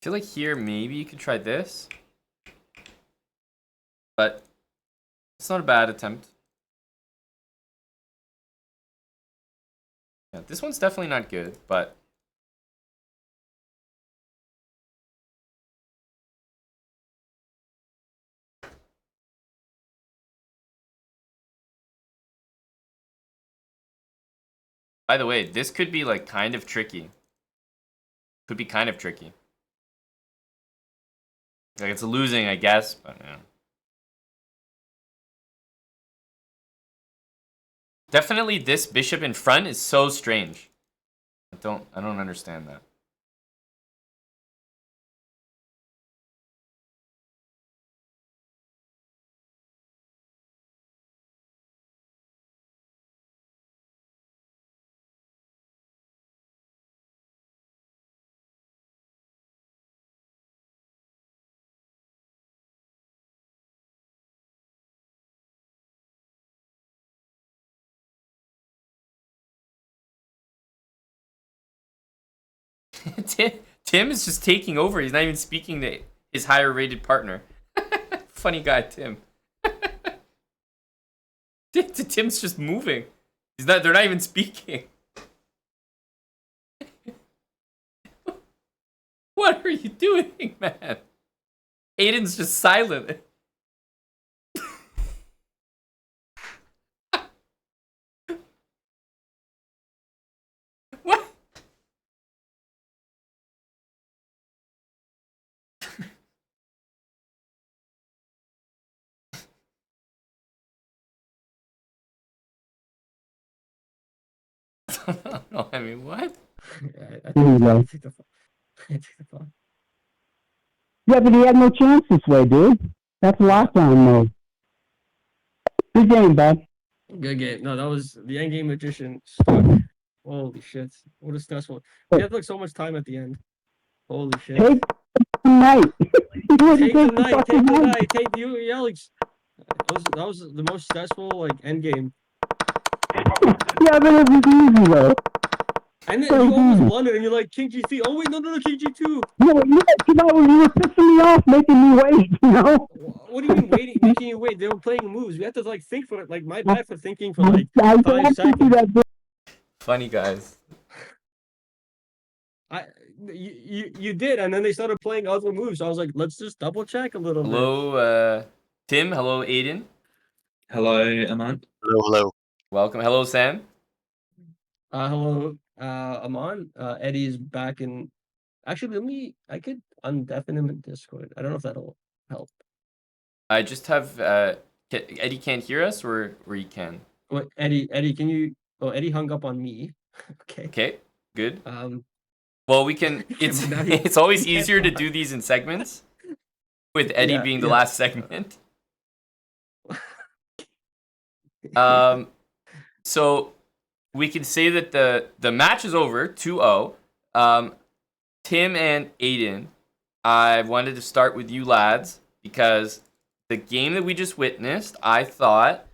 I feel like here maybe you could try this, but it's not a bad attempt. Yeah, this one's definitely not good, but by the way, this could be like kind of tricky. Could be kind of tricky. Like it's losing, I guess, but yeah. Definitely this bishop in front is so strange. I don't understand that. Tim is just taking over. He's not even speaking to his higher rated partner. Funny guy, Tim. Tim's just moving. They're not even speaking. What are you doing, man? Aiden's just silent. no, I mean, what? I Here you go. take the pawn. I take the pawn. Yeah, but he had no chance this way, dude. That's lockdown mode. Good game, bud. Good game. No, that was the endgame magician stuck. Holy shit. What a stressful. We had like so much time at the end. Holy shit. Take the night. Take the night. Take the night. Take you, Alex. That was the most stressful like end game. Yeah, but it was easy though. And then you almost won it, and you're like King G3. Oh wait, no, King G2. No, you were pissing me off, making me wait. You know. What do you mean waiting, making you wait? They were playing moves. We had to like think for it. Like my bad for thinking for like I 5 thought seconds. that Funny guys. You did, and then they started playing other moves. I was like, let's just double check a little bit. Hello, Tim. Hello, Aiden. Hello, Aman. Hello. Welcome. Hello, Sam. Hello, Aman. Eddie's back in. Actually, I could undeafen him in Discord. I don't know if that'll help. I just have Eddie can't hear us, or you can. Wait, Eddie, can you? Oh, Eddie hung up on me. Okay. Okay, good. Um. Well, we can. It's Now he- it's always easier to do these in segments, with Eddie Yeah, being the yeah. last segment. So we can say that the match is over, 2-0. Tim and Aiden, I wanted to start with you lads because the game that we just witnessed, I thought,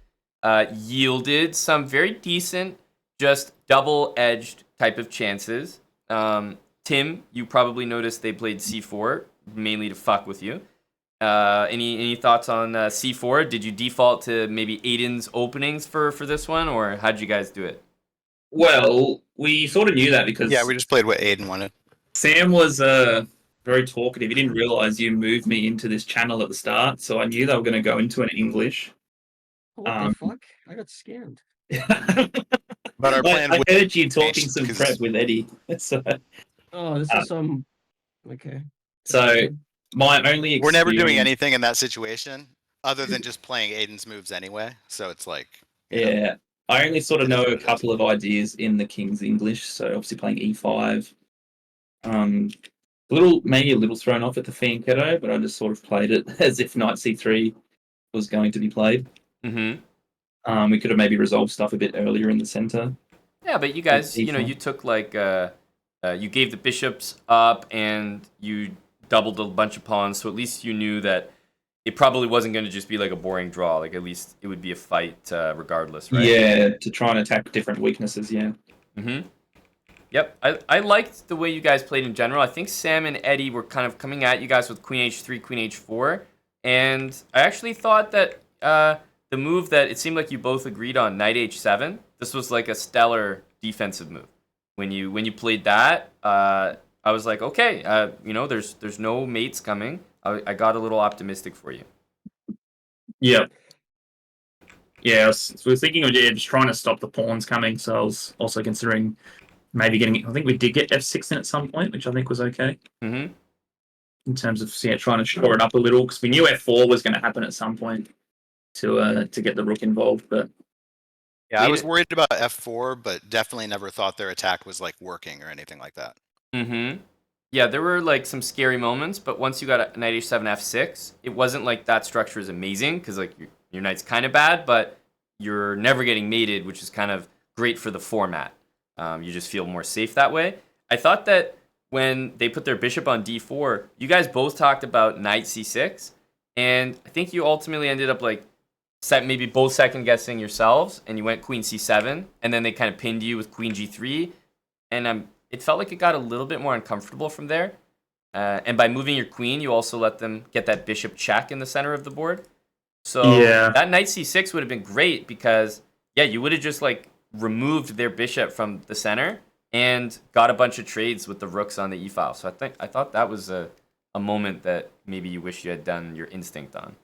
yielded some very decent, just double-edged type of chances. Tim, you probably noticed they played C4 mainly to fuck with you. Any thoughts on C4? Did you default to maybe Aiden's openings for this one, or how'd you guys do it? Well, we sort of knew that because Yeah, we just played what Aiden wanted. Sam was very talkative. He didn't realize you moved me into this channel at the start, so I knew they were going to go into it in English. What the fuck? I got scammed. But our plan I would heard you talking change some 'cause- prep with Eddie. So, Oh, this is some. Okay. so my only we're never doing experience- anything in that situation other than just playing Aiden's moves anyway. So it's like, you know, Yeah, I only sort of it is know what a it is. couple of ideas in the King's English. So obviously playing E5. Maybe a little thrown off at the Fianchetto, but I just sort of played it as if Knight C3 was going to be played. Mm-hmm. We could have maybe resolved stuff a bit earlier in the center. Yeah, but you guys, you know, E4. you took like you gave the bishops up and you doubled a bunch of pawns, so at least you knew that it probably wasn't going to just be like a boring draw. Like at least it would be a fight regardless, right? Yeah, to try and attack different weaknesses. Yeah. Mm-hmm. Yep, I liked the way you guys played in general. I think Sam and Eddie were kind of coming at you guys with Queen H3, Queen H4, and I actually thought that the move that it seemed like you both agreed on, Knight H7, this was like a stellar defensive move. When you played that, I was like, okay, you know, there's no mates coming. I got a little optimistic for you. Yep. Yeah, so we were thinking of just trying to stop the pawns coming. So I was also considering maybe getting. I think we did get F6 in at some point, which I think was okay Mm-hmm. in terms of trying to shore it up a little because we knew F4 was going to happen at some point to get the rook involved. But yeah, I was worried about F4, but definitely never thought their attack was like working or anything like that. Mm-hmm. Yeah, there were like some scary moments, but once you got a Knight H7 F6, it wasn't like that structure is amazing because like your knight's kind of bad, but you're never getting mated, which is kind of great for the format. You just feel more safe that way. I thought that when they put their bishop on D4, you guys both talked about Knight C6, and I think you ultimately ended up like maybe both second guessing yourselves, and you went Queen C7, and then they kind of pinned you with Queen G3, and it felt like it got a little bit more uncomfortable from there. And by moving your queen, you also let them get that bishop check in the center of the board. So Yeah. that Knight C6 would have been great because, yeah, you would have just like removed their bishop from the center and got a bunch of trades with the rooks on the E file. So I thought that was a moment that maybe you wish you had done your instinct on.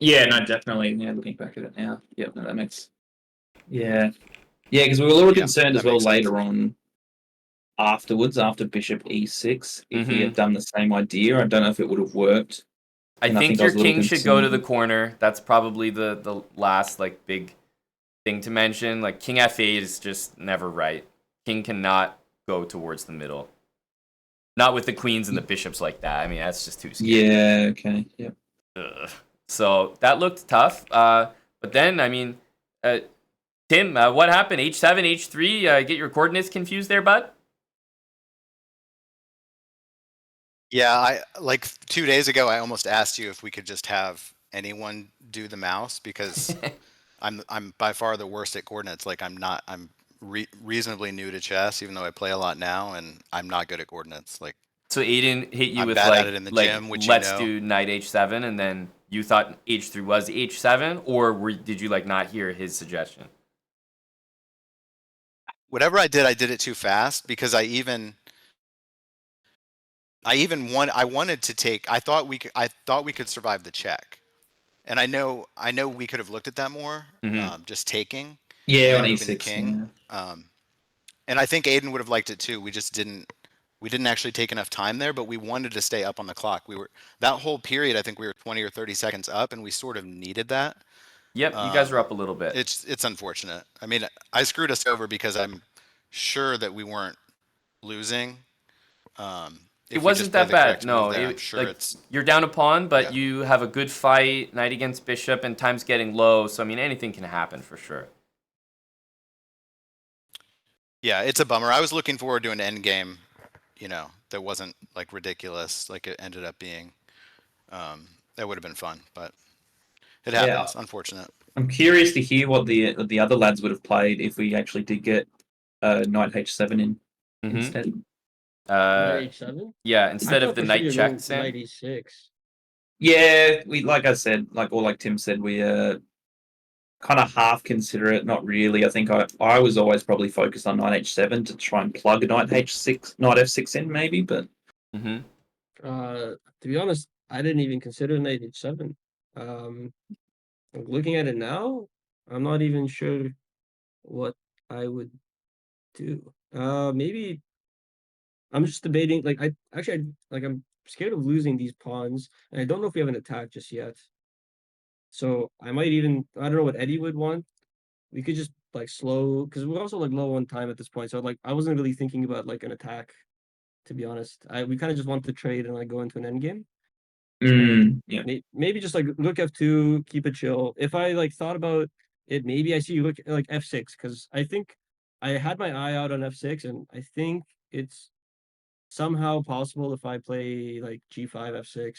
yeah, no, definitely. Yeah, looking back at it now, yep, no, that makes. Yeah, because we were a little Yeah, concerned as that well makes sense. later on. Afterwards, after Bishop E6, if we Mhm. had done the same idea, I don't know if it would have worked. I And I think think I your was a little king should go to the concerned. corner. That's probably the last like big thing to mention. Like King F8 is just never right. King cannot go towards the middle. Not with the queens and the bishops like that. I mean, that's just too scary. Yeah. Okay. Yep. Ugh. So that looked tough. But then, I mean, Tim, what happened? H7, H3. Get your coordinates confused there, bud? Yeah, I like 2 days ago. I almost asked you if we could just have anyone do the mouse because I'm by far the worst at coordinates. Like I'm reasonably new to chess, even though I play a lot now, and I'm not good at coordinates. Like So Aiden hit you I'm with bad like, at it in the gym, which let's you know. do knight H7, and then you thought H3 was H7, or did you like not hear his suggestion? Whatever I did it too fast because I wanted to take. I thought we could survive the check, and I know we could have looked at that more. Mhm. Just taking. Yeah, and on moving the E6. king. And I think Aiden would have liked it too. We just didn't. We didn't actually take enough time there, but we wanted to stay up on the clock. We were that whole period. I think we were 20 or 30 seconds up, and we sort of needed that. Yep, you guys were up a little bit. It's unfortunate. I mean, I screwed us over because I'm sure that we weren't losing. It wasn't that bad. No, I'm sure like, it's. you're down a pawn, but Yeah. you have a good fight, knight against bishop, and time's getting low. So I mean, anything can happen for sure. Yeah, it's a bummer. I was looking forward to an end game, that wasn't like ridiculous like it ended up being. That would have been fun, but it happens. Unfortunate. I'm curious to hear what the other lads would have played if we actually did get knight H7 in Mhm. instead. Knight H7. Yeah, instead of the knight check, Knight Sam. E6. Yeah, we like Tim said, we kind of half consider it, not really. I think I was always probably focused on knight H7 to try and plug a knight F6 in maybe, but Mm-hmm. To be honest, I didn't even consider knight H7. Looking at it now, I'm not even sure what I would do. Maybe I'm just debating. Like I'm scared of losing these pawns, and I don't know if we have an attack just yet. So I might even I don't know what Eddie would want. We could just like slow because we're also like low on time at this point. So like I wasn't really thinking about like an attack, to be honest. We kind of just want to trade and like go into an end game. yeah. Maybe just like look F2, keep it chill. If I like thought about it, maybe I see you look at like F6 because I think I had my eye out on F6 and I think it's somehow possible if I play like G5, F6.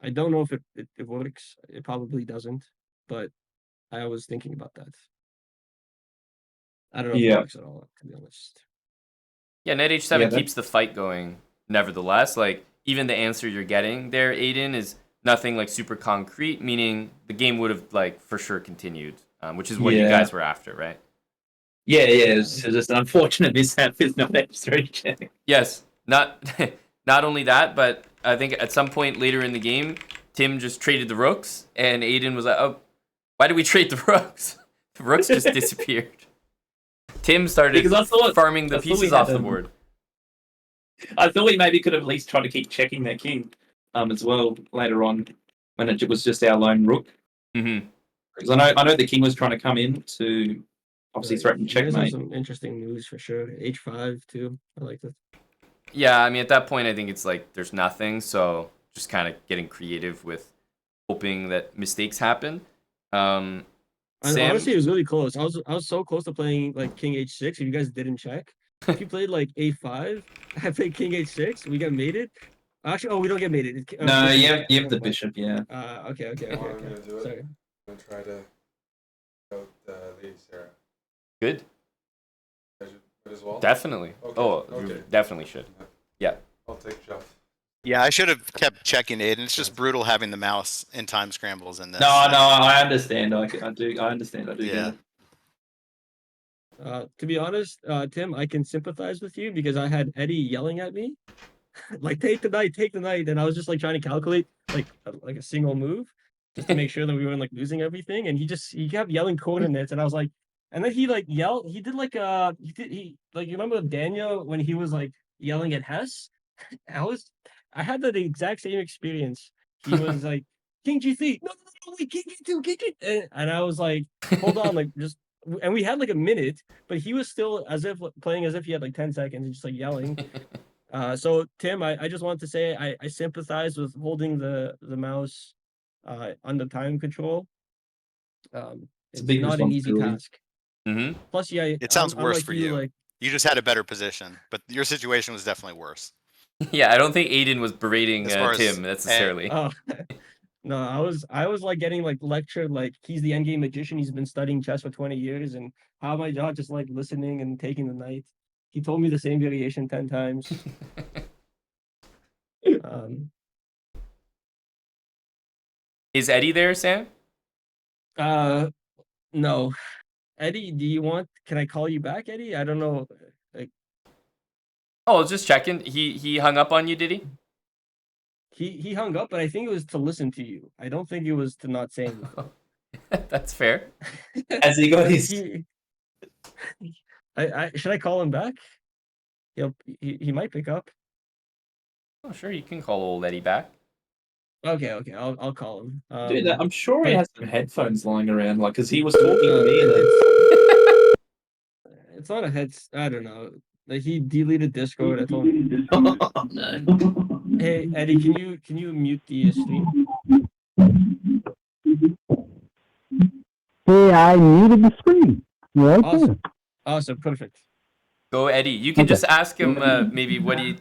I don't know if it works. It probably doesn't, but I was thinking about that. I don't know if it Yeah. works at all, to be honest. Yeah, knight H7 Yeah, keeps the fight going. Nevertheless, like even the answer you're getting there, Aiden, is nothing like super concrete. Meaning the game would have like for sure continued, which is what you Yeah. guys were after, right? Yeah, it's just an unfortunate mishap with no H3 check. Yes, not not only that, but I think at some point later in the game, Tim just traded the rooks, and Aiden was like, "Oh, why did we trade the rooks? The rooks just disappeared." Tim started Because I thought- farming the I thought we pieces had off the them. board. I thought we maybe could have at least tried to keep checking their king as well later on when it was just our lone rook. Mm-hmm. Because I know the king was trying to come in to obviously threaten You guys have checkmate. some interesting moves for sure. H5 too. I like that. Yeah, I mean, at that point, I think it's like there's nothing, so just kind of getting creative with hoping that mistakes happen. And Sam, honestly, it was really close. I was so close to playing like King H6. If you guys didn't check, if you played like A5, I played King H6. We got mated. Actually, oh, we don't get mated. No, you have the never mind. bishop, yeah. Okay. I'm gonna do it. Sorry. I'm gonna try to go Lady Sarah. good, I should put as well. definitely. Okay, Oh, okay. you definitely should. I'll take Jeff. Yeah, I should have kept checking Aiden. It's just brutal having the mouse in time scrambles in this. No, I understand. I do. I understand. I do. Yeah. Get it. To be honest, Tim, I can sympathize with you because I had Eddie yelling at me, like take the knight, and I was just like trying to calculate like a single move just to make sure that we weren't like losing everything, and he kept yelling coordinates, and I was like, and then he like yelled, he did like you remember Daniel when he was like yelling at Hess? I had the exact same experience. He was like King G3. No, wait, King G2, King G. And I was like, hold on, like just. And we had like a minute, but he was still playing as if he had like 10 seconds and just like yelling. So Tim, I just wanted to say I sympathize with holding the mouse under time control. It's a big not an easy responsibility. task. Mm-hmm. Plus, yeah, It sounds I'm worse like for you. Like, You just had a better position, but your situation was definitely worse. Yeah, I don't think Aiden was berating As far as- Tim necessarily. oh no, I was like getting like lectured like he's the endgame magician. He's been studying chess for 20 years, and how am I not just like listening and taking the knight? He told me the same variation 10 times. Is Eddie there, Sam? No. Eddie, can I call you back, Eddie? I don't know. Like, Oh, just checking. He hung up on you, did he? he hung up, but I think it was to listen to you. I don't think it was to not say anything. That's fair. Has he got his? Should I call him back? He might pick up. Oh, sure, you can call old Eddie back. Okay, I'll call him. Dude, I'm sure he has some headphones lying around, like, because he was talking to me and it's not a I don't know. Like he deleted Discord. I told him. oh, no. Hey Eddie, can you mute the stream? Hey, I muted the screen. Right Awesome. Awesome, perfect. Go, Eddie. You can Okay. just ask him maybe what he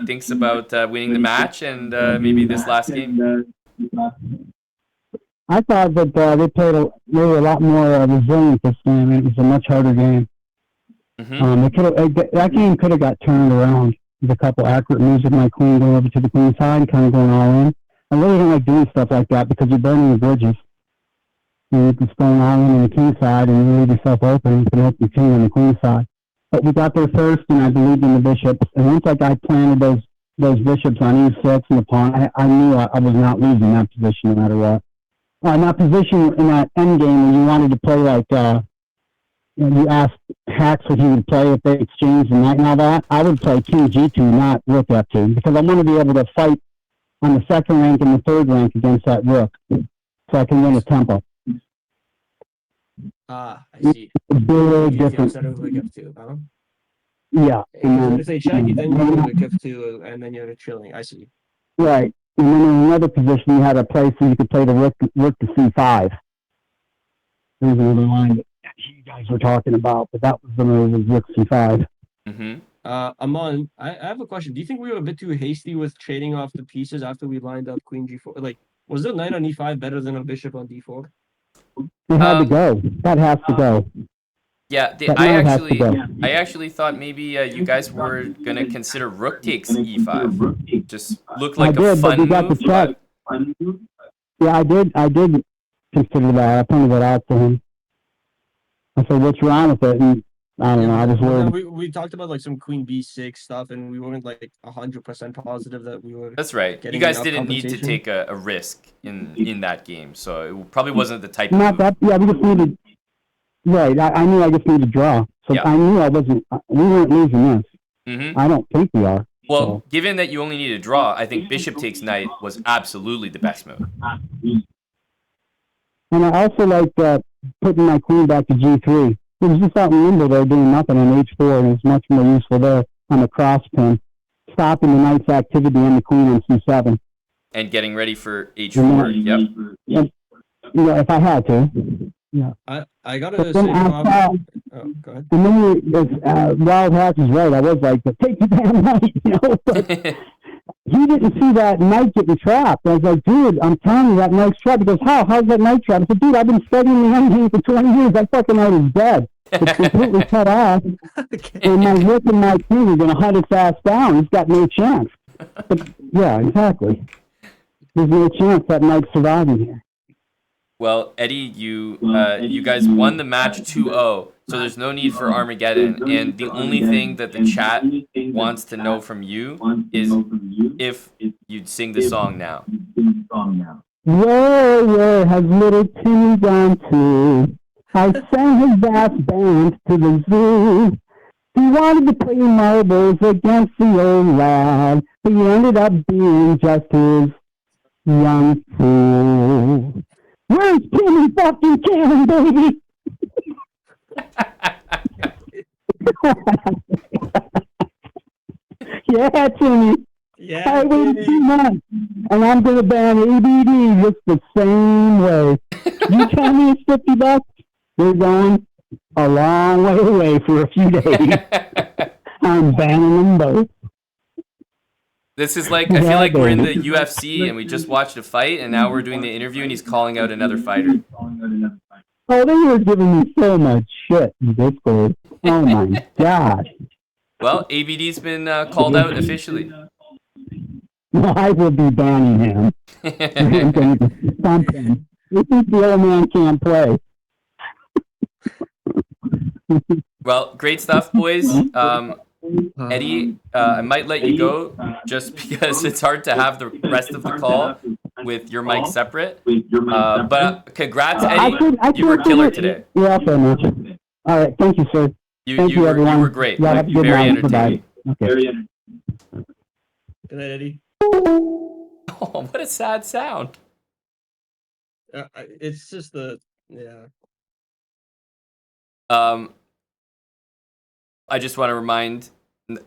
thinks about winning the match and maybe this last game. I thought that they were a lot more resilient this game. It was a much harder game. Mm-hmm. That game could have got turned around with a couple accurate moves with my queen going over to the queen side and kind of going all in. I really don't like doing stuff like that because you're burning the bridges. And you can stone all in on the king side and you leave yourself open. You can open your king on the queen side. But we got there first, and I believed in the bishops. And once I planted those bishops on e6 and the pawn, I knew I was not losing that position no matter what. In that position, in that end game, when you wanted to play like, you asked Hacks what he would play if they exchanged the knight and all that, I would play king g2, not rook f2, because I want to be able to fight on the second rank and the third rank against that rook, so I can win a tempo. I see. Big difference. Instead of like f2, huh? Yeah. If they check you, then you go to f2, and then you're chilling. I see. Right. And then in another position, you had a place where you could play the rook to c5. There's another line that you guys were talking about, but that was the move, was rook c5. Mm-hmm. Amon, I have a question. Do you think we were a bit too hasty with trading off the pieces after we lined up queen g4? Like, was the knight on e5 better than a bishop on d4? It had to go. That has to go. Yeah, That knight has to go. I actually thought maybe you guys were gonna consider rook takes e5. Just looked like a fun we got move. the check. Yeah, I did consider that. I pointed that out to him. I said, "What's wrong with it?" And I don't know. I was worried. We talked about like some queen b6 stuff, and we weren't like 100% positive that we were. That's right. You getting guys enough didn't need to compensation. take a risk in that game, so it probably wasn't the type of Not move. that. Yeah, we just needed. Right. I knew I just needed to draw. So Yeah. I knew I wasn't. We weren't losing this. Mm-hmm. I don't think we are. Well, So. given that you only need a draw, I think bishop takes knight was absolutely the best move. And I also liked putting my queen back to g3. It was just out in limbo there doing nothing on h4, and it's much more useful there on the cross pin, stopping the knight's activity and the queen on c7. And getting ready for h4. Yep. Yeah, if I had to. I gotta But say, then oh, go ahead. and then Wild Hatch is right. I was like, take the damn knight, you know. But he didn't see that knight getting trapped. I was like, dude, I'm telling you that knight's trapped. He goes, how? How's that knight trapped? I said, dude, I've been studying the endgame for 20 years. That fucking knight is dead. It's completely cut off. And my rook and my king are going to hunt its ass down. He's got no chance. But, yeah, exactly. There's no chance that knight's surviving here. Well, Eddie, you guys won the match 2-0, so there's no need for Armageddon. And the only thing that the chat wants to know from you is if you'd sing the song now. Where has little Timmy gone to? I sang his vast band to the zoo. He wanted to play marbles against the old lad, but he ended up being just his young fool. Where's Timmy fucking Cannon, baby? Yeah, Timmy. Yeah, I waited Timmy. 2 months, and I'm gonna ban ABD just the same way. You tell me it's $50, we're going a long way away for a few days. I'm banning them both. This is like, I feel like we're in the UFC and we just watched a fight and now we're doing the interview and he's calling out another fighter. Oh, they were giving me so much shit in Discord. Oh my god. Well, ABD's been called out officially. I will be banning him. I'm going to stump him. You think the old man can't play? Well, great stuff, boys. Eddie, I might let you go just because it's hard to have the rest of the call with your mic separate. But congrats, Eddie. You were killer today. You're also much. All right. Thank you, sir. Thank you, everyone. You were great. Y'all have a good Very night. entertaining. Bye-bye. Okay. Good night, Eddie. Oh, what a sad sound. It's just yeah. I just want to remind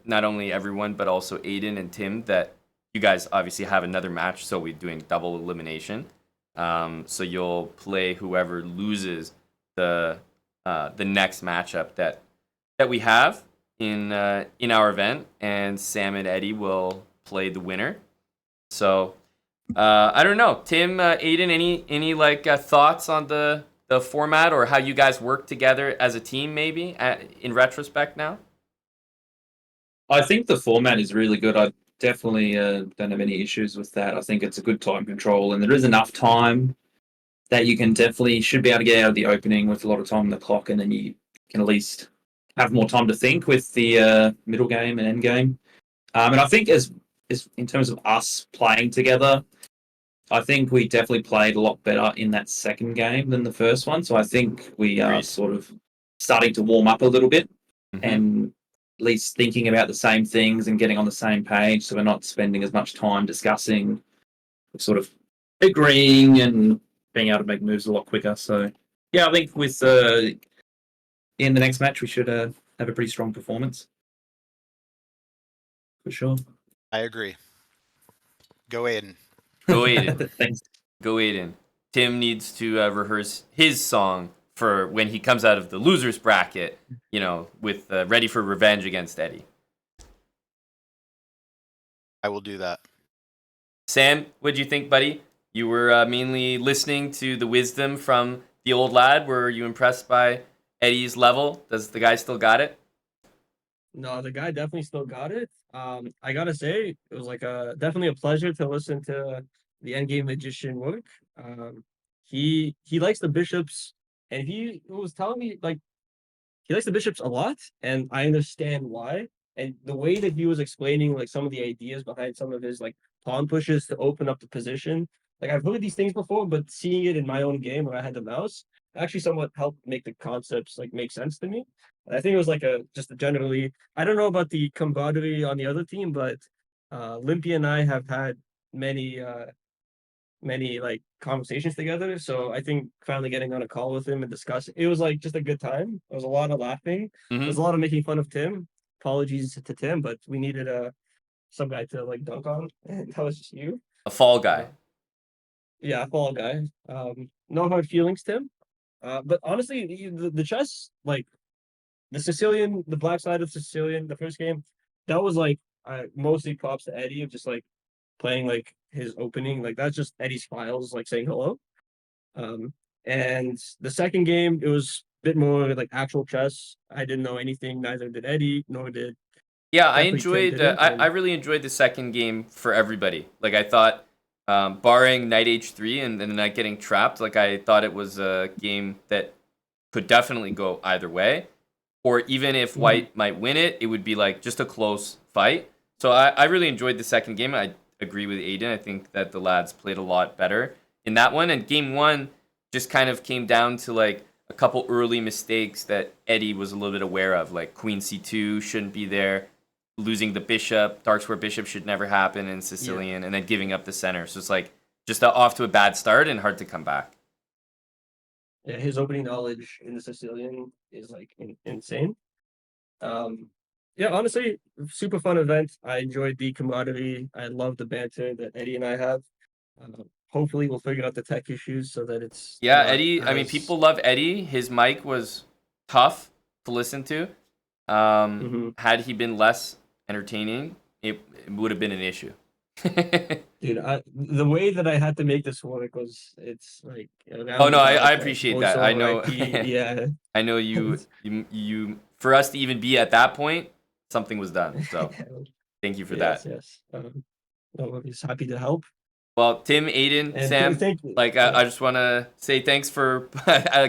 not only everyone, but also Aiden and Tim that you guys obviously have another match, so we're doing double elimination. So you'll play whoever loses the next matchup that we have in our event, and Sam and Eddie will play the winner. So I don't know, Tim, Aiden, any like thoughts on the format or how you guys work together as a team, maybe in retrospect now? I think the format is really good. I definitely don't have any issues with that. I think it's a good time control, and there is enough time that you can definitely should be able to get out of the opening with a lot of time on the clock, and then you can at least have more time to think with the middle game and end game. And I think as in terms of us playing together, I think we definitely played a lot better in that second game than the first one. So I think we are sort of starting to warm up a little bit and at least thinking about the same things and getting on the same page. So we're not spending as much time discussing, sort of agreeing and being able to make moves a lot quicker. So yeah, I think with in the next match we should have a pretty strong performance for sure. I agree. Go Aiden. Go Aiden. Thanks. Go Aiden. Tim needs to rehearse his song for when he comes out of the losers bracket, with ready for revenge against Eddie. I will do that. Sam, what do you think, buddy? You were mainly listening to the wisdom from the old lad. Were you impressed by Eddie's level? Does the guy still got it? No, the guy definitely still got it. I gotta say, it was like definitely a pleasure to listen to the Endgame Magician work. He likes the bishops, and he was telling me like he likes the bishops a lot, and I understand why. And the way that he was explaining like some of the ideas behind some of his like pawn pushes to open up the position, like I've heard these things before, but seeing it in my own game where I had the mouse actually somewhat helped make the concepts like make sense to me. And I think it was like just a generally. I don't know about the camaraderie on the other team, but Limpy and I have had many like conversations together. So I think finally getting on a call with him and discussing, it was like just a good time. There was a lot of laughing. There was a lot of making fun of Tim. Apologies to Tim, but we needed some guy to like dunk on, and that was just you. A fall guy. Yeah, fall guy. No hard feelings, Tim. But honestly, the chess, like the black side of Sicilian, the first game, that was like mostly props to Eddie of just like playing like his opening, like that's just Eddie's files, like saying hello. And the second game, it was a bit more like actual chess. I didn't know anything, neither did Eddie, nor did. Yeah, I Definitely Tim enjoyed. didn't, I really enjoyed the second game for everybody. Like I thought, barring Knight H3 and the Knight getting trapped, like I thought it was a game that could definitely go either way. Or even if White might win it, it would be like just a close fight. So I really enjoyed the second game. I agree with Aiden. I think that the lads played a lot better in that one. And game one just kind of came down to like a couple early mistakes that Eddie was a little bit aware of. Like Queen C2 shouldn't be there. Losing the bishop, Dark Square bishop should never happen in Sicilian, and then giving up the center. So it's like just off to a bad start and hard to come back. Yeah, his opening knowledge in the Sicilian is like insane. Yeah, honestly, super fun event. I enjoyed the camaraderie. I love the banter that Eddie and I have. Hopefully, we'll figure out the tech issues so that it's Yeah, not Eddie. I mean, as- people love Eddie. His mic was tough to listen to. Had he been less entertaining, it would have been an issue. Dude, the way that I had to make this work was it's like Oh no, I appreciate that. I know. Yeah, I know you. For us to even be at that point, something was done. So thank you for that. Yes. No, I'm just happy to help. Well, Tim, Aiden, And Sam, thank- I just want to say thanks for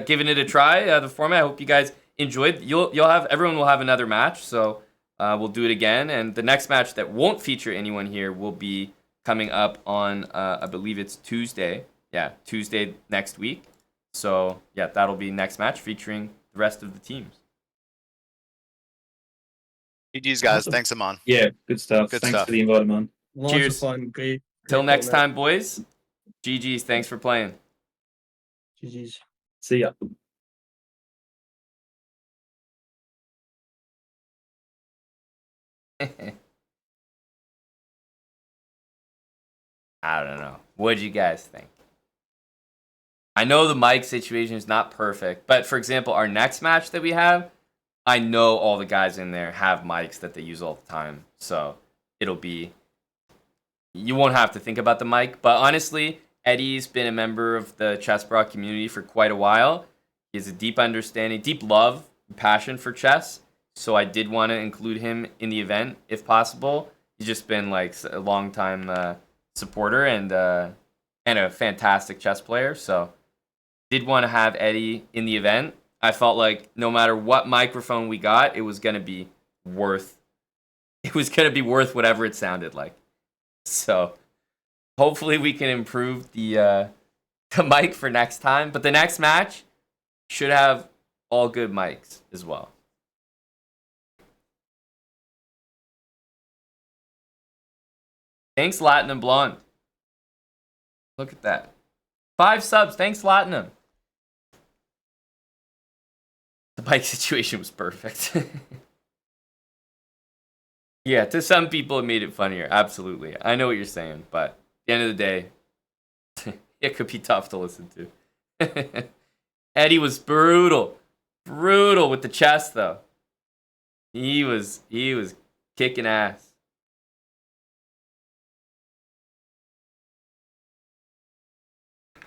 giving it a try. The format. I hope you guys enjoyed. Everyone will have another match, so we'll do it again. And the next match that won't feature anyone here will be coming up on I believe it's Tuesday. Yeah, Tuesday next week. So yeah, that'll be next match featuring the rest of the teams. GG's, guys. Awesome. Thanks, Amon. Yeah, good stuff. Good Thanks stuff. for the invite, man. Lots Cheers. of fun. Great. Till next format. time, boys. GG's. Thanks for playing. GG's. See ya. I don't know. What'd you guys think? I know the mic situation is not perfect, but for example, our next match that we have, I know all the guys in there have mics that they use all the time. So it'll be, you won't have to think about the mic. But honestly, Eddie's been a member of the Chess Bra community for quite a while. He has a deep understanding, deep love, and passion for chess. So I did want to include him in the event if possible. He's just been like a long time supporter and a fantastic chess player. So did want to have Eddie in the event. I felt like no matter what microphone we got, it was gonna be worth whatever it sounded like. So hopefully we can improve the mic for next time. But the next match should have all good mics as well. Thanks, Latinum Blonde. Look at that. 5 subs. Thanks, Latinum. The bike situation was perfect. Yeah, to some people it made it funnier. Absolutely. I know what you're saying, but at the end of the day, it could be tough to listen to. Eddie was brutal. Brutal with the chest, though. He was kicking ass.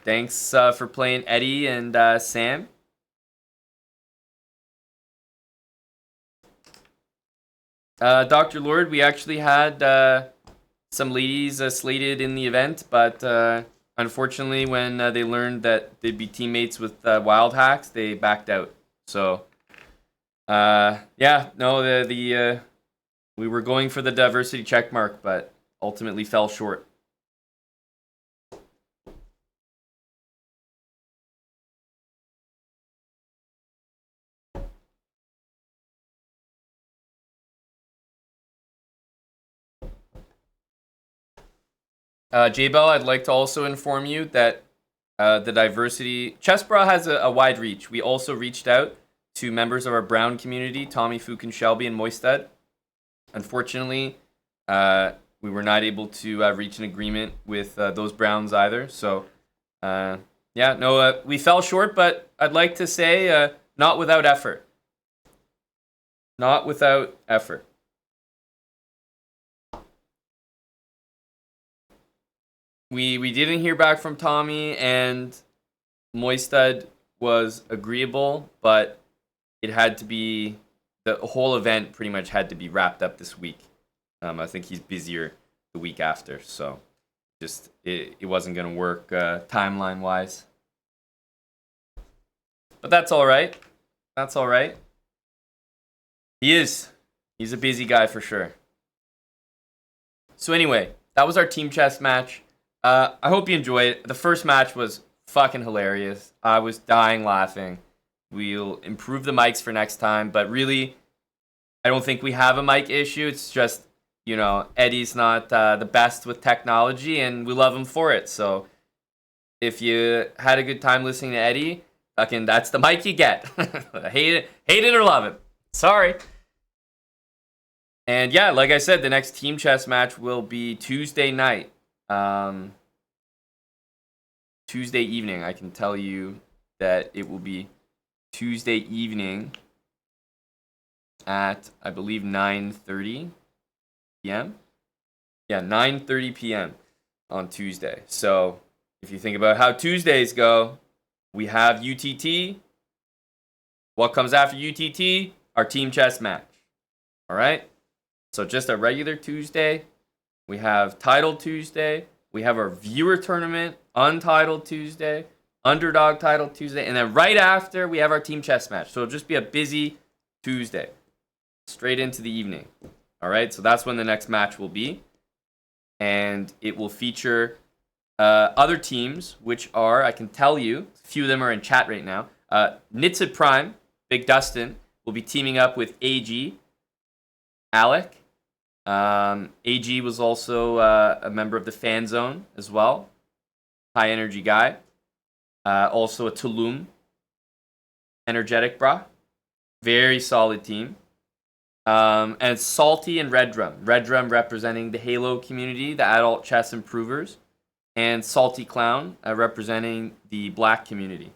Thanks for playing, Eddie and Sam. Dr. Lord, we actually had some ladies slated in the event, but unfortunately, when they learned that they'd be teammates with Wild Hacks, they backed out. So, yeah, no, we were going for the diversity checkmark, but ultimately fell short. J-Bell, I'd like to also inform you that the diversity... Chessbra has a wide reach. We also reached out to members of our Brown community, Tommy, Fook, and Shelby, and Moistad. Unfortunately, we were not able to reach an agreement with those Browns either. So, yeah, no, we fell short, but I'd like to say not without effort. Not without effort. We didn't hear back from Tommy, and Moistad was agreeable, but it had to be, the whole event pretty much had to be wrapped up this week. I think he's busier the week after, so just it wasn't going to work timeline-wise. But that's all right. That's all right. He is. He's a busy guy for sure. So anyway, that was our team chess match. I hope you enjoyed it. The first match was fucking hilarious. I was dying laughing. We'll improve the mics for next time, but really, I don't think we have a mic issue. It's just, Eddie's not the best with technology, and we love him for it. So if you had a good time listening to Eddie, fucking that's the mic you get. hate it or love it. Sorry. And yeah, like I said, the next team chess match will be Tuesday night. Tuesday evening. I can tell you that it will be Tuesday evening at, I believe, 9:30 p.m. Yeah, 9:30 p.m. on Tuesday. So if you think about how Tuesdays go, we have UTT. What comes after UTT? Our team chess match. All right? So just a regular Tuesday. We have Titled Tuesday. We have our viewer tournament, Untitled Tuesday, Underdog Titled Tuesday. And then right after, we have our team chess match. So it'll just be a busy Tuesday. Straight into the evening. All right? So that's when the next match will be. And it will feature other teams, which are, I can tell you, a few of them are in chat right now. Nitsid Prime, Big Dustin, will be teaming up with AG, Alec. AG was also a member of the Fan Zone as well. High energy guy. Also a Tulum. Energetic bra. Very solid team. And Salty and Red Drum. Red Drum representing the Halo community, the adult chess improvers. And Salty Clown representing the Black community.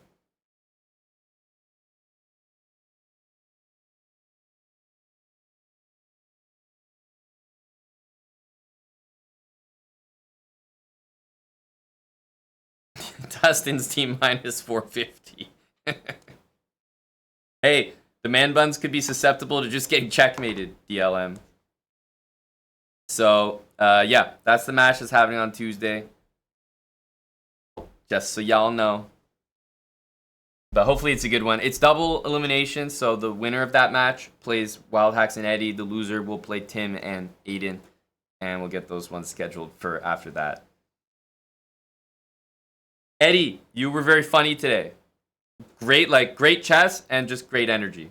Dustin's team minus 450. Hey, the man buns could be susceptible to just getting checkmated, DLM. So, yeah, that's the match that's happening on Tuesday. Just so y'all know. But hopefully it's a good one. It's double elimination, so the winner of that match plays Wild Hacks and Eddie. The loser will play Tim and Aiden. And we'll get those ones scheduled for after that. Eddie, you were very funny today. Great chess and just great energy.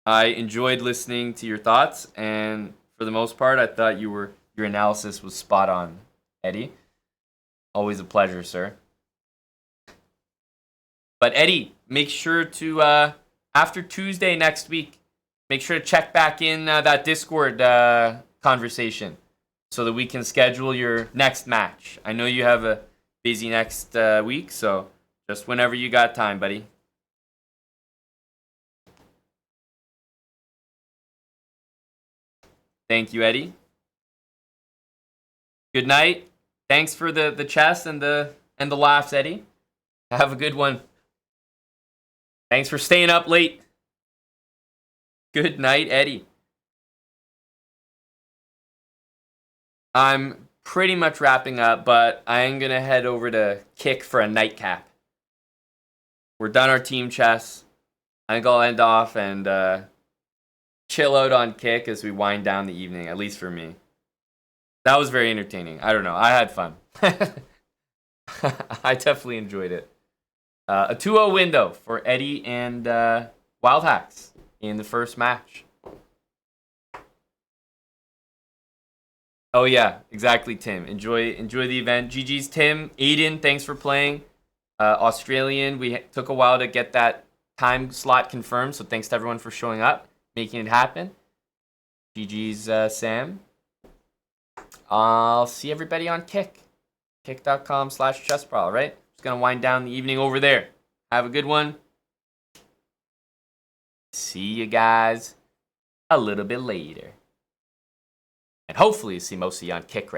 I enjoyed listening to your thoughts, and for the most part, I thought your analysis was spot on, Eddie. Always a pleasure, sir. But Eddie, make sure to after Tuesday next week, make sure to check back in that Discord conversation so that we can schedule your next match. I know you have a busy next week, so just whenever you got time, buddy. Thank you, Eddie. Good night. Thanks for the chess and the laughs, Eddie. Have a good one. Thanks for staying up late. Good night, Eddie. I'm pretty much wrapping up, but I am going to head over to Kick for a nightcap. We're done our team chess. I think I'll end off and chill out on Kick as we wind down the evening, at least for me. That was very entertaining. I don't know. I had fun. I definitely enjoyed it. A 2-0 window for Eddie and Wild Hacks in the first match. Oh yeah, exactly, Tim. Enjoy the event. GG's Tim. Aiden, thanks for playing. Australian, we took a while to get that time slot confirmed, so thanks to everyone for showing up, making it happen. GG's Sam. I'll see everybody on Kick. Kick.com/chessbrawl, right? Just gonna wind down the evening over there. Have a good one. See you guys a little bit later. And hopefully see most of you on Kick right